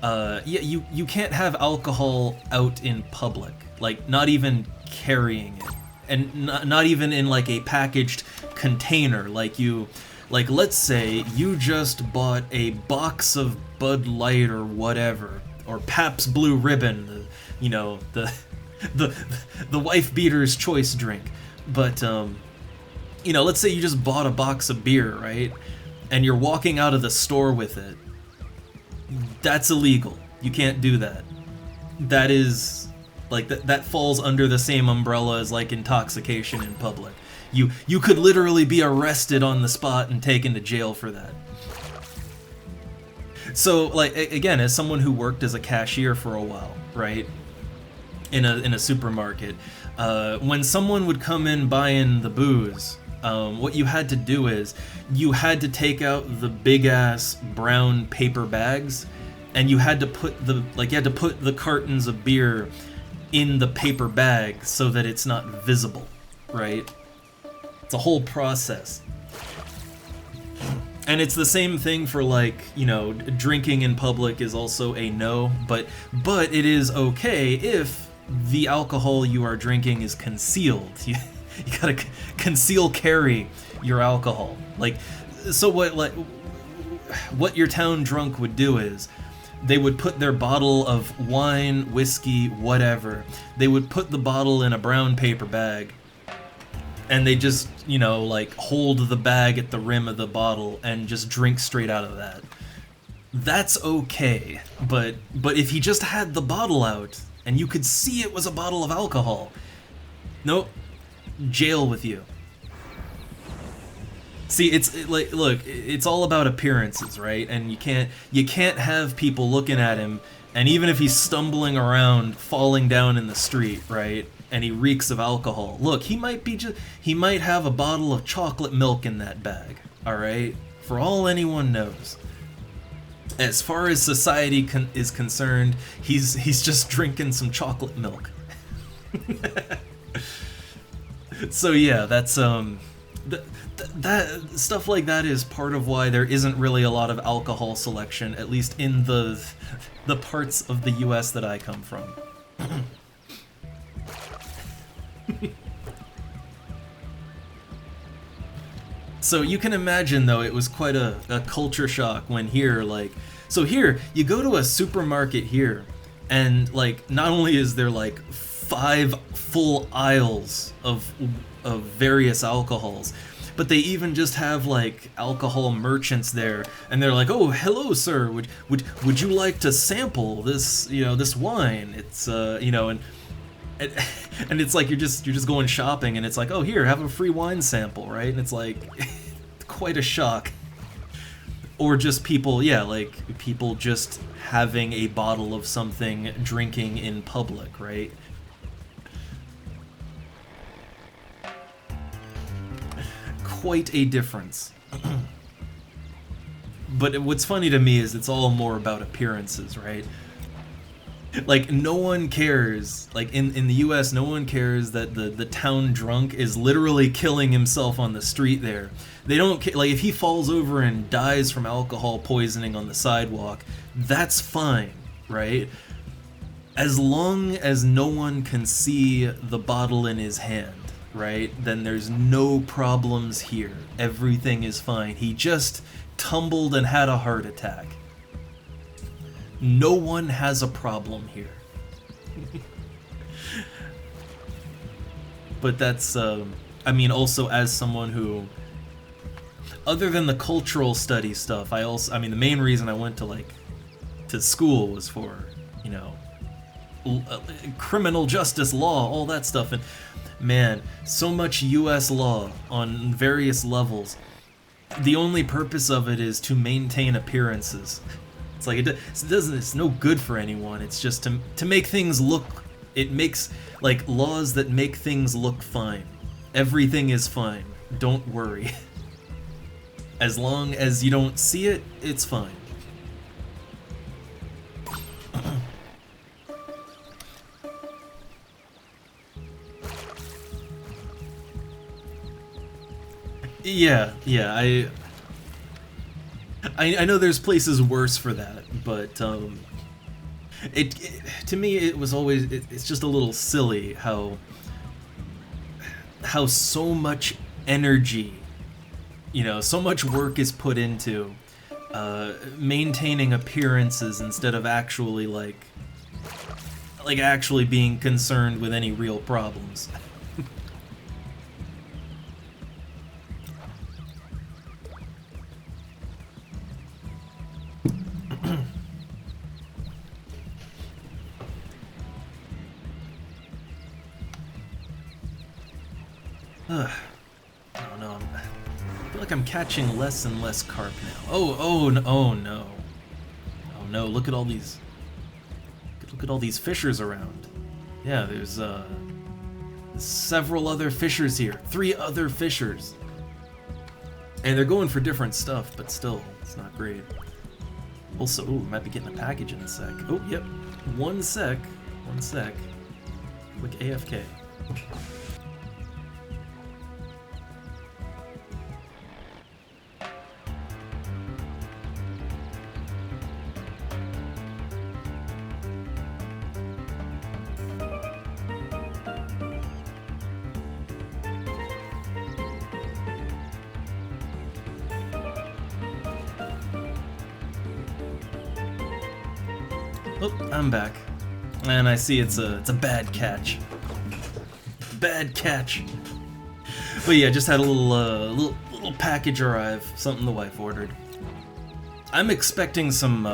yeah, you can't have alcohol out in public, like not even carrying it, and not even in like a packaged container. Like let's say you just bought a box of Bud Light or whatever, or Pabst Blue Ribbon, you know, the wife beater's choice drink. But you know, let's say you just bought a box of beer, right? And you're walking out of the store with it. That's illegal. You can't do that. That is like that falls under the same umbrella as like intoxication in public. You could literally be arrested on the spot and taken to jail for that. So, like, again, as someone who worked as a cashier for a while, right, in a supermarket, when someone would come in buying the booze, what you had to do is you had to take out the big ass brown paper bags, and you had to put the cartons of beer in the paper bag so that it's not visible, right? It's a whole process. And it's the same thing for, like, you know, drinking in public is also a no, but it is okay if the alcohol you are drinking is concealed. You gotta conceal carry your alcohol. Like, so what your town drunk would do is they would put their bottle of wine, whiskey, whatever, they would put the bottle in a brown paper bag, and they just, you know, like, hold the bag at the rim of the bottle and just drink straight out of that. That's okay, but if he just had the bottle out and you could see it was a bottle of alcohol, nope, jail with you. See, look, it's all about appearances, right? And you can't have people looking at him, and even if he's stumbling around, falling down in the street, right? And he reeks of alcohol. Look, he might have a bottle of chocolate milk in that bag, all right? For all anyone knows. As far as society is concerned, he's just drinking some chocolate milk. So yeah, that's that stuff like that is part of why there isn't really a lot of alcohol selection, at least in the parts of the US that I come from. So you can imagine, though, it was quite a culture shock when here, like, so here, you go to a supermarket here, and, like, not only is there, like, 5 full aisles of various alcohols, but they even just have, like, alcohol merchants there, and they're like, oh, hello, sir, would you like to sample this, you know, this wine? It's, you know, and it's like you're just going shopping, and it's like, oh, here, have a free wine sample, right? And it's like quite a shock. Or just people, yeah, like people just having a bottle of something, drinking in public, right? Quite a difference. But what's funny to me is it's all more about appearances, right? Like, no one cares, like, in the US, no one cares that the town drunk is literally killing himself on the street there. They don't care, like, if he falls over and dies from alcohol poisoning on the sidewalk, that's fine, right? As long as no one can see the bottle in his hand, right, then there's no problems here. Everything is fine. He just tumbled and had a heart attack. No one has a problem here. But that's, I mean, also as someone who, other than the cultural study stuff, I mean, the main reason I went to school was for, you know, criminal justice law, all that stuff, and man, so much US law on various levels. The only purpose of it is to maintain appearances. It's like it's no good for anyone. It's just to make things look. It makes, like, laws that make things look fine. Everything is fine. Don't worry. As long as you don't see it, it's fine. Yeah, I know there's places worse for that, but it to me it was always it's just a little silly how so much energy, you know, so much work is put into maintaining appearances instead of actually like actually being concerned with any real problems. I'm catching less and less carp now. Oh no! Oh no! Look at all these. Look at all these fishers around. Yeah, there's several other fishers here. 3 other fishers. And they're going for different stuff, but still, it's not great. Also, ooh, might be getting a package in a sec. Oh, yep. One sec. Quick AFK. Oh, I'm back. And I see it's a bad catch. Bad catch. But yeah, just had a little package arrive, something the wife ordered. I'm expecting some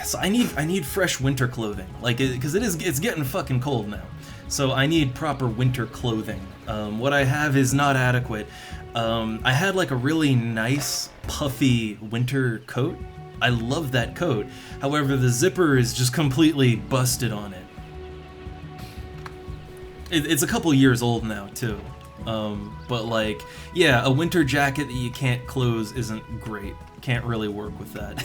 so I need fresh winter clothing. Like, because it's getting fucking cold now. So I need proper winter clothing. What I have is not adequate. I had like a really nice puffy winter coat. I love that coat. However, the zipper is just completely busted on it. It's a couple years old now, too. But like, yeah, a winter jacket that you can't close isn't great. Can't really work with that.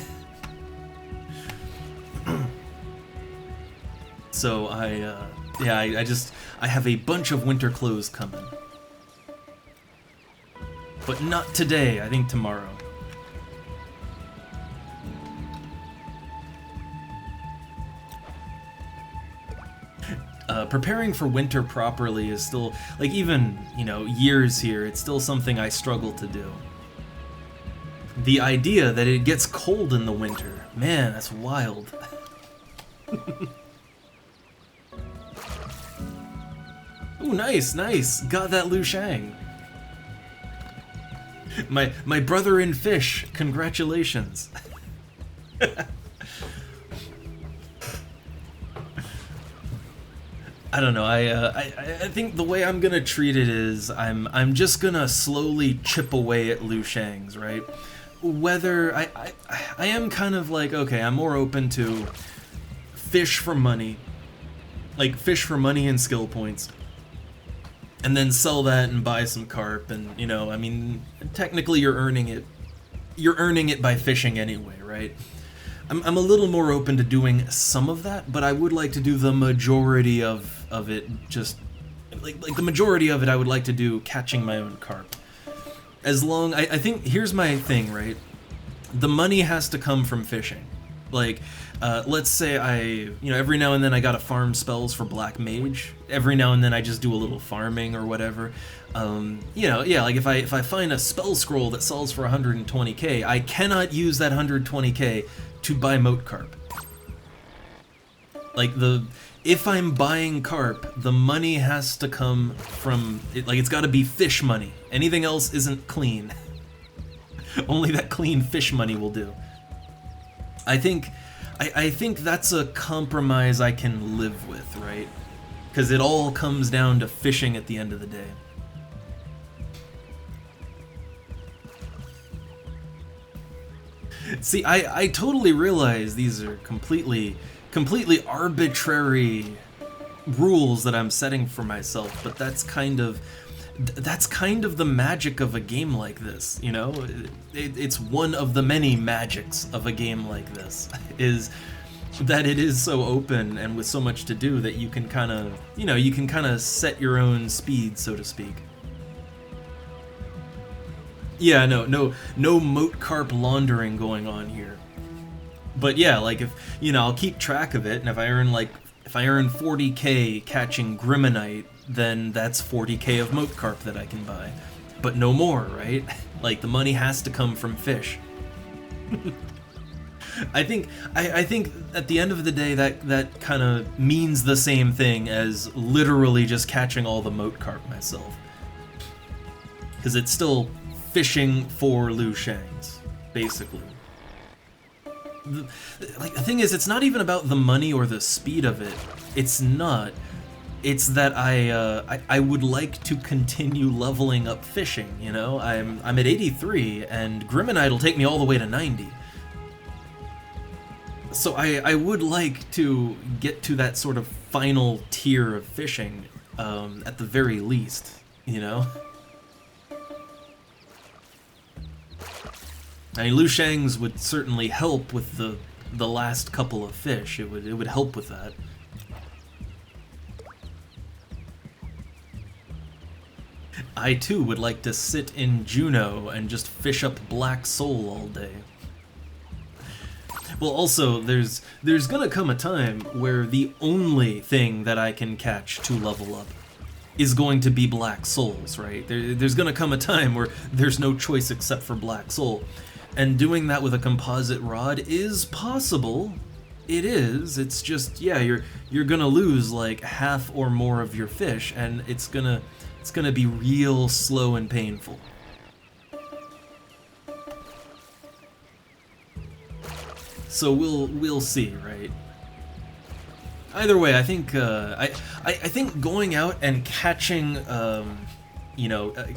So I have a bunch of winter clothes coming. But not today, I think tomorrow. Preparing for winter properly is still, like, even, you know, years here, it's still something I struggle to do. The idea that it gets cold in the winter, man, that's wild. Ooh, nice, got that Liu Shang. My brother in fish, congratulations. I don't know. I think the way I'm gonna treat it is I'm just gonna slowly chip away at Liu Shang's, right? Whether I am kind of like, okay, I'm more open to fish for money, like fish for money and skill points, and then sell that and buy some carp, and you know, I mean, technically you're earning it. You're earning it by fishing anyway, right? I'm a little more open to doing some of that, but I would like to do the majority of it, just like the majority of it I would like to do catching my own carp. As long, I think, here's my thing, right? The money has to come from fishing. Like, let's say every now and then I gotta farm spells for Black Mage. Every now and then I just do a little farming or whatever. Like if I find a spell scroll that sells for 120k, I cannot use that 120k to buy moat carp. Like, if I'm buying carp, the money has to come from it, like, it's got to be fish money. Anything else isn't clean. Only that clean fish money will do. I think that's a compromise I can live with, right? Because it all comes down to fishing at the end of the day. See, I totally realize these are completely arbitrary rules that I'm setting for myself, but that's kind of the magic of a game like this, you know? It's one of the many magics of a game like this, is that it is so open and with so much to do that you can kind of set your own speed, so to speak. Yeah, no moat carp laundering going on here. But yeah, like, if, you know, I'll keep track of it, and if I earn 40k catching Grimonite, then that's 40k of moat carp that I can buy. But no more, right? Like, the money has to come from fish. I think at the end of the day that kind of means the same thing as literally just catching all the moat carp myself. Because it's still fishing for Liu Shang's, basically. The thing is, it's not even about the money or the speed of it. It's not. It's that I would like to continue leveling up fishing, you know? I'm at 83, and Grimmonite will take me all the way to 90. So I would like to get to that sort of final tier of fishing, at the very least, you know? I mean, Lushang's would certainly help with the last couple of fish. It would help with that. I too would like to sit in Juneau and just fish up Black Soul all day. Well, also, there's gonna come a time where the only thing that I can catch to level up is going to be Black Souls, right? There's gonna come a time where there's no choice except for Black Soul. And doing that with a composite rod is possible. It is. It's just, yeah, you're gonna lose like half or more of your fish, and it's gonna be real slow and painful. So we'll see, right? Either way, I think I think going out and catching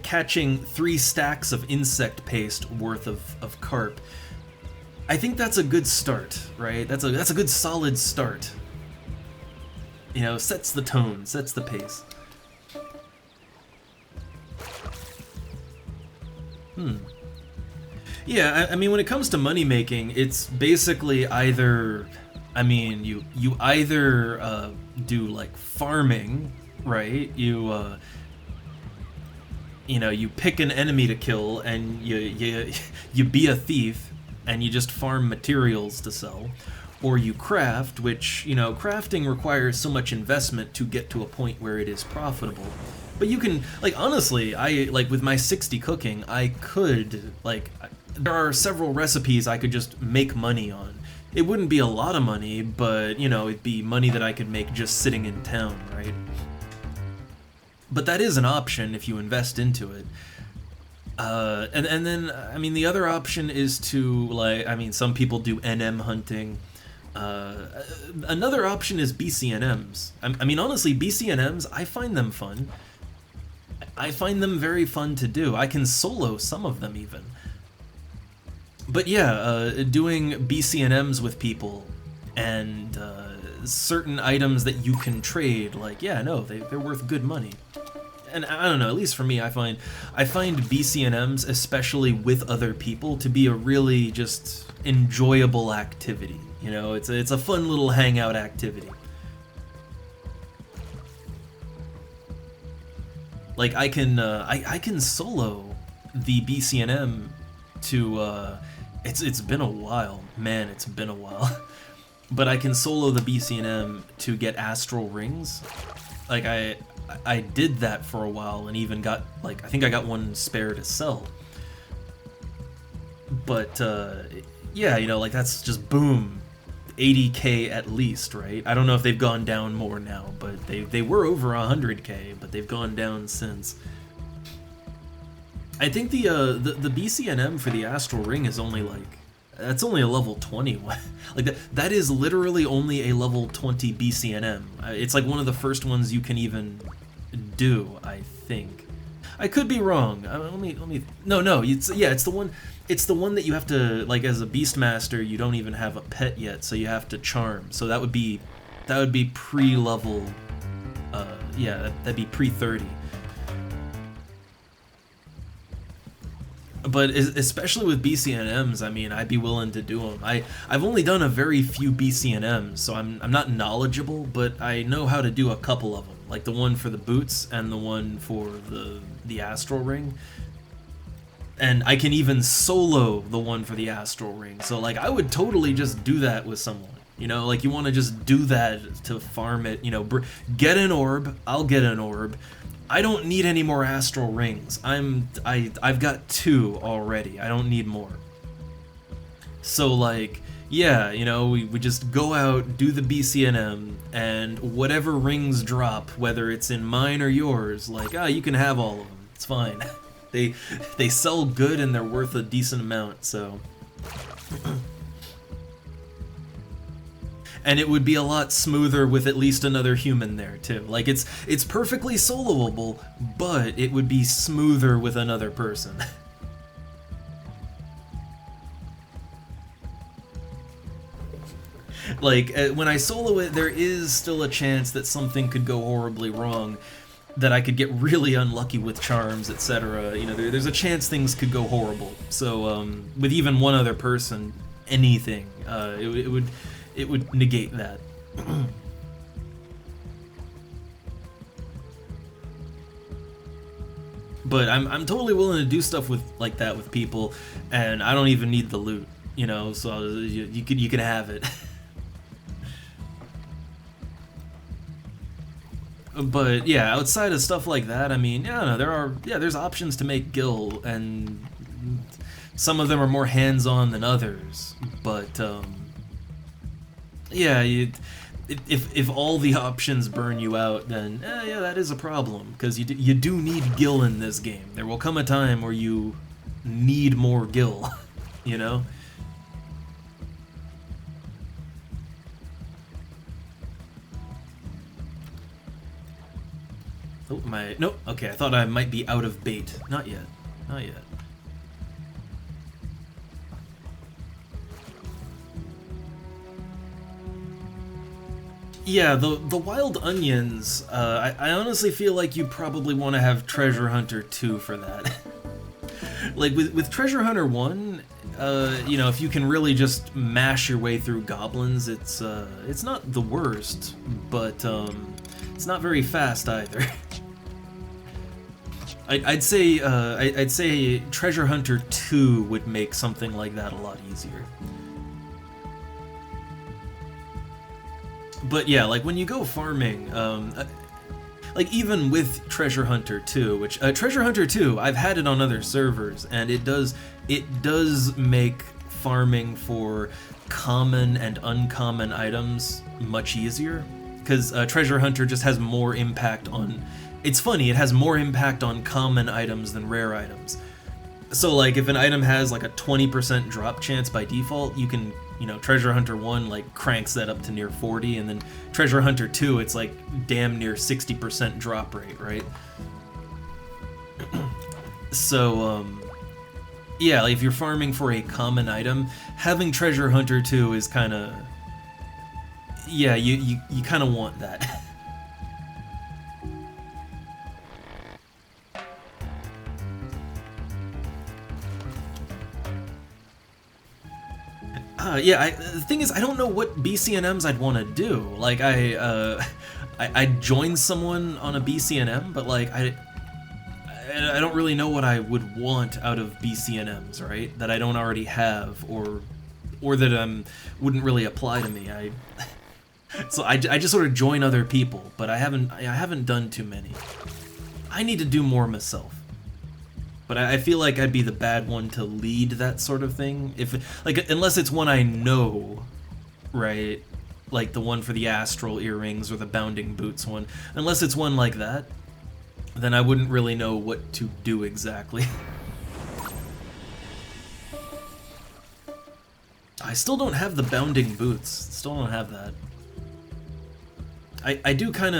catching 3 stacks of insect paste worth of carp, I think that's a good start, right? That's a good solid start. You know, sets the tone, sets the pace. Yeah, I mean, when it comes to money making, it's basically either, I mean, you either do like farming, right? You pick an enemy to kill, and you be a thief, and you just farm materials to sell, or you craft, which, you know, crafting requires so much investment to get to a point where it is profitable. But you can, like, honestly, with my 60 cooking, I could, like, there are several recipes I could just make money on. It wouldn't be a lot of money, but, you know, it'd be money that I could make just sitting in town, right? But that is an option if you invest into it. And then, I mean, the other option is to, like, I mean, some people do NM hunting. Another option is BCNMs. I mean, honestly, BCNMs, I find them fun. I find them very fun to do. I can solo some of them even. But yeah, doing BCNMs with people and certain items that you can trade, like, yeah, no, they're worth good money. And I don't know, at least for me, I find BCNMs, especially with other people, to be a really just enjoyable activity. You know, it's a fun little hangout activity. Like, I can solo the BCNM to it's been a while, man, it's been a while. But I can solo the BCNM to get astral rings. Like, I did that for a while and even got, like, I think I got one spare to sell. But yeah, you know, like, that's just boom, 80k at least, right? I don't know if they've gone down more now, but they were over 100k, but they've gone down since. I think the BCNM for the Astral Ring is only like, that's only a level 20. Like, that is literally only a level 20 BCNM. It's like one of the first ones you can even do, I think. I could be wrong. Let me. No. It's the one. It's the one that you have to, like, as a Beastmaster, you don't even have a pet yet, so you have to charm. So that would be pre-level. Yeah, that'd be pre-30. But especially with BCNMs, I mean, I'd be willing to do them. I've only done a very few BCNMs, so I'm not knowledgeable, but I know how to do a couple of them, like the one for the boots and the one for the Astral Ring. And I can even solo the one for the Astral Ring. So, like, I would totally just do that with someone. You know, like, you want to just do that to farm it, you know, get an orb, I'll get an orb. I don't need any more Astral Rings. I've got 2 already. I don't need more. So, like, yeah, you know, we just go out, do the BCNM, and whatever rings drop, whether it's in mine or yours, like, you can have all of them. It's fine. They sell good and they're worth a decent amount, so. And it would be a lot smoother with at least another human there too. Like it's perfectly soloable, but it would be smoother with another person. Like when I solo it, there is still a chance that something could go horribly wrong, that I could get really unlucky with charms, etc. You know, there's a chance things could go horrible. So with even one other person, anything, it would negate that. But I'm totally willing to do stuff with like that with people, and I don't even need the loot, you know. So you can have it. But yeah, outside of stuff like that, I mean, yeah, no, there's options to make Gil, and some of them are more hands-on than others. But yeah, if all the options burn you out, then yeah, that is a problem, because you do need Gil in this game. There will come a time where you need more Gil, you know. Oh, nope, okay, I thought I might be out of bait. Not yet. Not yet. Yeah, the wild onions, I honestly feel like you probably want to have Treasure Hunter 2 for that. Like, with Treasure Hunter 1, you know, if you can really just mash your way through goblins, it's not the worst, but, it's not very fast either. I'd say Treasure Hunter 2 would make something like that a lot easier. But yeah, like when you go farming, like even with Treasure Hunter 2, which Treasure Hunter 2, I've had it on other servers, and it does make farming for common and uncommon items much easier, because Treasure Hunter just has more impact on. It's funny, it has more impact on common items than rare items. So like if an item has like a 20% drop chance by default, you can, you know, Treasure Hunter 1 like cranks that up to near 40, and then Treasure Hunter 2 it's like damn near 60% drop rate, right? So yeah, like if you're farming for a common item, having Treasure Hunter 2 is kind of, yeah, you kind of want that. Yeah, the thing is, I don't know what BCNMs I'd want to do. Like, I'd join someone on a BCNM, but like, I don't really know what I would want out of BCNMs, right? That I don't already have, or that wouldn't really apply to me. So I just sort of join other people, but I haven't done too many. I need to do more myself. But I feel like I'd be the bad one to lead that sort of thing, if like, unless it's one I know, right? Like the one for the astral earrings or the bounding boots one. Unless it's one like that, then I wouldn't really know what to do exactly. I still don't have the bounding boots. Still don't have that. I do kind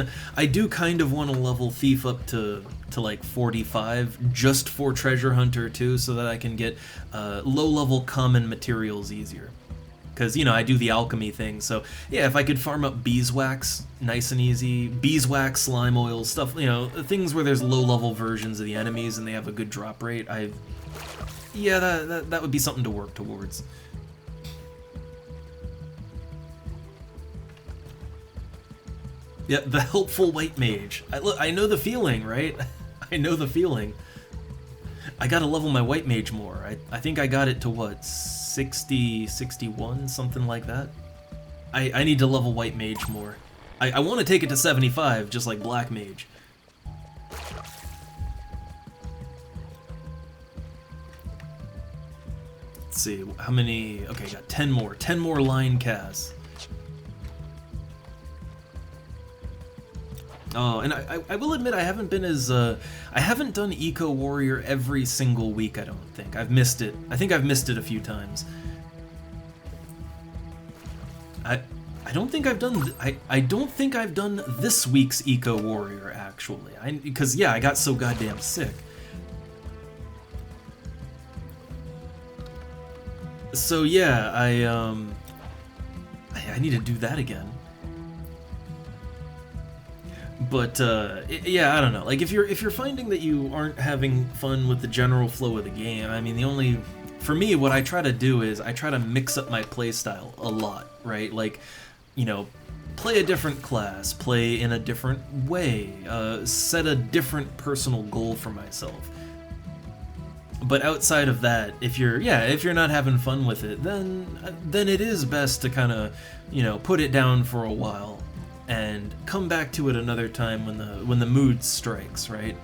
of want to level Thief up to like 45 just for Treasure Hunter 2, so that I can get low-level common materials easier. Because, you know, I do the alchemy thing, so yeah, if I could farm up beeswax nice and easy, beeswax, slime oil, stuff, you know, things where there's low-level versions of the enemies and they have a good drop rate, yeah, that would be something to work towards. Yeah, the helpful white mage. I know the feeling, right? I know the feeling. I gotta level my white mage more. I think I got it to what, 60, 61, something like that? I need to level white mage more. I want to take it to 75, just like black mage. Let's see, how many? Okay, got 10 more. 10 more line casts. Oh, and I will admit I haven't been as, I haven't done Eco Warrior every single week, I don't think. I've missed it. I think I've missed it a few times. I I don't think I've done I don't think I've done this week's Eco Warrior actually. Because yeah, I got so goddamn sick. So yeah, I need to do that again. But yeah, I don't know. Like if you're finding that you aren't having fun with the general flow of the game, I mean, for me, what I try to do is I try to mix up my playstyle a lot, right? Like, you know, play a different class, play in a different way, set a different personal goal for myself. But outside of that, if you're not having fun with it, then it is best to kind of, you know, put it down for a while and come back to it another time when the mood strikes, right?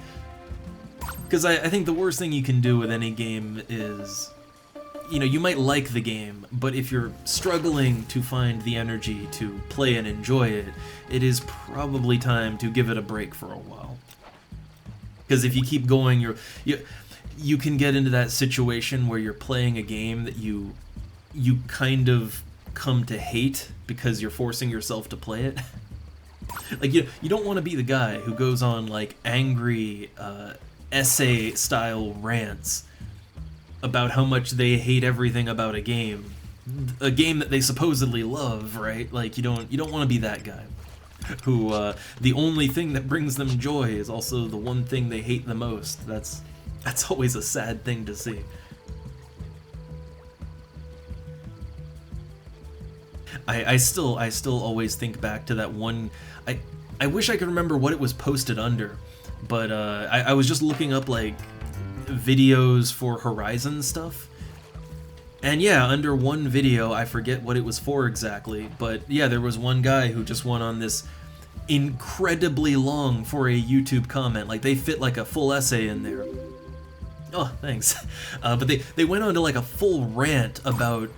Because I think the worst thing you can do with any game is, you know, you might like the game, but if you're struggling to find the energy to play and enjoy it, it is probably time to give it a break for a while. Because if you keep going, you can get into that situation where you're playing a game that you kind of come to hate because you're forcing yourself to play it. Like, you don't want to be the guy who goes on, like, angry essay-style rants about how much they hate everything about a game that they supposedly love, right? Like, you don't want to be that guy who the only thing that brings them joy is also the one thing they hate the most. That's always a sad thing to see. I still always think back to that one. I wish I could remember what it was posted under, but I was just looking up like videos for Horizon stuff, and yeah, under one video, I forget what it was for exactly, but yeah, there was one guy who just went on this incredibly long for a YouTube comment. Like, they fit like a full essay in there. Oh, thanks. But they went on to like a full rant about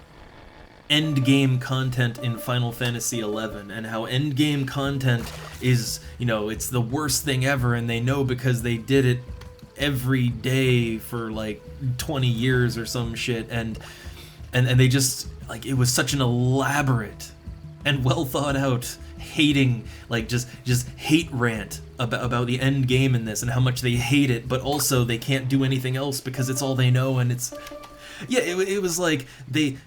endgame content in Final Fantasy XI and how endgame content is, you know, it's the worst thing ever, and they know because they did it every day for like 20 years or some shit, and they just, like, it was such an elaborate and well thought out hating, like, just hate rant about the end game in this and how much they hate it, but also they can't do anything else because it's all they know. And it's, yeah, it was like they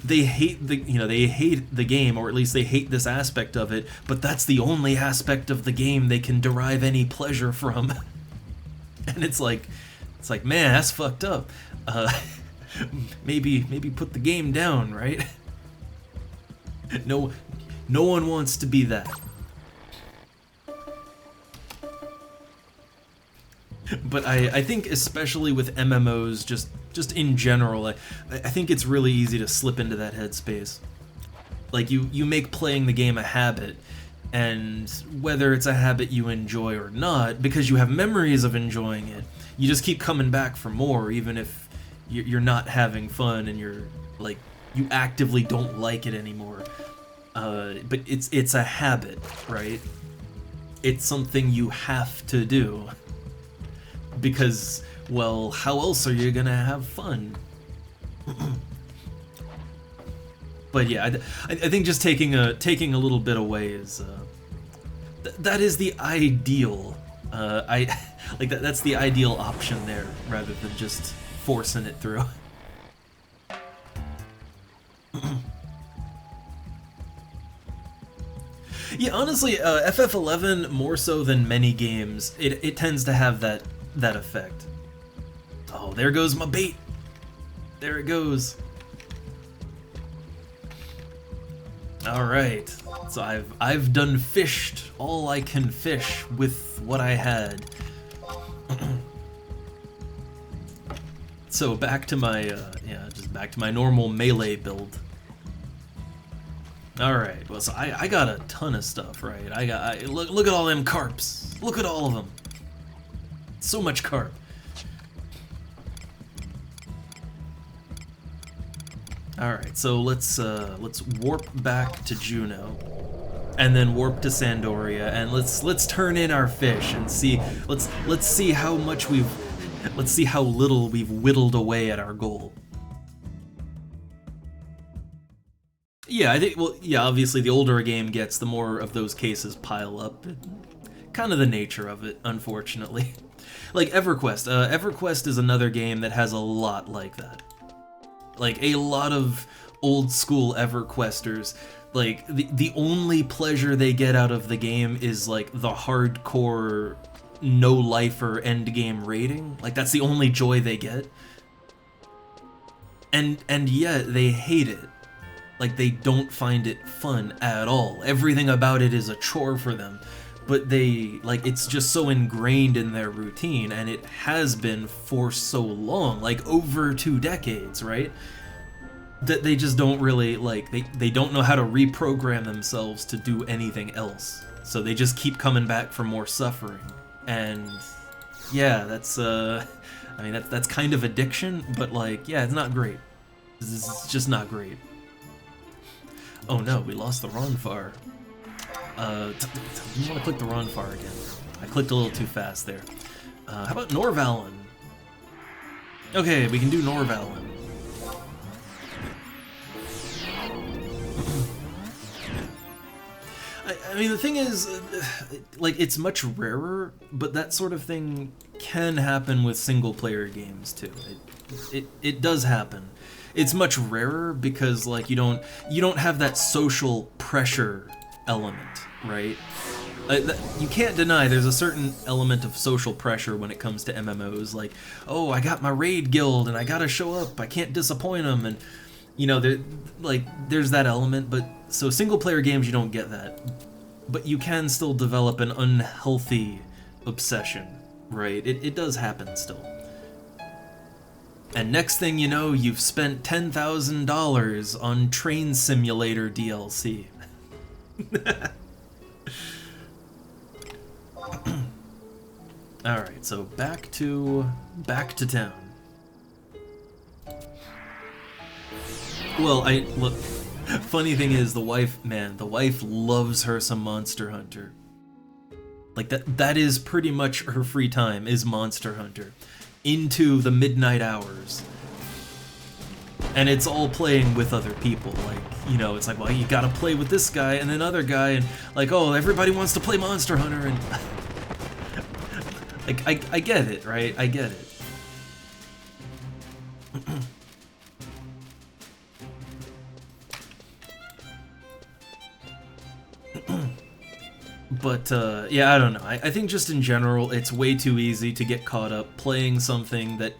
hate they hate the game, or at least they hate this aspect of it, but that's the only aspect of the game they can derive any pleasure from. And it's like, man, that's fucked up. Maybe put the game down, right? No one wants to be that. But I think especially with MMOs, just in general, I think it's really easy to slip into that headspace. Like, you make playing the game a habit, and whether it's a habit you enjoy or not, because you have memories of enjoying it, you just keep coming back for more, even if you're not having fun and you're, like, you actively don't like it anymore. But it's a habit, right? It's something you have to do. Because, well, how else are you gonna have fun? But yeah, I think just taking a little bit away is that is the ideal. That's the ideal option there, rather than just forcing it through. Yeah, honestly, FF11 more so than many games, it tends to have that effect. Oh, there goes my bait. There it goes. All right, so I've done fished all I can fish with what I had. So back to my just back to my normal melee build. All right, well, so I got a ton of stuff, right? Look at all them carps. Look at all of them. So much carp. All right, so let's warp back to Juno, and then warp to Sandoria, and let's turn in our fish and see. Let's see how little we've whittled away at our goal. Yeah, I think, well, yeah, obviously the older a game gets, the more of those cases pile up. Kind of the nature of it, unfortunately. Like EverQuest. EverQuest is another game that has a lot like that. Like, a lot of old school EverQuesters, like, the only pleasure they get out of the game is, like, the hardcore no-lifer endgame rating. Like, that's the only joy they get. And yet, they hate it. Like, they don't find it fun at all. Everything about it is a chore for them. But they, like, it's just so ingrained in their routine, and it has been for so long, like, over 2 decades, right? That they just don't really, like, they don't know how to reprogram themselves to do anything else. So they just keep coming back for more suffering. And, yeah, that's, I mean, that's kind of addiction, but, like, yeah, it's not great. It's just not great. Oh no, we lost the Ronfar. You want to click the Ronfar again. I clicked a little too fast there. How about Norvalen? Okay, we can do Norvalen. I mean, the thing is, like, it's much rarer, but that sort of thing can happen with single-player games, too. It does happen. It's much rarer because, like, you don't have that social pressure element, right? You can't deny there's a certain element of social pressure when it comes to MMOs, like, oh, I got my raid guild and I gotta show up, I can't disappoint them, and, you know, there's that element, but, so single-player games, you don't get that. But you can still develop an unhealthy obsession, right? It does happen still. And next thing you know, you've spent $10,000 on Train Simulator DLC. Alright, so back to town. Well, look, funny thing is, the wife loves her some Monster Hunter. Like, that is pretty much her free time, is Monster Hunter. Into the midnight hours. And it's all playing with other people, like, you know, it's like, well, you gotta play with this guy and then other guy, and like, oh, everybody wants to play Monster Hunter, and like, I get it, right? I get it. But, yeah, I don't know. I think just in general, it's way too easy to get caught up playing something that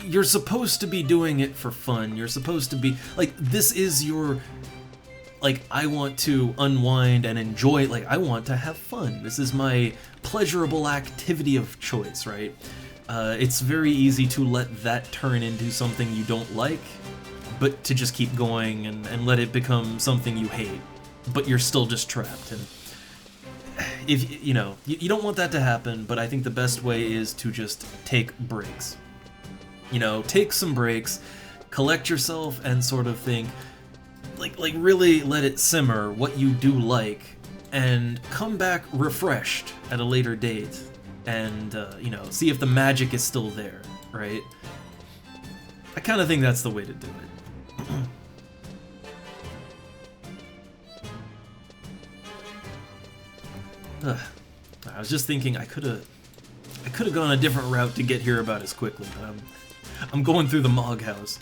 you're supposed to be doing it for fun. You're supposed to be, like, this is your, like, I want to unwind and enjoy, like, I want to have fun. This is my pleasurable activity of choice, right? It's very easy to let that turn into something you don't like, but to just keep going and let it become something you hate, but you're still just trapped. And if you know, you don't want that to happen, but I think the best way is to just take breaks. You know, take some breaks, collect yourself, and sort of think, like really let it simmer what you do like, and come back refreshed at a later date, and you know, see if the magic is still there, right? I kind of think that's the way to do it. I was just thinking I could have gone a different route to get here about as quickly, but I'm going through the Mog House.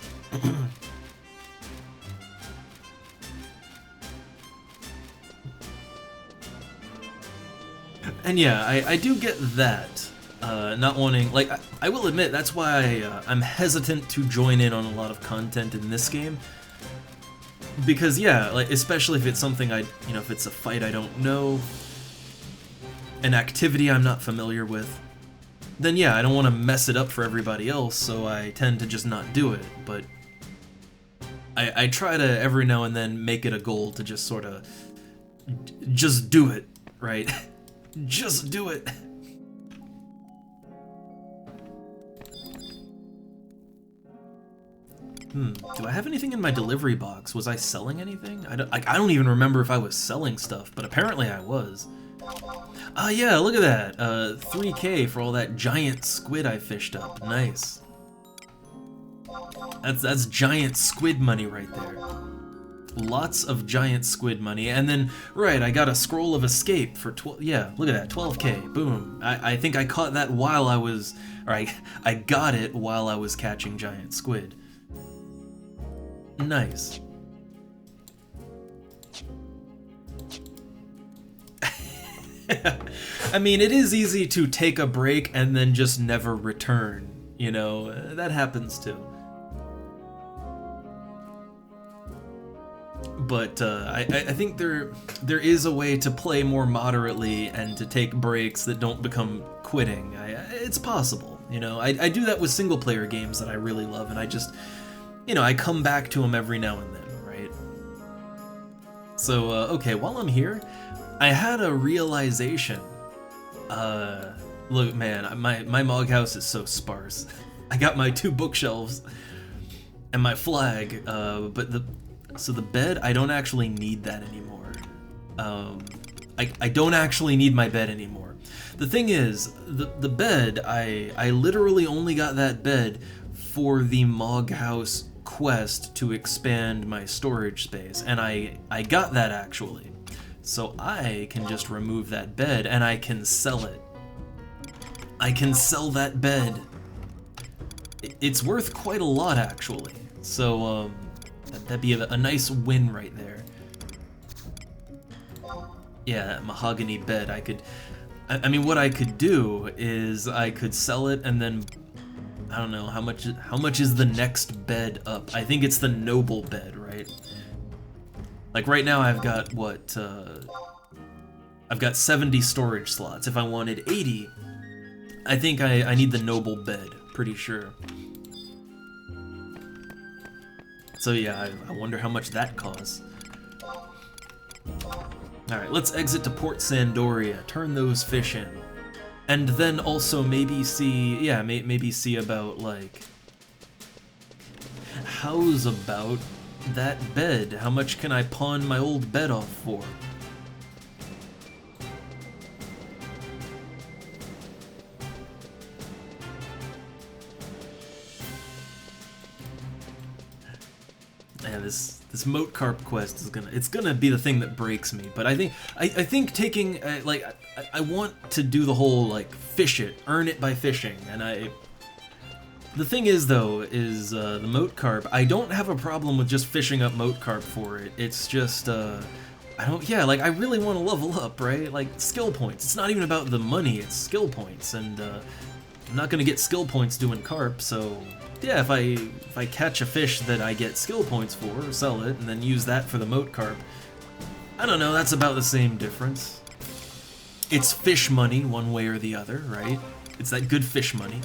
And yeah, I do get that. Not wanting, like, I will admit, that's why I'm hesitant to join in on a lot of content in this game. Because yeah, like, especially if it's something you know, if it's a fight I don't know, an activity I'm not familiar with, then yeah, I don't want to mess it up for everybody else, so I tend to just not do it, but I try to every now and then make it a goal to just sort of just do it, right? Just do it. Do I have anything in my delivery box? Was I selling anything? I don't even remember if I was selling stuff, but apparently I was. Ah, yeah, look at that. 3K for all that giant squid I fished up. Nice. That's giant squid money right there. Lots of giant squid money, and then, right, I got a scroll of escape for 12, yeah, look at that, 12k, boom. I think I caught that while I was, or I got it while I was catching giant squid. Nice. I mean, it is easy to take a break and then just never return, you know, that happens too. But I think there is a way to play more moderately and to take breaks that don't become quitting. It's possible, you know. I do that with single player games that I really love, and I just, you know, I come back to them every now and then, right? So, okay, while I'm here, I had a realization. Look, man, my Mog house is so sparse. I got my 2 bookshelves and my flag, but so the bed, I don't actually need that anymore. I don't actually need my bed anymore. The thing is, the bed, I literally only got that bed for the Mog house quest to expand my storage space, and I got that actually. So I can just remove that bed and I can sell it. I can sell that bed. It's worth quite a lot actually. So that'd be a nice win right there. Yeah, that mahogany bed, I mean, what I could do is I could sell it and then, I don't know, how much is the next bed up? I think it's the noble bed, right? Like right now I've got what, I've got 70 storage slots. If I wanted 80, I think I need the noble bed, pretty sure. So yeah, I wonder how much that costs. Alright, let's exit to Port Sandoria, turn those fish in. And then also maybe see, yeah, maybe see about, like, how's about that bed? How much can I pawn my old bed off for? Yeah, this moat carp quest is gonna be the thing that breaks me. But I think taking like I want to do the whole like fish it, earn it by fishing, and the thing is though is the moat carp. I don't have a problem with just fishing up moat carp for it. It's just like I really want to level up, right? Like skill points. It's not even about the money. It's skill points, and I'm not gonna get skill points doing carp, so. Yeah, if I catch a fish that I get skill points for, sell it, and then use that for the moat carp, I don't know, that's about the same difference. It's fish money, one way or the other, right? It's that good fish money.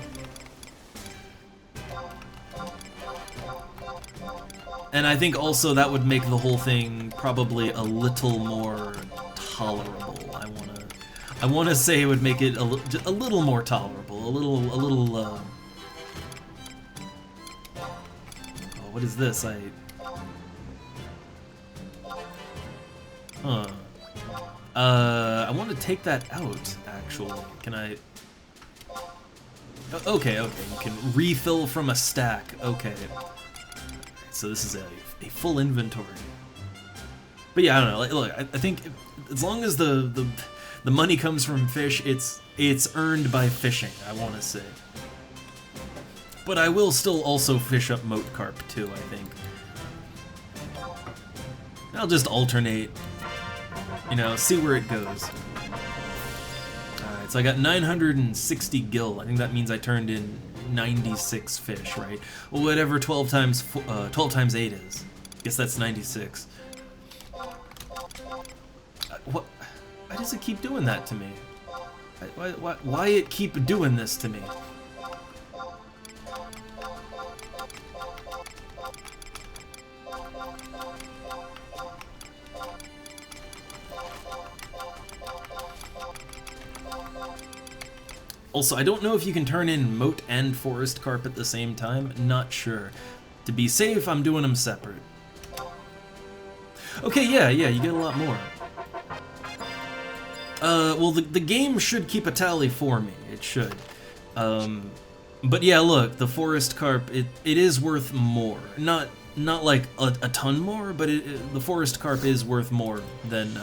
And I think also that would make the whole thing probably a little more tolerable. I wanna say it would make it a little more tolerable, a little. What is this? I want to take that out, actually. Can I? Okay, you can refill from a stack. Okay. So this is a full inventory. But yeah, I don't know. Look, I think as long as the money comes from fish, it's earned by fishing, I want to say. But I will still also fish up moat carp too, I think. I'll just alternate, you know, see where it goes. Alright, so I got 960 gil. I think that means I turned in 96 fish, right? Well, whatever 12 times 8 is. I guess that's 96. What? Why does it keep doing that to me? Why it keep doing this to me? Also, I don't know if you can turn in moat and forest carp at the same time. Not sure. To be safe, I'm doing them separate. Okay, yeah, you get a lot more. Well, the game should keep a tally for me. It should. But yeah, look, the forest carp, it is worth more. Not not like a ton more, but the forest carp is worth more than.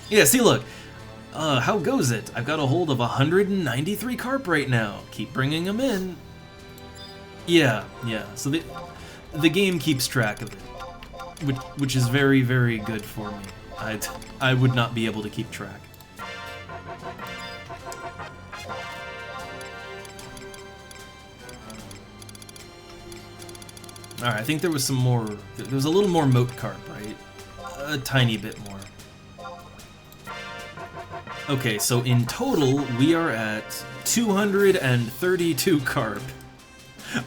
Yeah, see, look. How goes it? I've got a hold of 193 carp right now. Keep bringing them in. Yeah. So the game keeps track of it, which is very, very good for me. I would not be able to keep track. Alright, I think there was some more. There was a little more moat carp, right? A tiny bit more. Okay, so in total, we are at 232 carp.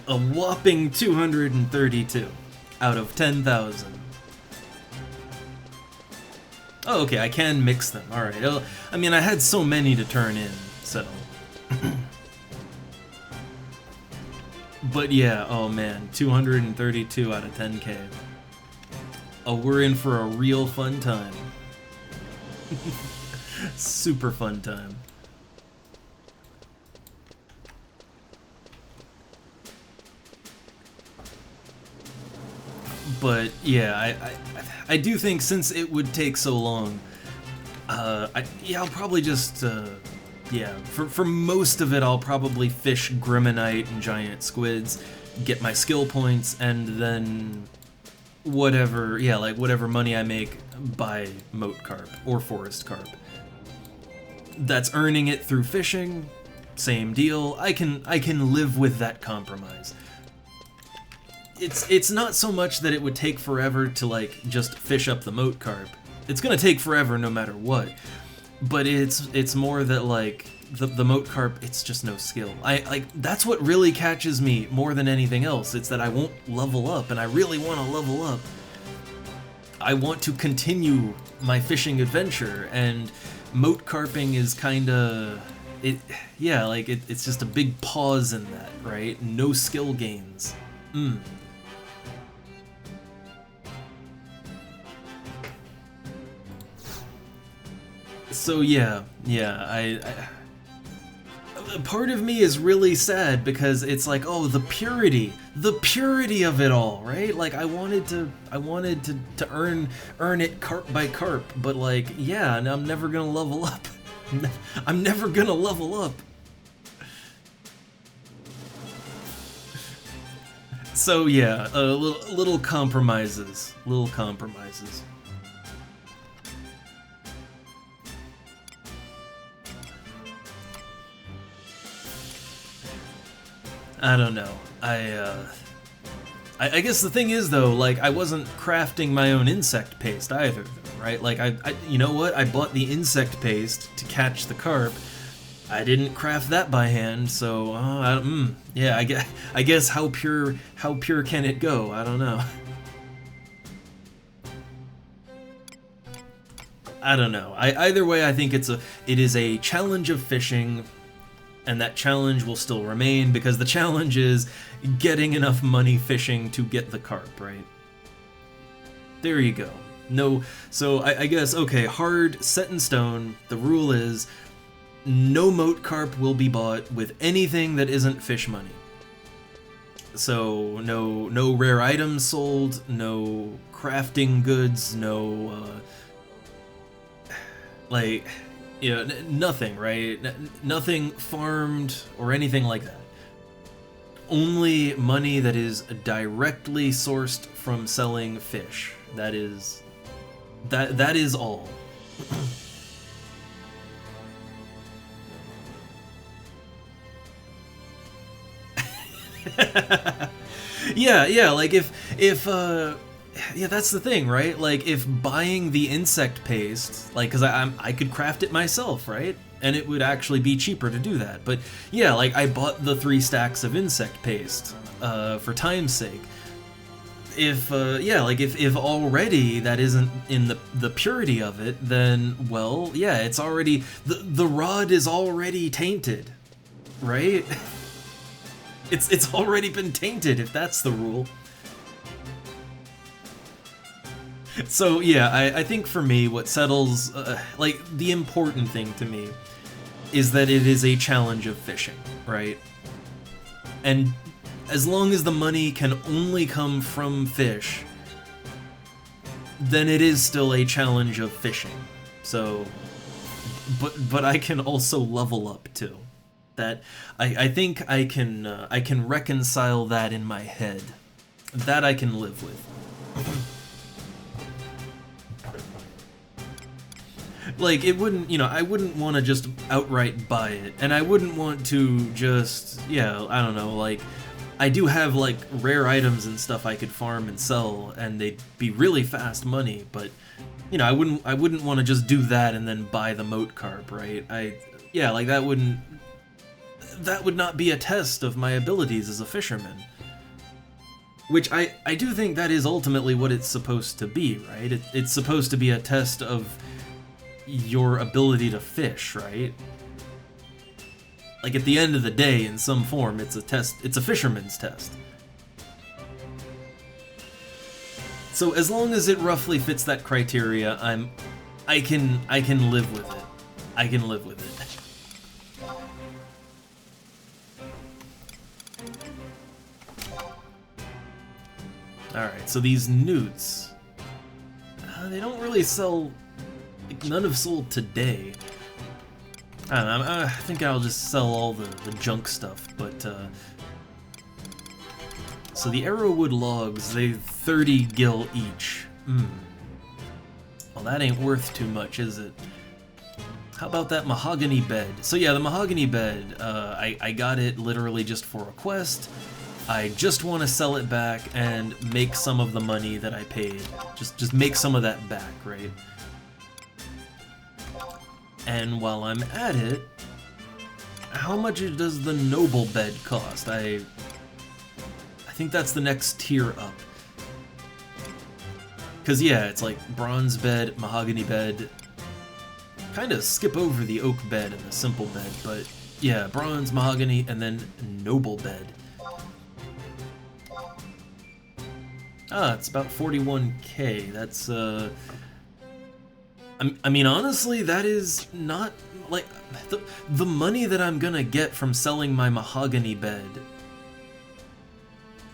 A whopping 232 out of 10,000. Oh, okay, I can mix them. Alright, I mean, I had so many to turn in, so... But yeah, oh man, 232 out of 10k. Oh, we're in for a real fun time. Super fun time. But yeah, I do think since it would take so long, yeah, I'll probably just yeah, for most of it, I'll probably fish Grimmonite and giant squids, get my skill points, and then whatever, yeah, like whatever money I make, buy moat carp or forest carp. That's earning it through fishing, same deal. I can live with that compromise. It's not so much that it would take forever to like just fish up the moat carp. It's gonna take forever no matter what. But it's more that like the moat carp, it's just no skill. That's what really catches me more than anything else. It's that I won't level up, and I really want to level up. I want to continue my fishing adventure, and moat carping is kinda yeah, like it's just a big pause in that, right? No skill gains. So yeah, I part of me is really sad because it's like, oh, the purity of it all, right? Like I wanted to earn it carp by carp, but like, yeah, and I'm never gonna level up. I'm never gonna level up. So yeah, little compromises. I don't know. I guess the thing is though, like I wasn't crafting my own insect paste either, right? Like I you know what? I bought the insect paste to catch the carp. I didn't craft that by hand, so yeah. I guess how pure can it go? I don't know. I don't know. Either way, I think it is a challenge of fishing. And that challenge will still remain because the challenge is getting enough money fishing to get the carp, right? There you go. No, so I guess, okay, hard, set in stone, the rule is no moat carp will be bought with anything that isn't fish money. So no rare items sold, no crafting goods, no, like... You know, nothing, right? Nothing farmed or anything like that. Only money that is directly sourced from selling fish. That is all. yeah, like if yeah, that's the thing, right? Like, if buying the insect paste, like, because I could craft it myself, right? And it would actually be cheaper to do that. But yeah, like, I bought the 3 stacks of insect paste for time's sake. If yeah, like if already that isn't in the purity of it, then well, yeah, it's already the rod is already tainted, right? It's already been tainted if that's the rule. So yeah, I think for me, what settles, like, the important thing to me is that it is a challenge of fishing, right? And as long as the money can only come from fish, then it is still a challenge of fishing. So, but I can also level up too. That I think I can reconcile that in my head. That I can live with. Like, it wouldn't, you know, I wouldn't want to just outright buy it, and I wouldn't want to just, yeah, I don't know, like, I do have, like, rare items and stuff I could farm and sell, and they'd be really fast money, but, you know, I wouldn't want to just do that and then buy the moat carp, right? Yeah, like, that would not be a test of my abilities as a fisherman. Which I do think that is ultimately what it's supposed to be, right? It's supposed to be a test of your ability to fish, right? Like, at the end of the day, in some form, it's a test. It's a fisherman's test. So as long as it roughly fits that criteria, I can live with it. I can live with it. Alright, so these newts, they don't really sell, like, none have sold today. I don't know, I think I'll just sell all the junk stuff, but, so the arrowwood logs, they 30 gil each. Well, that ain't worth too much, is it? How about that mahogany bed? So yeah, the mahogany bed, I got it literally just for a quest. I just want to sell it back and make some of the money that I paid. Just make some of that back, right? And while I'm at it, how much does the noble bed cost? I think that's the next tier up. Cause yeah, it's like bronze bed, mahogany bed. Kind of skip over the oak bed and the simple bed, but yeah, bronze, mahogany, and then noble bed. It's about 41k. That's, I mean, honestly, that is not, like, the money that I'm gonna get from selling my mahogany bed,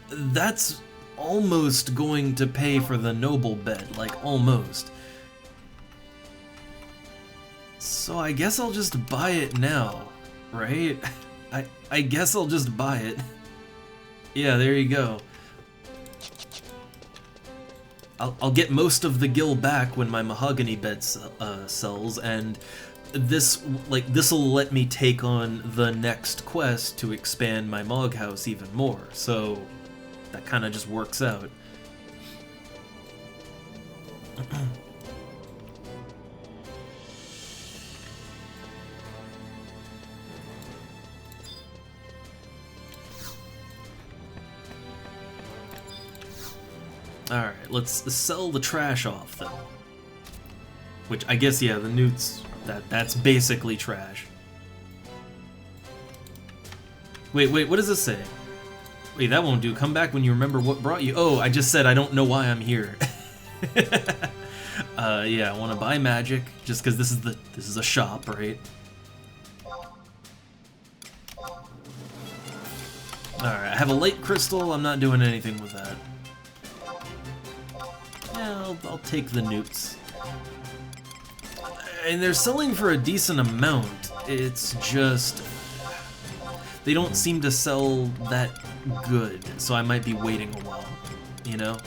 that's almost going to pay for the noble bed, like, almost. So I guess I'll just buy it now, right? I guess I'll just buy it. Yeah, there you go. I'll get most of the gil back when my mahogany bed sells, and this'll let me take on the next quest to expand my Mog House even more, so that kind of just works out. Alright, let's sell the trash off, then. Which, I guess, yeah, the newts, that's basically trash. Wait, what does this say? Wait, that won't do. Come back when you remember what brought you. Oh, I just said I don't know why I'm here. Yeah, I want to buy magic, just because this is a shop, right? Alright, I have a light crystal, I'm not doing anything with that. Yeah, I'll take the newts. And they're selling for a decent amount, it's just they don't seem to sell that good, so I might be waiting a while, you know?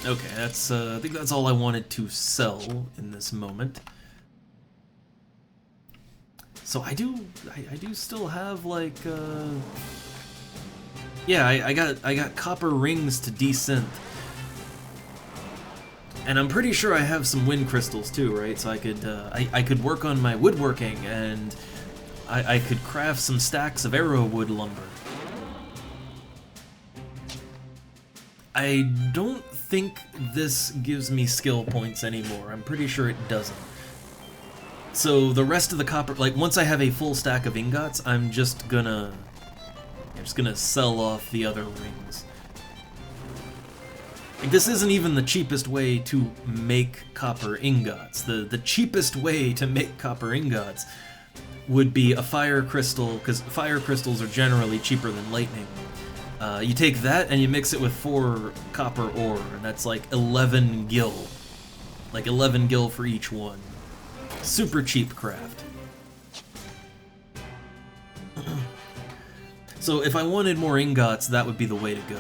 Okay, that's I think that's all I wanted to sell in this moment. So I do still have, like, yeah, I got copper rings to desynth. And I'm pretty sure I have some wind crystals too, right? So I could work on my woodworking, and I could craft some stacks of arrowwood lumber. I don't think this gives me skill points anymore. I'm pretty sure it doesn't. So the rest of the copper, like, once I have a full stack of ingots, I'm just gonna sell off the other rings. Like, this isn't even the cheapest way to make copper ingots. The cheapest way to make copper ingots would be a fire crystal, because fire crystals are generally cheaper than lightning. You take that and you mix it with 4 copper ore, and that's like 11 gil. Like 11 gil for each one. Super cheap craft. So if I wanted more ingots, that would be the way to go.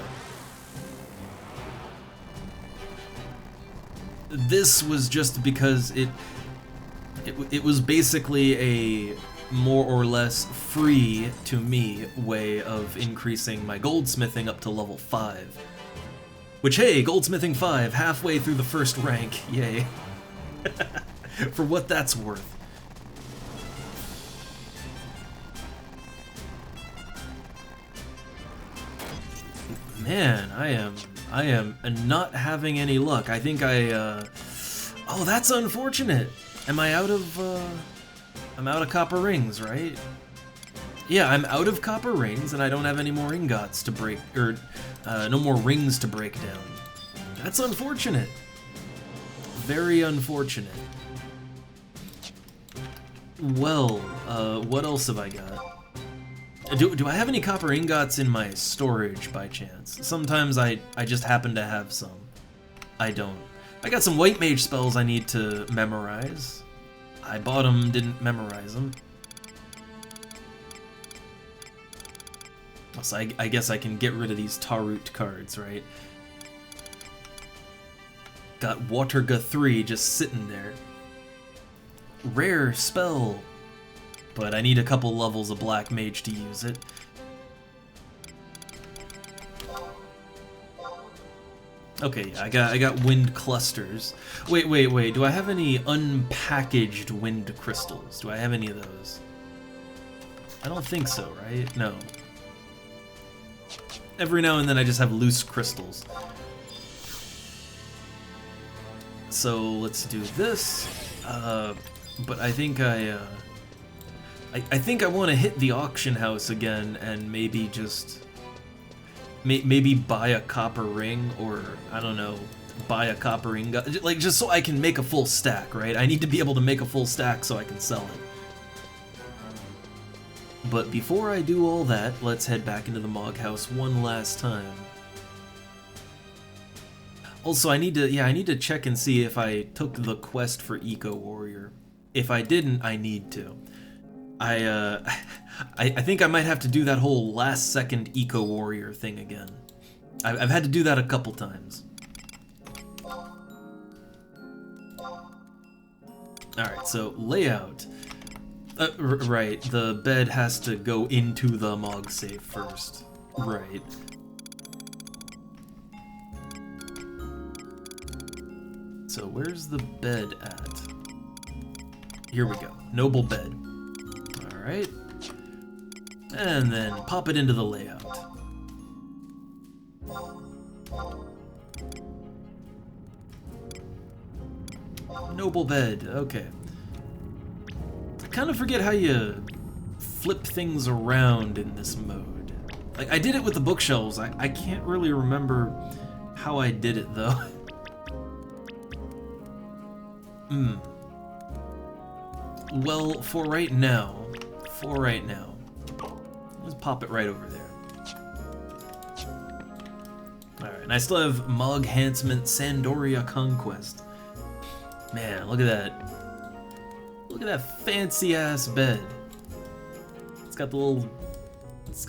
This was just because it was basically a more or less free to me way of increasing my goldsmithing up to level 5. Which, hey, goldsmithing 5, halfway through the first rank, yay. For what that's worth. Man, I am not having any luck. I think oh, that's unfortunate. Am I out of, I'm out of copper rings, right? Yeah, I'm out of copper rings, and I don't have any more ingots to break, or no more rings to break down. That's unfortunate. Very unfortunate. Well, what else have I got? Do I have any copper ingots in my storage by chance? Sometimes I just happen to have some. I don't. I got some white mage spells I need to memorize. I bought them, didn't memorize them. So I guess I can get rid of these Tarut cards, right? Got Waterga 3 just sitting there. Rare spell. But I need a couple levels of Black Mage to use it. Okay, I got wind clusters. Wait, do I have any unpackaged wind crystals? Do I have any of those? I don't think so, right? No. Every now and then I just have loose crystals. So let's do this. But I think I think I want to hit the auction house again and maybe just maybe buy a copper ring, or I don't know, buy a copper ingot, like just so I can make a full stack, right? I need to be able to make a full stack so I can sell it. But before I do all that, let's head back into the Mog House one last time. Also, I need to check and see if I took the quest for Eco Warrior. If I didn't, I need to. I think I might have to do that whole last second Eco Warrior thing again. I've had to do that a couple times. Alright, so layout. Right, the bed has to go into the Mog safe first. Right. So where's the bed at? Here we go. Noble bed. Alright. And then pop it into the layout. Noble bed, okay. I kind of forget how you flip things around in this mode. Like, I did it with the bookshelves. I can't really remember how I did it, though. Well, for right now, let's pop it right over there. Alright, and I still have Mog Hansement Sandoria Conquest. Man, look at that. Look at that fancy-ass bed. It's got like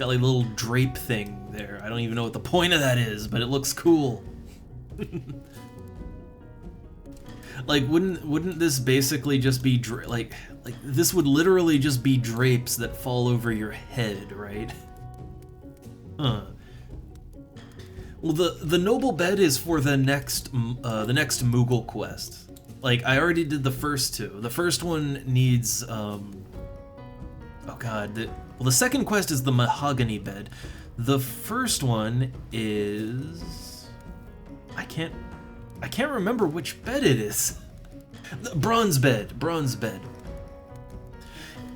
a little drape thing there. I don't even know what the point of that is, but it looks cool. Like, wouldn't this basically just be like this would literally just be drapes that fall over your head, right? Huh. Well, the noble bed is for the next Moogle quest. Like, I already did the first two. The first one needs oh god, well, the second quest is the mahogany bed. The first one is I can't remember which bed it is. The bronze bed.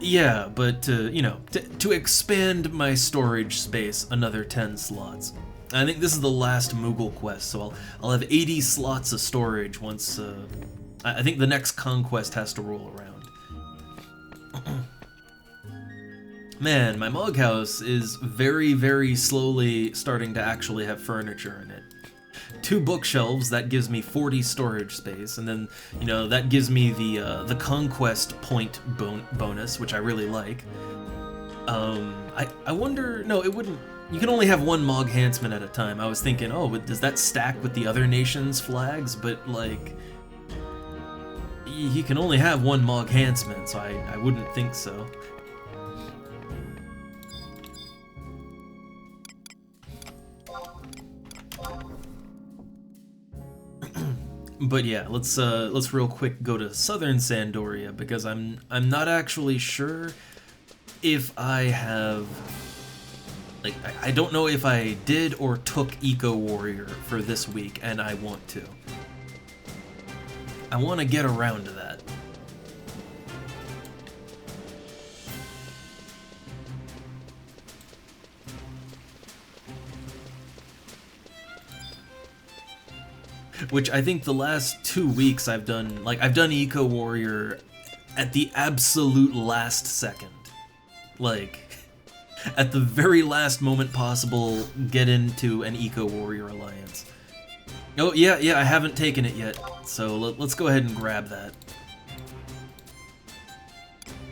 Yeah, but you know, to expand my storage space another 10 slots. I think this is the last Moogle quest, so I'll have 80 slots of storage once. I think the next conquest has to roll around. Man, my mog house is very, very slowly starting to actually have furniture in it. 2 bookshelves, that gives me 40 storage space, and then, you know, that gives me the conquest point bonus, which I really like. I wonder, no, it wouldn't. You can only have 1 Mog Handsman at a time. I was thinking, oh, does that stack with the other nation's flags? But, like, he can only have 1 Mog Handsman, so I wouldn't think so. But yeah, let's real quick go to Southern Sandoria, because I'm not actually sure if I have, like, I don't know if I did or took Eco Warrior for this week, and I want to. I want to get around to that. Which I think the last 2 weeks I've done, like, I've done Eco Warrior at the absolute last second. Like, at the very last moment possible, get into an Eco Warrior alliance. Oh, yeah, I haven't taken it yet, so let's go ahead and grab that.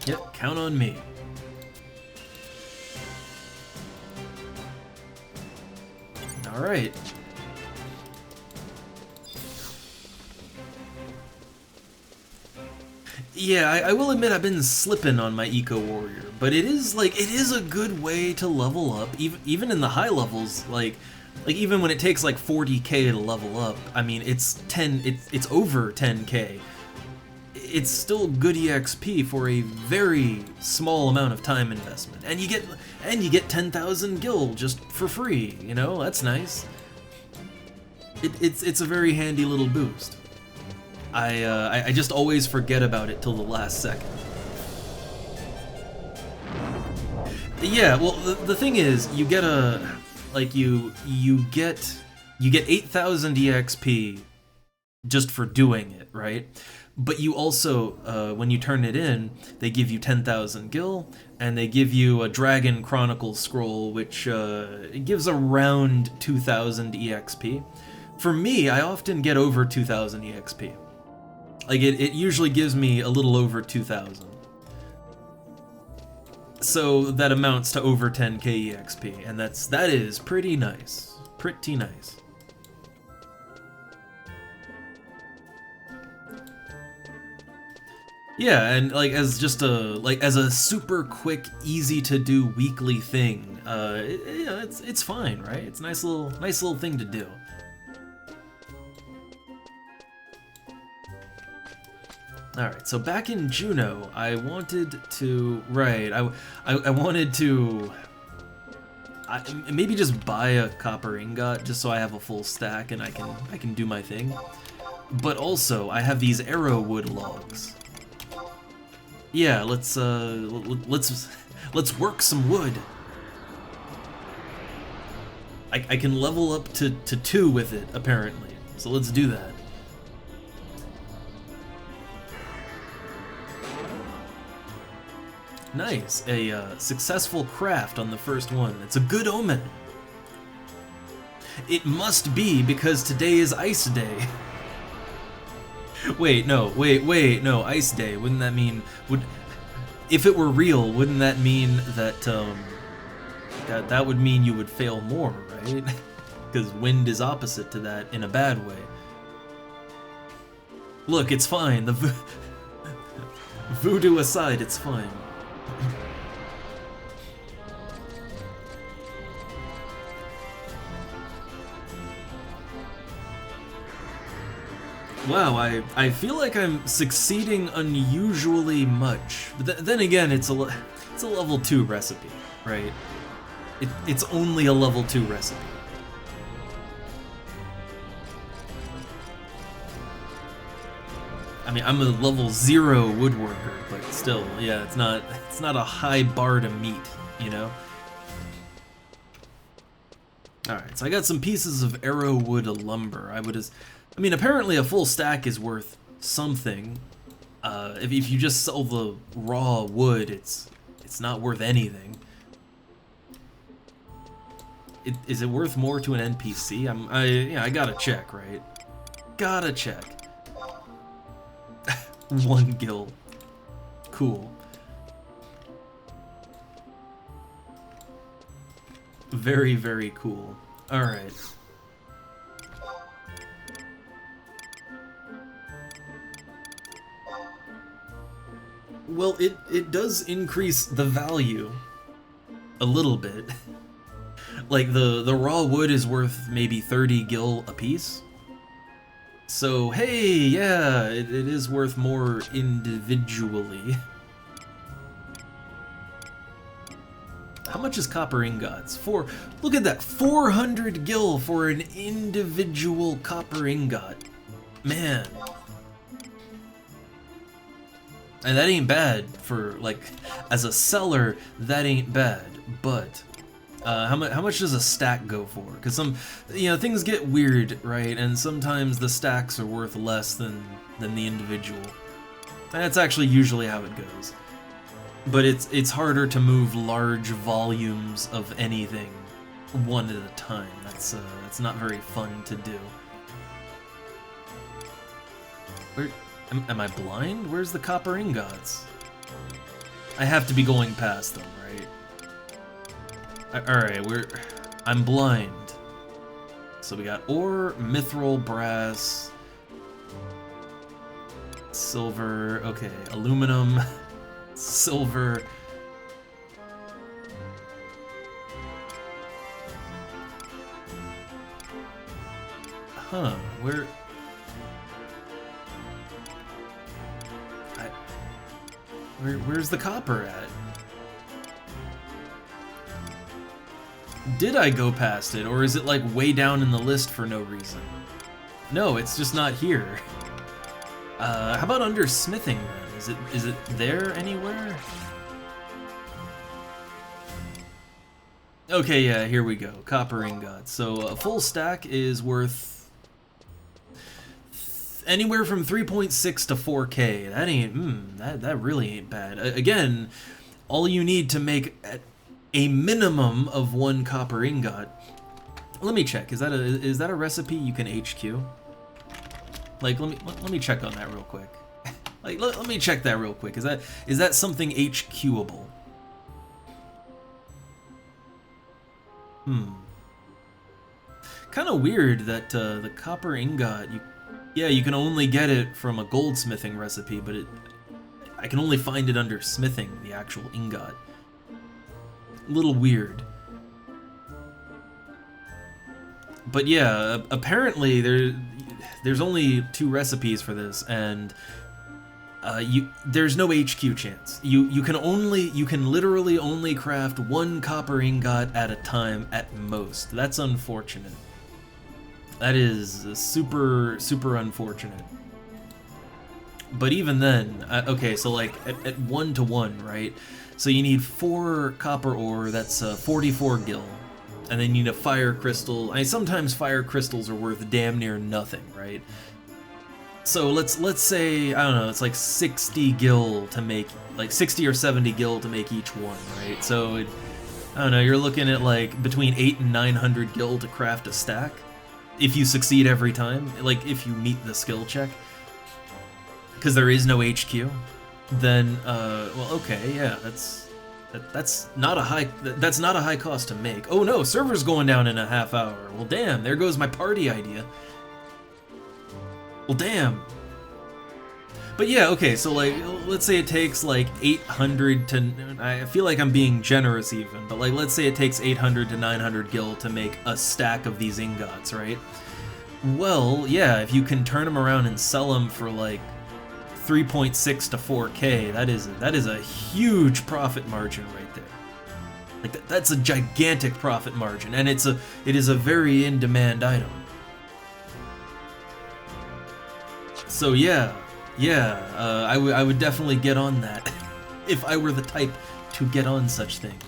Yep, count on me. Alright. Yeah, I will admit I've been slipping on my Eco Warrior, but it is a good way to level up, even in the high levels, like even when it takes like 40k to level up. I mean, it's over 10k. It's still good EXP for a very small amount of time investment, and you get 10,000 gil just for free. You know, that's nice. It's a very handy little boost. I just always forget about it till the last second. Yeah, well, the thing is, you get you get 8,000 EXP just for doing it, right? But you also, when you turn it in, they give you 10,000 gil, and they give you a Dragon Chronicles scroll, which it gives around 2,000 EXP. For me, I often get over 2,000 EXP. Like, it usually gives me a little over 2,000. So that amounts to over 10k EXP, and that is pretty nice. Pretty nice. Yeah, and like as a super quick, easy to do weekly thing, it's fine, right? It's a nice little thing to do. Alright, so back in Juno, I wanted to, I wanted to maybe just buy a copper ingot just so I have a full stack and I can do my thing. But also, I have these arrowwood logs. Yeah, let's work some wood. I can level up to 2 with it, apparently. So let's do that. Nice, a successful craft on the first one. It's a good omen. It must be because today is Ice Day. Wait, no, Ice Day. Wouldn't that mean, if it were real, wouldn't that mean that, that would mean you would fail more, right? Because wind is opposite to that in a bad way. Look, it's fine. The voodoo aside, it's fine. Wow, I feel like I'm succeeding unusually much. But then again, it's a level 2 recipe, right? It's only a level 2 recipe. I mean, I'm a level 0 woodworker, but still, yeah, it's not a high bar to meet, you know? Alright, so I got some pieces of arrowwood lumber. I mean, apparently a full stack is worth something. If you just sell the raw wood, it's not worth anything. Is it worth more to an NPC? I gotta check, right? Gotta check. 1 gil. Cool. Very, very cool. Alright. Well, it does increase the value a little bit. Like, the raw wood is worth maybe 30 gil a piece. So, hey, yeah, it is worth more individually. How much is copper ingots? Look at that, 400 gil for an individual copper ingot. Man. And that ain't bad for, like, as a seller, that ain't bad, but how much does a stack go for? Because things get weird, right? And sometimes the stacks are worth less than the individual. That's actually usually how it goes. But it's harder to move large volumes of anything one at a time. That's not very fun to do. Am I blind? Where's the copper ingots? I have to be going past them, right? Alright, I'm blind. So we got ore, mithril, brass, silver, okay, aluminum, silver. Huh, where's the copper at? Did I go past it, or is it like way down in the list for no reason? No, it's just not here. How about under smithing then? Is it there anywhere? Okay, yeah, here we go. Copper ingots. So a full stack is worth anywhere from 3.6 to 4K. That ain't, that really ain't bad. Again, all you need to make a minimum of 1 copper ingot. Let me check. Is that a recipe you can HQ? Like, let me check on that real quick. Like, let me check that real quick. Is that something HQable? Kind of weird that the copper ingot, you can only get it from a goldsmithing recipe, but I can only find it under smithing, the actual ingot. Little weird. But yeah, apparently there's only 2 recipes for this, and there's no HQ chance. You can literally only craft 1 copper ingot at a time at most. That's unfortunate. That is super, super unfortunate. But even then, okay, so like at 1 to 1, right? So you need 4 copper ore, that's 44 gil. And then you need a fire crystal. Sometimes fire crystals are worth damn near nothing, right? So let's say, I don't know, it's like 60 gil to make, like 60 or 70 gil to make each one, right? So, I don't know, you're looking at like between 800 and 900 gil to craft a stack. If you succeed every time, like if you meet the skill check. Because there is no HQ. Then, well, okay, yeah, that's not a high cost to make. Oh no, server's going down in a half hour. Well, damn, there goes my party idea. Well, damn. But yeah, okay, so like, let's say it takes like 800 to, I feel like I'm being generous even, but like, let's say it takes 800 to 900 gil to make a stack of these ingots, right? Well, yeah, if you can turn them around and sell them for like 3.6 to 4K, that is a huge profit margin right there. Like that's a gigantic profit margin, and it is a very in-demand item. So yeah, I would definitely get on that if I were the type to get on such things.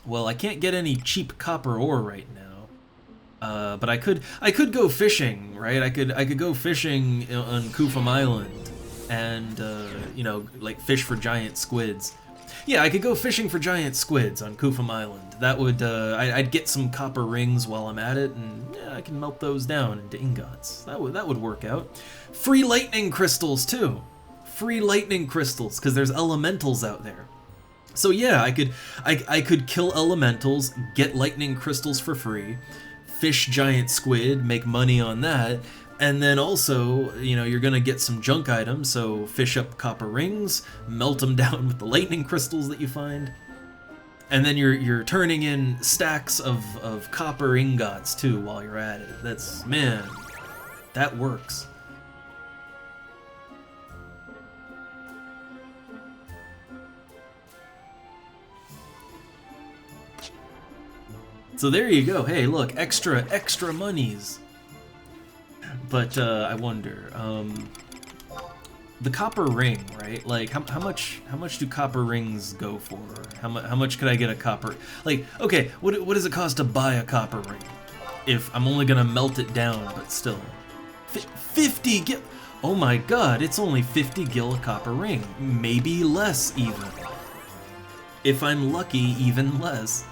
Well, I can't get any cheap copper ore right now. But I could go fishing, right? I could go fishing on Kufum Island, and you know, like fish for giant squids. Yeah, I could go fishing for giant squids on Kufum Island. That would I'd get some copper rings while I'm at it, and yeah, I can melt those down into ingots. That would work out. Free lightning crystals too. Free lightning crystals, because there's elementals out there. So yeah, I could kill elementals, get lightning crystals for free, fish giant squid, make money on that, and then also, you know, you're gonna get some junk items, so fish up copper rings, melt them down with the lightning crystals that you find, and then you're turning in stacks of copper ingots too while you're at it. That's, man, that works. So there you go. Hey, look, extra monies. But I wonder, the copper ring, right? Like, how much do copper rings go for? How much could I get a copper? Like, okay, what does it cost to buy a copper ring? If I'm only gonna melt it down, but still, 50 gil. Oh my God, it's only 50 gil a copper ring, maybe less even. If I'm lucky, even less.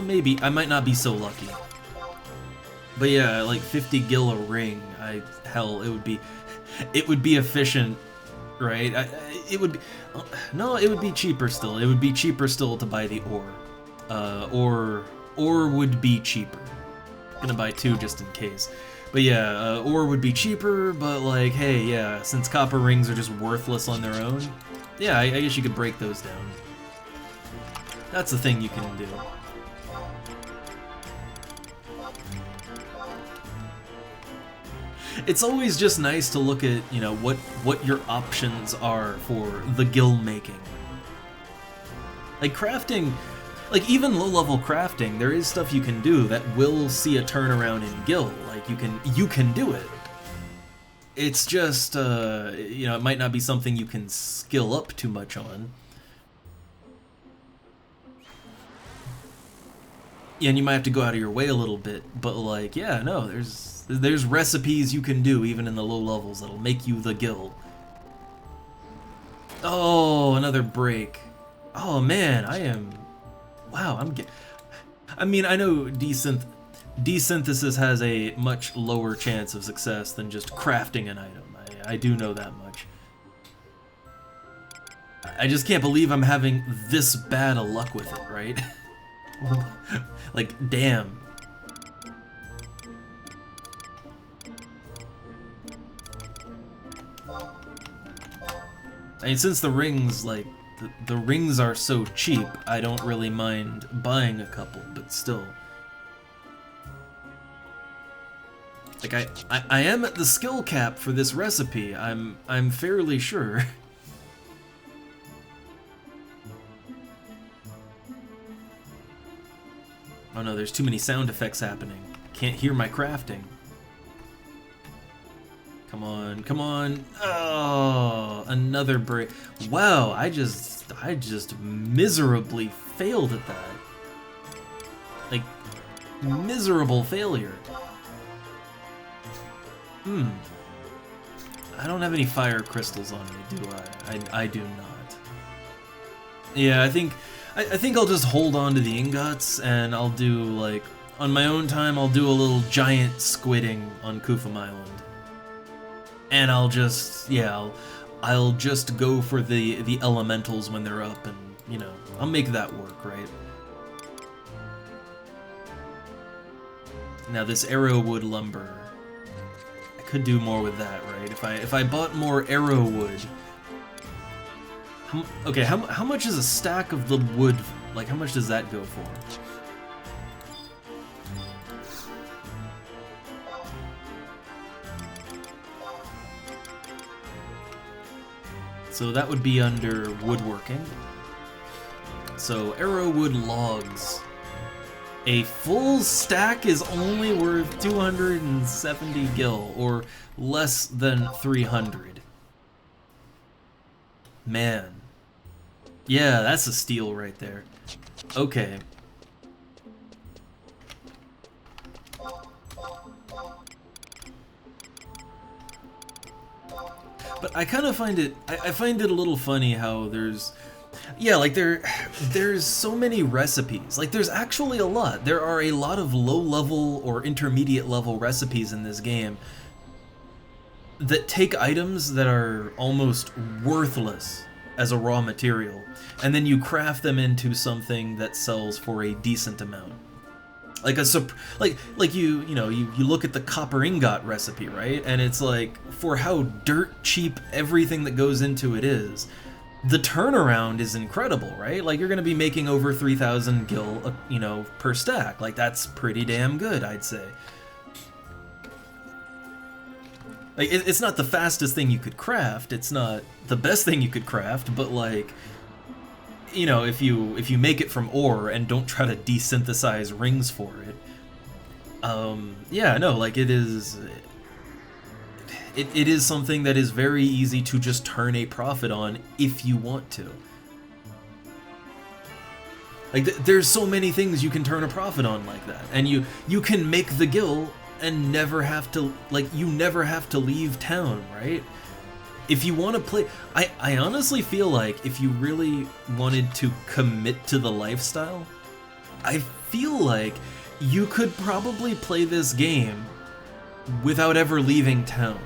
Maybe. I might not be so lucky. But yeah, like 50 gil a ring, hell, it would be efficient, right? It would be, no, it would be cheaper still. It would be cheaper still to buy the ore. Ore would be cheaper. Gonna buy 2 just in case. But yeah, ore would be cheaper, but like, hey, yeah, since copper rings are just worthless on their own, yeah, I guess you could break those down. That's the thing you can do. It's always just nice to look at, you know, what your options are for the gil making. Like crafting, like even low-level crafting, there is stuff you can do that will see a turnaround in gil. Like you can do it. It's just, you know, it might not be something you can skill up too much on. Yeah, and you might have to go out of your way a little bit, but like, yeah, no, there's recipes you can do even in the low levels that'll make you the gil. Oh, another break. Oh man, wow, I mean, I know desynthesis has a much lower chance of success than just crafting an item. I do know that much. I just can't believe I'm having this bad of luck with it, right? Like, damn. I mean, since the rings, like, the rings are so cheap, I don't really mind buying a couple, but still. Like, I am at the skill cap for this recipe, I'm fairly sure. Oh no, there's too many sound effects happening. Can't hear my crafting. Come on, come on. Oh, another break. Wow, I just miserably failed at that. Like, miserable failure. I don't have any fire crystals on me, do I? I do not. Yeah, I think I'll just hold on to the ingots, and I'll do, like, on my own time, I'll do a little giant squidding on Kufum Island. And I'll just, yeah, I'll just go for the elementals when they're up, and, you know, I'll make that work, right? Now this arrowwood lumber, I could do more with that, right? If I bought more arrowwood. Okay, how much is a stack of the wood? Like, how much does that go for? So that would be under woodworking. So arrowwood logs. A full stack is only worth 270 gil, or less than 300. Man. Yeah, that's a steal right there. Okay. But I kind of find it, I find it a little funny how there's, yeah, like there's so many recipes. Like there's actually a lot. There are a lot of low level or intermediate level recipes in this game that take items that are almost worthless as a raw material, and then you craft them into something that sells for a decent amount. Like you look at the copper ingot recipe, right? And it's like, for how dirt cheap everything that goes into it is, the turnaround is incredible, right? Like you're gonna be making over 3,000 gil, per stack. Like that's pretty damn good, I'd say. Like it's not the fastest thing you could craft. It's not the best thing you could craft, but like, if you make it from ore and don't try to desynthesize rings for it, yeah, no, like it is something that is very easy to just turn a profit on if you want to. Like there's so many things you can turn a profit on like that, and you can make the gil and never have to, like, you never have to leave town, right? If you want to play, I honestly feel like if you really wanted to commit to the lifestyle, I feel like you could probably play this game without ever leaving town.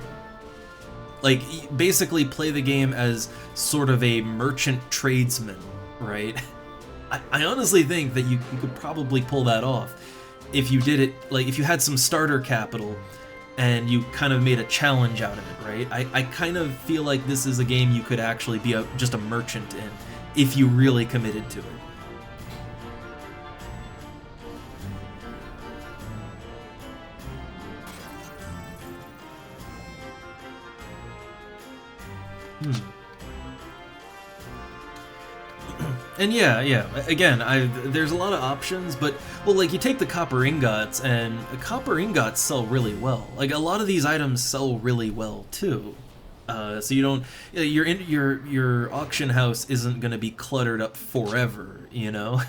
Like, basically play the game as sort of a merchant tradesman, right? I honestly think that you could probably pull that off if you did it, like, if you had some starter capital and you kind of made a challenge out of it, right? I kind of feel like this is a game you could actually be just a merchant in, if you really committed to it. And yeah, again, there's a lot of options, but, well, like, you take the copper ingots, and copper ingots sell really well. Like, a lot of these items sell really well, too. So you don't, your auction house isn't gonna be cluttered up forever, you know?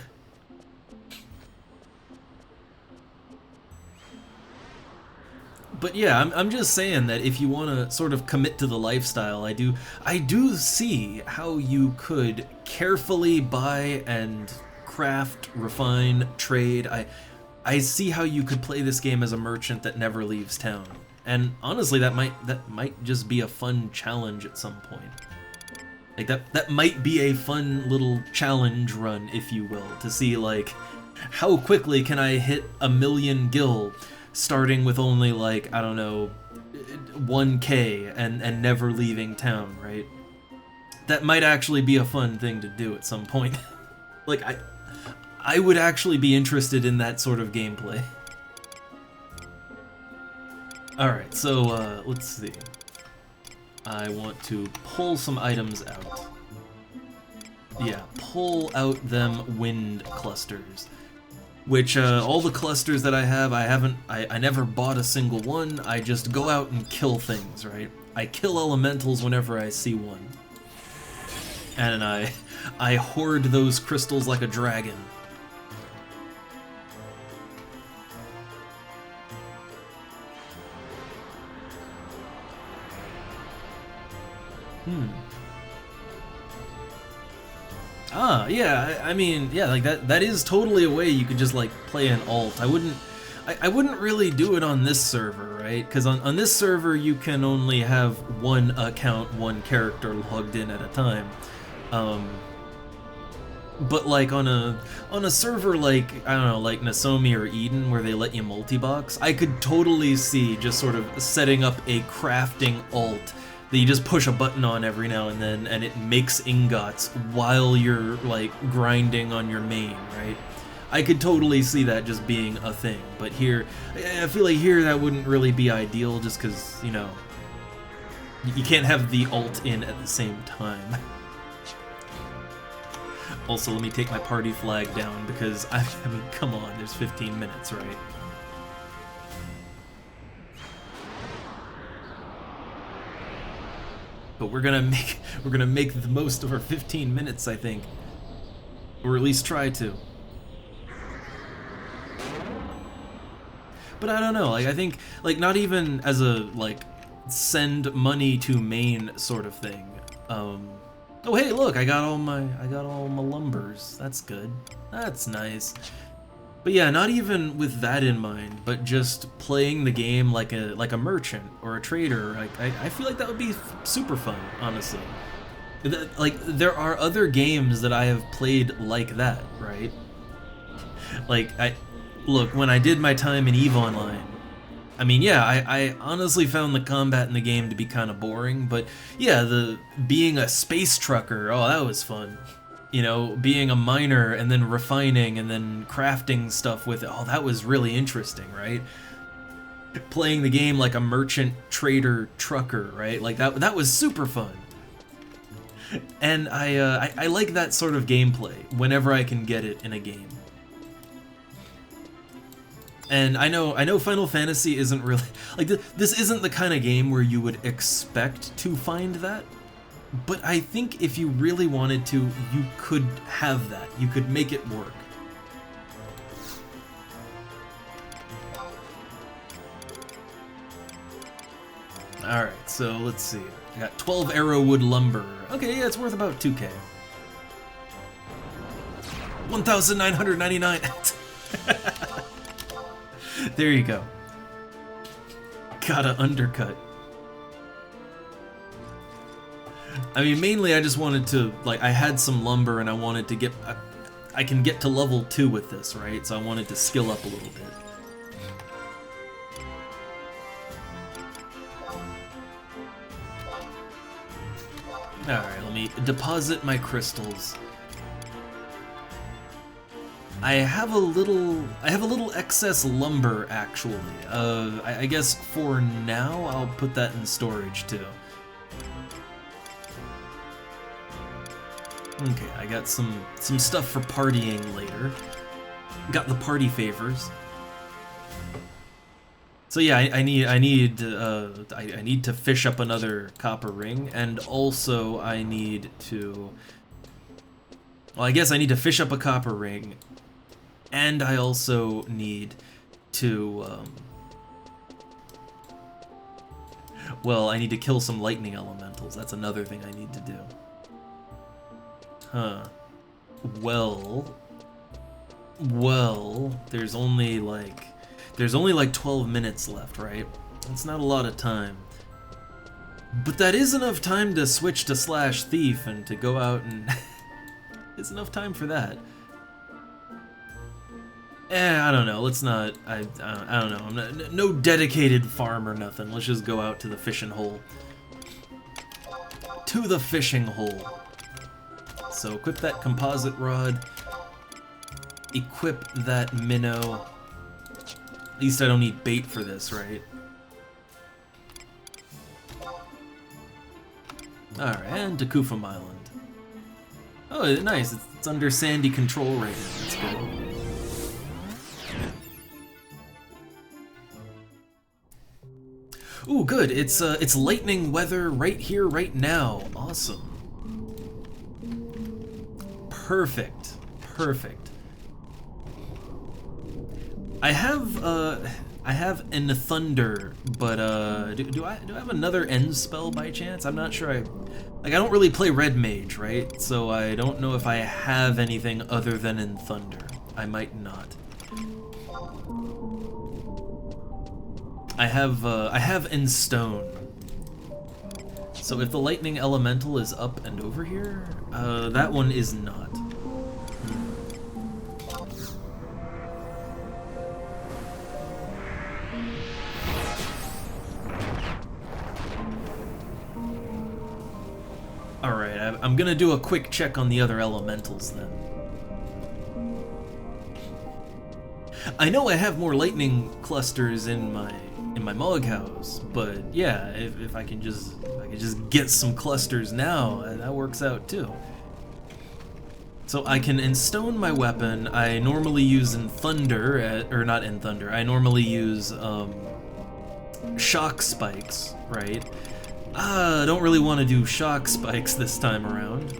But yeah, I'm just saying that if you want to sort of commit to the lifestyle, I do see how you could carefully buy and craft, refine, trade. I see how you could play this game as a merchant that never leaves town. And honestly, that might just be a fun challenge at some point. Like that might be a fun little challenge run, if you will, to see, like, how quickly can I hit 1,000,000 gil, starting with only, like, I don't know, 1K and never leaving town, right? That might actually be a fun thing to do at some point. Like, I would actually be interested in that sort of gameplay. Alright, so, let's see. I want to pull some items out. Yeah, pull out them wind clusters. Which, all the clusters that I have, I never bought a single one. I just go out and kill things, right? I kill elementals whenever I see one. And I hoard those crystals like a dragon. Ah, yeah, I mean, yeah, like that is totally a way you could just, like, play an alt. I wouldn't really do it on this server, right? Because on this server you can only have one account, one character logged in at a time. But like on a server like, I don't know, like Nasomi or Eden, where they let you multi-box, I could totally see just sort of setting up a crafting alt that you just push a button on every now and then, and it makes ingots while you're, like, grinding on your main, right? I could totally see that just being a thing, but here, I feel like here that wouldn't really be ideal, just because, you know, you can't have the alt in at the same time. Also, let me take my party flag down, because, I mean, come on, there's 15 minutes, right? but we're gonna make the most of our 15 minutes, I think, or at least try to. But I don't know, like I think like not even as a like send money to main sort of thing. Oh hey, look, I got all my lumbers. That's good. That's nice. But yeah, not even with that in mind, but just playing the game like a merchant or a trader. Like I feel like that would be super fun, honestly. Like there are other games that I have played like that, right? Like look, when I did my time in EVE Online, I mean, yeah, I honestly found the combat in the game to be kind of boring, but yeah, being a space trucker, oh, that was fun. You know, being a miner and then refining and then crafting stuff with it, oh, that was really interesting, right? Playing the game like a merchant, trader, trucker, right? Like that was super fun. And I like that sort of gameplay whenever I can get it in a game. And I know Final Fantasy isn't really like this isn't the kind of game where you would expect to find that, but I think if you really wanted to, you could have that. You could make it work. All right, so let's see. I got 12 arrowwood lumber. Okay, yeah, it's worth about 2K. 1,999. There you go. Gotta undercut. I mean, mainly I just wanted to, like, I had some lumber and I wanted to get, I can get to level 2 with this, right? So I wanted to skill up a little bit. Alright, let me deposit my crystals. I have a little excess lumber, actually. I guess for now I'll put that in storage too. Okay, I got some stuff for partying later. Got the party favors. So yeah, I need to fish up another copper ring, and also I need to. Well, I guess I need to fish up a copper ring, and I also need to. Well, I need to kill some lightning elementals. That's another thing I need to do. Huh. Well, there's only like 12 minutes left, right? That's not a lot of time. But that is enough time to switch to /thief and to go out and it's enough time for that. I don't know. Let's not. I don't know. I'm not, no dedicated farm or nothing. Let's just go out to the fishing hole. To the fishing hole. So equip that composite rod. Equip that minnow. At least I don't need bait for this, right? Alright, and to Kufum Island. Oh, nice. It's under Sandy control right now. That's good. Ooh, good. It's lightning weather right here, right now. Awesome. Perfect. Perfect. I have an thunder, but do I have another end spell by chance? I'm not sure. I don't really play red mage, right? So I don't know if I have anything other than in thunder. I might not. I have in stone. So if the lightning elemental is up and over here, that one is not. Alright, I'm gonna do a quick check on the other elementals then. I know I have more lightning clusters in my Mog house, but yeah, if I can just get some clusters now, that works out too. So I can enstone my weapon. I normally use in thunder, or not in thunder. I normally use shock spikes, right? I don't really want to do shock spikes this time around.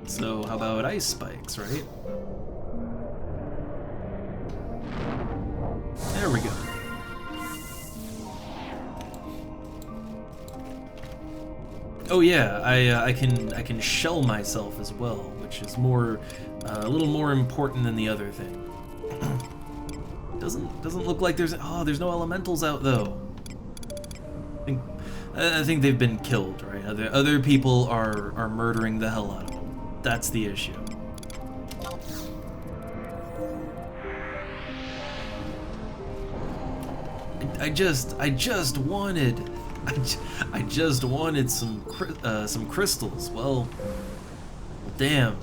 So how about ice spikes, right? There we go. Oh yeah, I can shell myself as well, which is more a little more important than the other thing. Doesn't look like there's no elementals out though. I think they've been killed, right? Other people are murdering the hell out of them. That's the issue. I just wanted some crystals. Well, damn.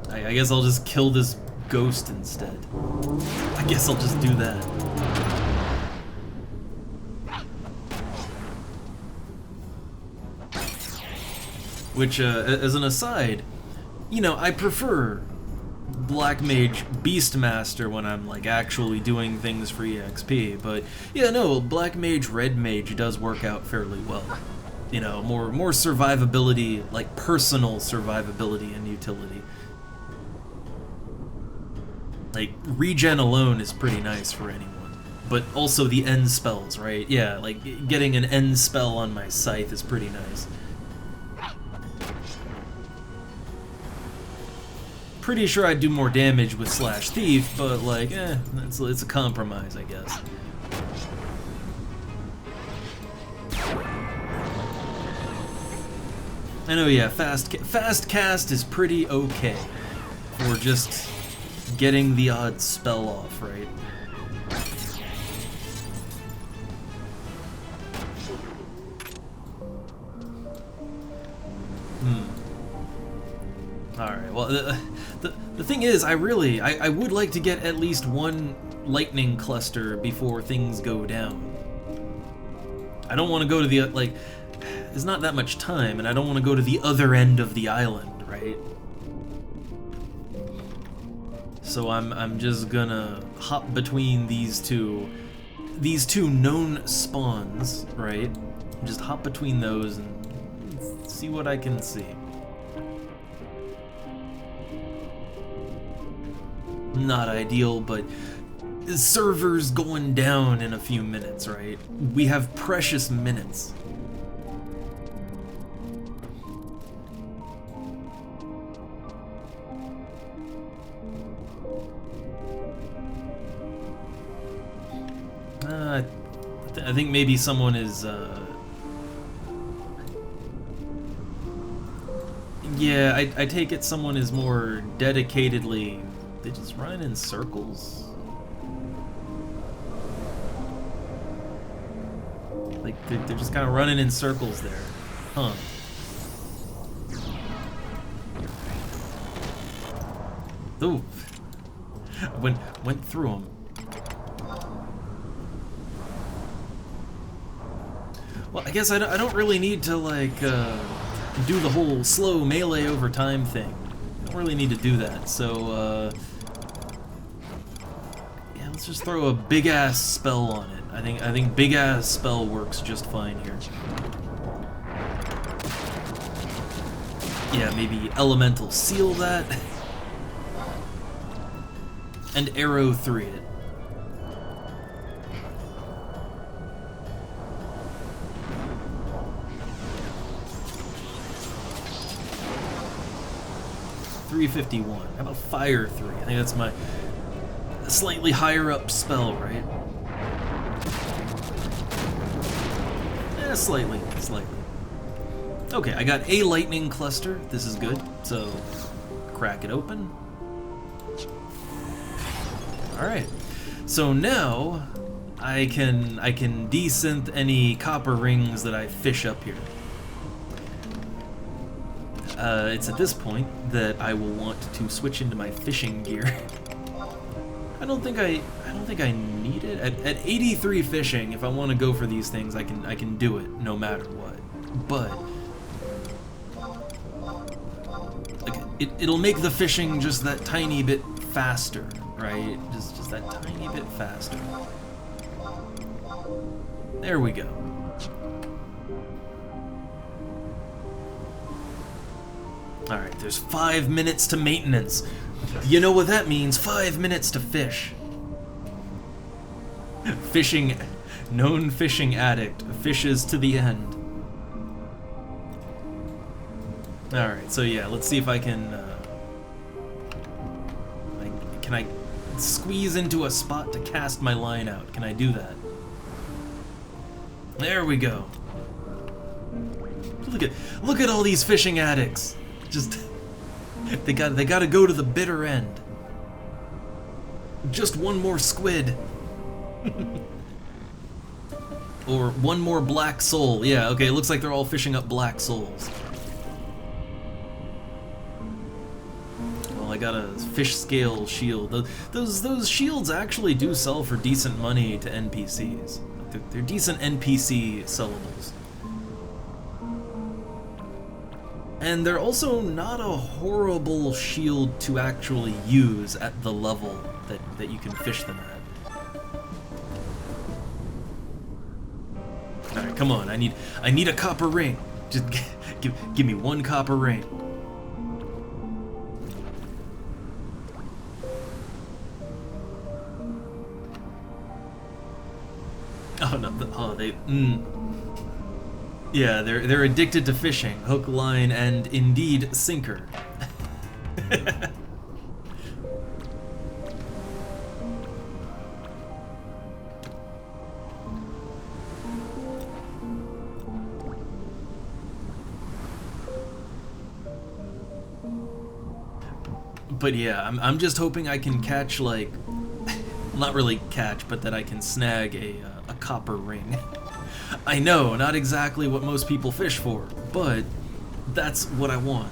I guess I'll just kill this ghost instead. I guess I'll just do that. Which, as an aside, you know, I prefer Black Mage Beastmaster when I'm like actually doing things for EXP, but yeah, no, Black Mage Red Mage does work out fairly well. You know, more survivability, like personal survivability and utility. Like regen alone is pretty nice for anyone, but also the end spells, right? Yeah, like getting an end spell on my scythe is pretty nice. Pretty sure I'd do more damage with Slash Thief, but like, it's a compromise, I guess. I know, yeah, fast cast is pretty okay for just getting the odd spell off, right? Alright, well, the thing is, I would like to get at least one lightning cluster before things go down. I don't want to go to the, like, there's not that much time, and I don't want to go to the other end of the island, right? So I'm just gonna hop between these two known spawns, right? Just hop between those and see what I can see. Not ideal, but the server's going down in a few minutes, right? We have precious minutes. I think maybe someone is, yeah, I take it someone is more dedicatedly. They just run in circles. Like, they're just kind of running in circles there. Huh. Ooh. Went through them. Well, I guess I don't really need to, like, do the whole slow melee over time thing. I don't really need to do that, so, yeah, let's just throw a big-ass spell on it. I think big-ass spell works just fine here. Yeah, maybe Elemental Seal that. And Arrow 3 it. $351. How about Fire 3? I think that's my slightly higher up spell, right? Slightly. Okay, I got a lightning cluster. This is good. So, crack it open. Alright. So now, I can desynth any copper rings that I fish up here. It's at this point that I will want to switch into my fishing gear. I don't think I need it. At 83 fishing, if I want to go for these things, I can do it no matter what. But like it'll make the fishing just that tiny bit faster, right? Just that tiny bit faster. There we go. Alright, there's 5 minutes to maintenance. You know what that means? 5 minutes to fish. Fishing, known fishing addict, fishes to the end. Alright, so yeah, let's see if I can, can I squeeze into a spot to cast my line out? Can I do that? There we go. Look at all these fishing addicts. Just they got to go to the bitter end. Just one more squid. Or one more black soul. Yeah, okay, it looks like they're all fishing up black souls. Well, I got a fish scale shield. Those shields actually do sell for decent money to NPCs. They're decent NPC sellables. And they're also not a horrible shield to actually use at the level that you can fish them at. Alright, come on, I need a copper ring. Just give me one copper ring. Oh no, oh they yeah, they're addicted to fishing. Hook, line, and indeed sinker. But yeah, I'm just hoping I can catch, like, not really catch, but that I can snag a copper ring. I know, not exactly what most people fish for, but that's what I want.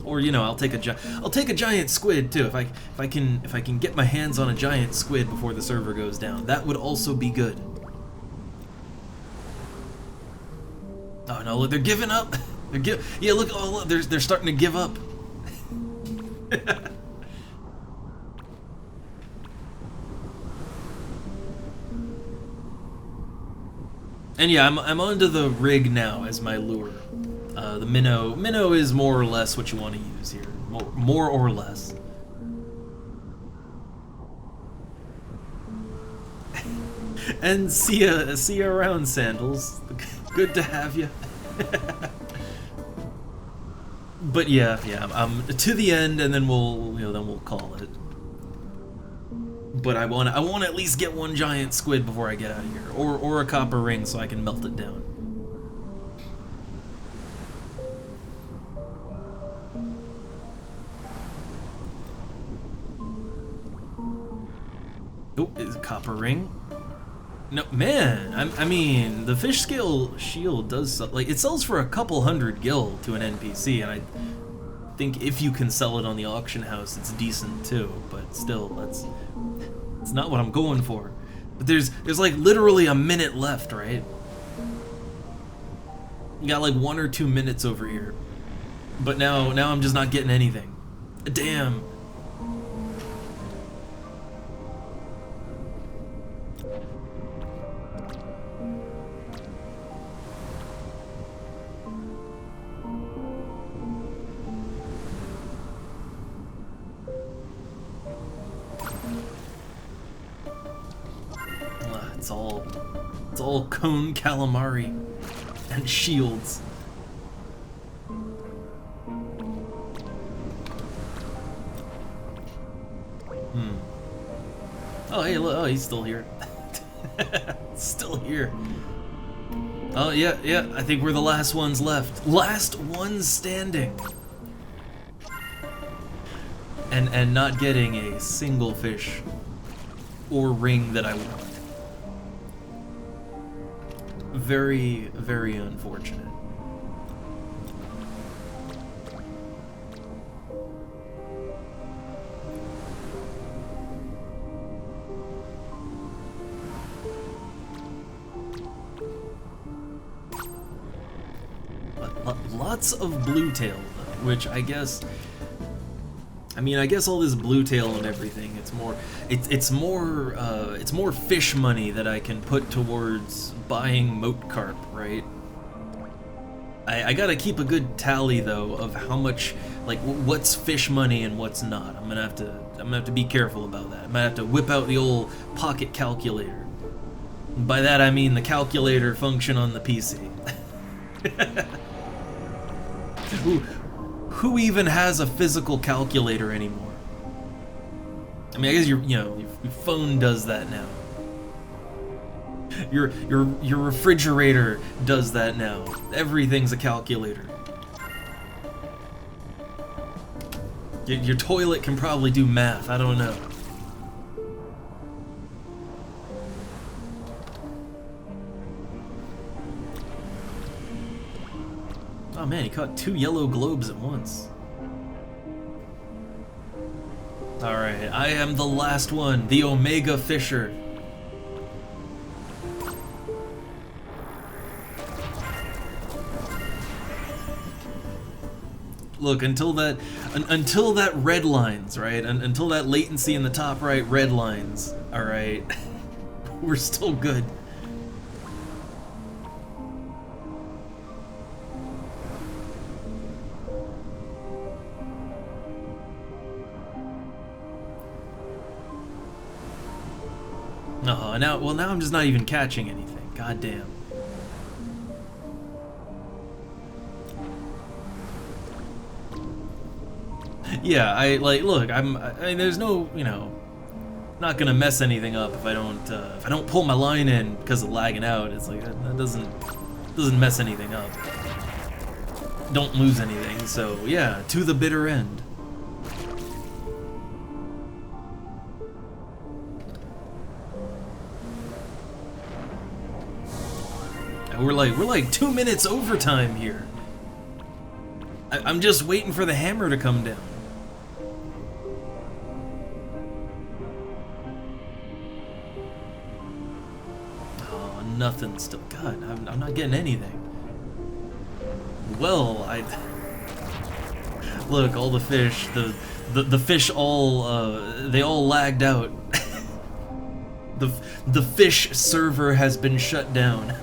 Or, you know, I'll take a giant squid too. If I can get my hands on a giant squid before the server goes down, that would also be good. Oh no, look, they're giving up. Yeah, look, oh look, they're starting to give up. And yeah, I'm onto the rig now as my lure. The minnow is more or less what you want to use here, more or less. And see ya around, Sandals. Good to have you. But yeah, I'm to the end, and then we'll call it. But I want to at least get one giant squid before I get out of here, or a copper ring so I can melt it down. Oh, is a copper ring? No, man. I mean, the fish scale shield does like it sells for a couple hundred gil to an NPC, and I think if you can sell it on the auction house, it's decent too. But still, that's not what I'm going for. But there's like literally a minute left, right? You got like 1 or 2 minutes over here. But now I'm just not getting anything. Damn. It's all cone calamari and shields. Oh hey, look, oh he's still here. Still here. Oh yeah, I think we're the last ones left. Last ones standing. And not getting a single fish or ring that I want. Very, very unfortunate. Lots of blue tail, though, which I guess all this blue tail and everything, it's more fish money that I can put towards buying moat carp, right? I gotta keep a good tally though of how much, like, what's fish money and what's not. I'm gonna have to be careful about that. I might have to whip out the old pocket calculator. And by that I mean the calculator function on the PC. Who even has a physical calculator anymore? I mean, I guess your phone does that now. Your refrigerator does that now. Everything's a calculator. Your toilet can probably do math. I don't know. Oh man, he caught 2 yellow globes at once. Alright, I am the last one, the Omega Fisher. Look, until that red lines, right? Until that latency in the top right red lines, alright, we're still good. Oh, now I'm just not even catching anything. God damn. Yeah, I mean, there's no, not gonna mess anything up if I don't pull my line in because of lagging out. It's like that doesn't mess anything up. Don't lose anything. So yeah, to the bitter end. We're like 2 minutes overtime here. I'm just waiting for the hammer to come down. Oh, nothing still. God, I'm not getting anything. Well, look, all the fish, the fish they all lagged out. The fish server has been shut down.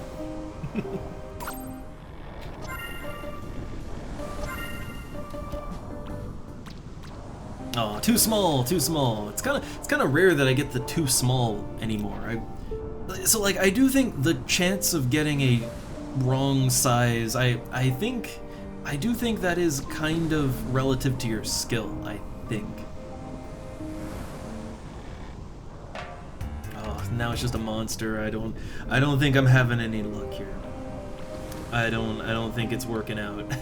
Oh, too small, too small. It's kind of rare that I get the too small anymore. So like I do think the chance of getting a wrong size, I do think that is kind of relative to your skill, I think. Oh, now it's just a monster. I don't think I'm having any luck here. I don't think it's working out.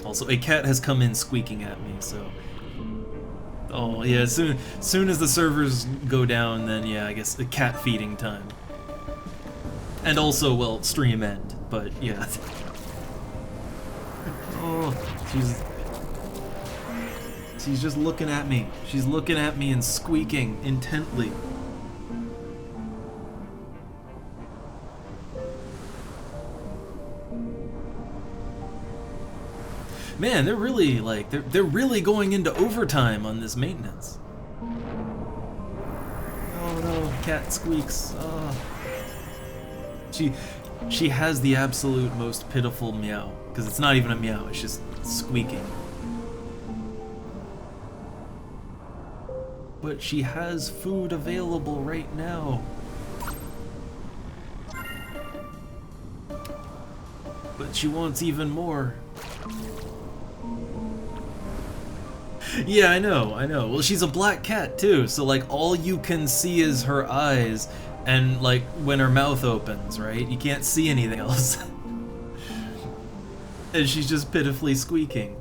Also, a cat has come in squeaking at me, so... Oh, yeah, soon as the servers go down, then yeah, I guess the cat feeding time. And also, well, stream end, but yeah. Oh, she's just looking at me. She's looking at me and squeaking intently. Man, they're really they're really going into overtime on this maintenance. Oh no, cat squeaks. Oh. She has the absolute most pitiful meow, because it's not even a meow, it's just squeaking. But she has food available right now. But she wants even more. Yeah, I know. Well, she's a black cat too, so like all you can see is her eyes and like when her mouth opens, right? You can't see anything else. And she's just pitifully squeaking.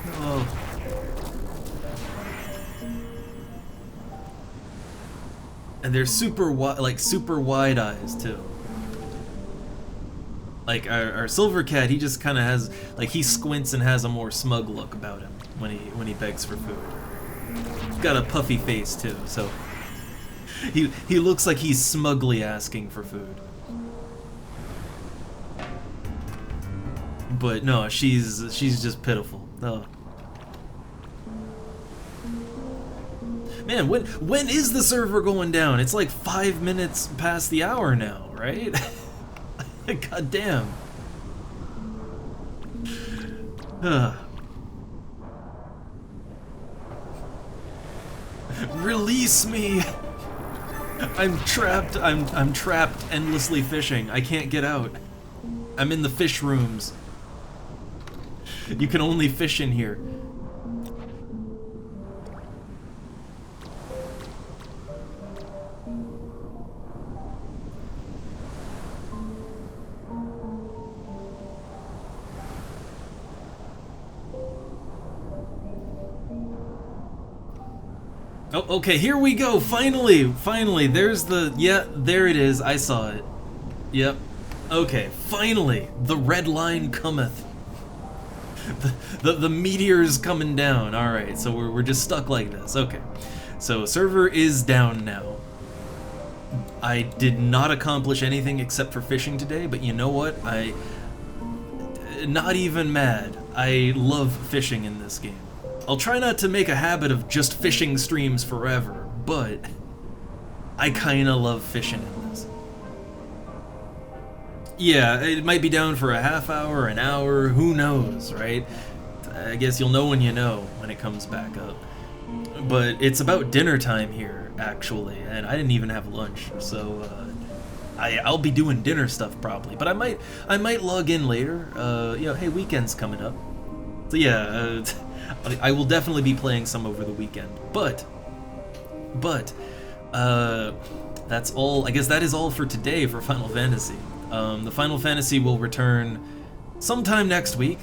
Oh. And they're super wide eyes too. Like our silver cat, he just kind of has he squints and has a more smug look about him when he begs for food. He's got a puffy face too, so he looks like he's smugly asking for food. But no, she's just pitiful. Oh. Man, when is the server going down? It's like 5 minutes past the hour now, right? God damn. Release me! I'm trapped. I'm trapped endlessly fishing. I can't get out. I'm in the fish rooms. You can only fish in here. Oh, okay, here we go. Finally, there's the, yeah, there it is. I saw it. Yep. Okay, finally, the red line cometh. The meteor's coming down. All right, so we're just stuck like this. Okay, so server is down now. I did not accomplish anything except for fishing today, but you know what? Not even mad. I love fishing in this game. I'll try not to make a habit of just fishing streams forever, but I kinda love fishing in this. Yeah, it might be down for a half hour, an hour, who knows, right? I guess you'll know when you know when it comes back up. But it's about dinner time here, actually, and I didn't even have lunch, so I'll be doing dinner stuff probably. But I might log in later. You know, hey, weekend's coming up, so yeah. I will definitely be playing some over the weekend, but that's all. I guess that is all for today for Final Fantasy. The Final Fantasy will return sometime next week,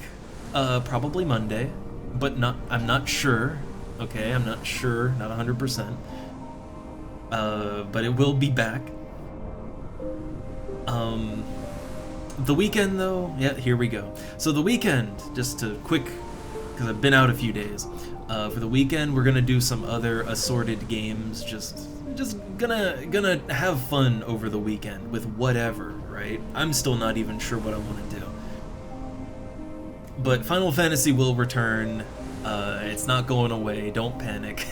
probably Monday, but I'm not sure. Okay, I'm not sure, not 100%. But it will be back. The weekend though, yeah, here we go. So the weekend, just to quick, because I've been out a few days. For the weekend, we're gonna do some other assorted games. Just gonna have fun over the weekend with whatever, right? I'm still not even sure what I want to do. But Final Fantasy will return. It's not going away. Don't panic.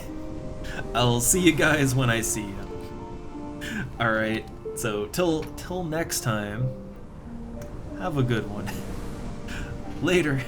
I'll see you guys when I see you. All right. So till next time. Have a good one. Later.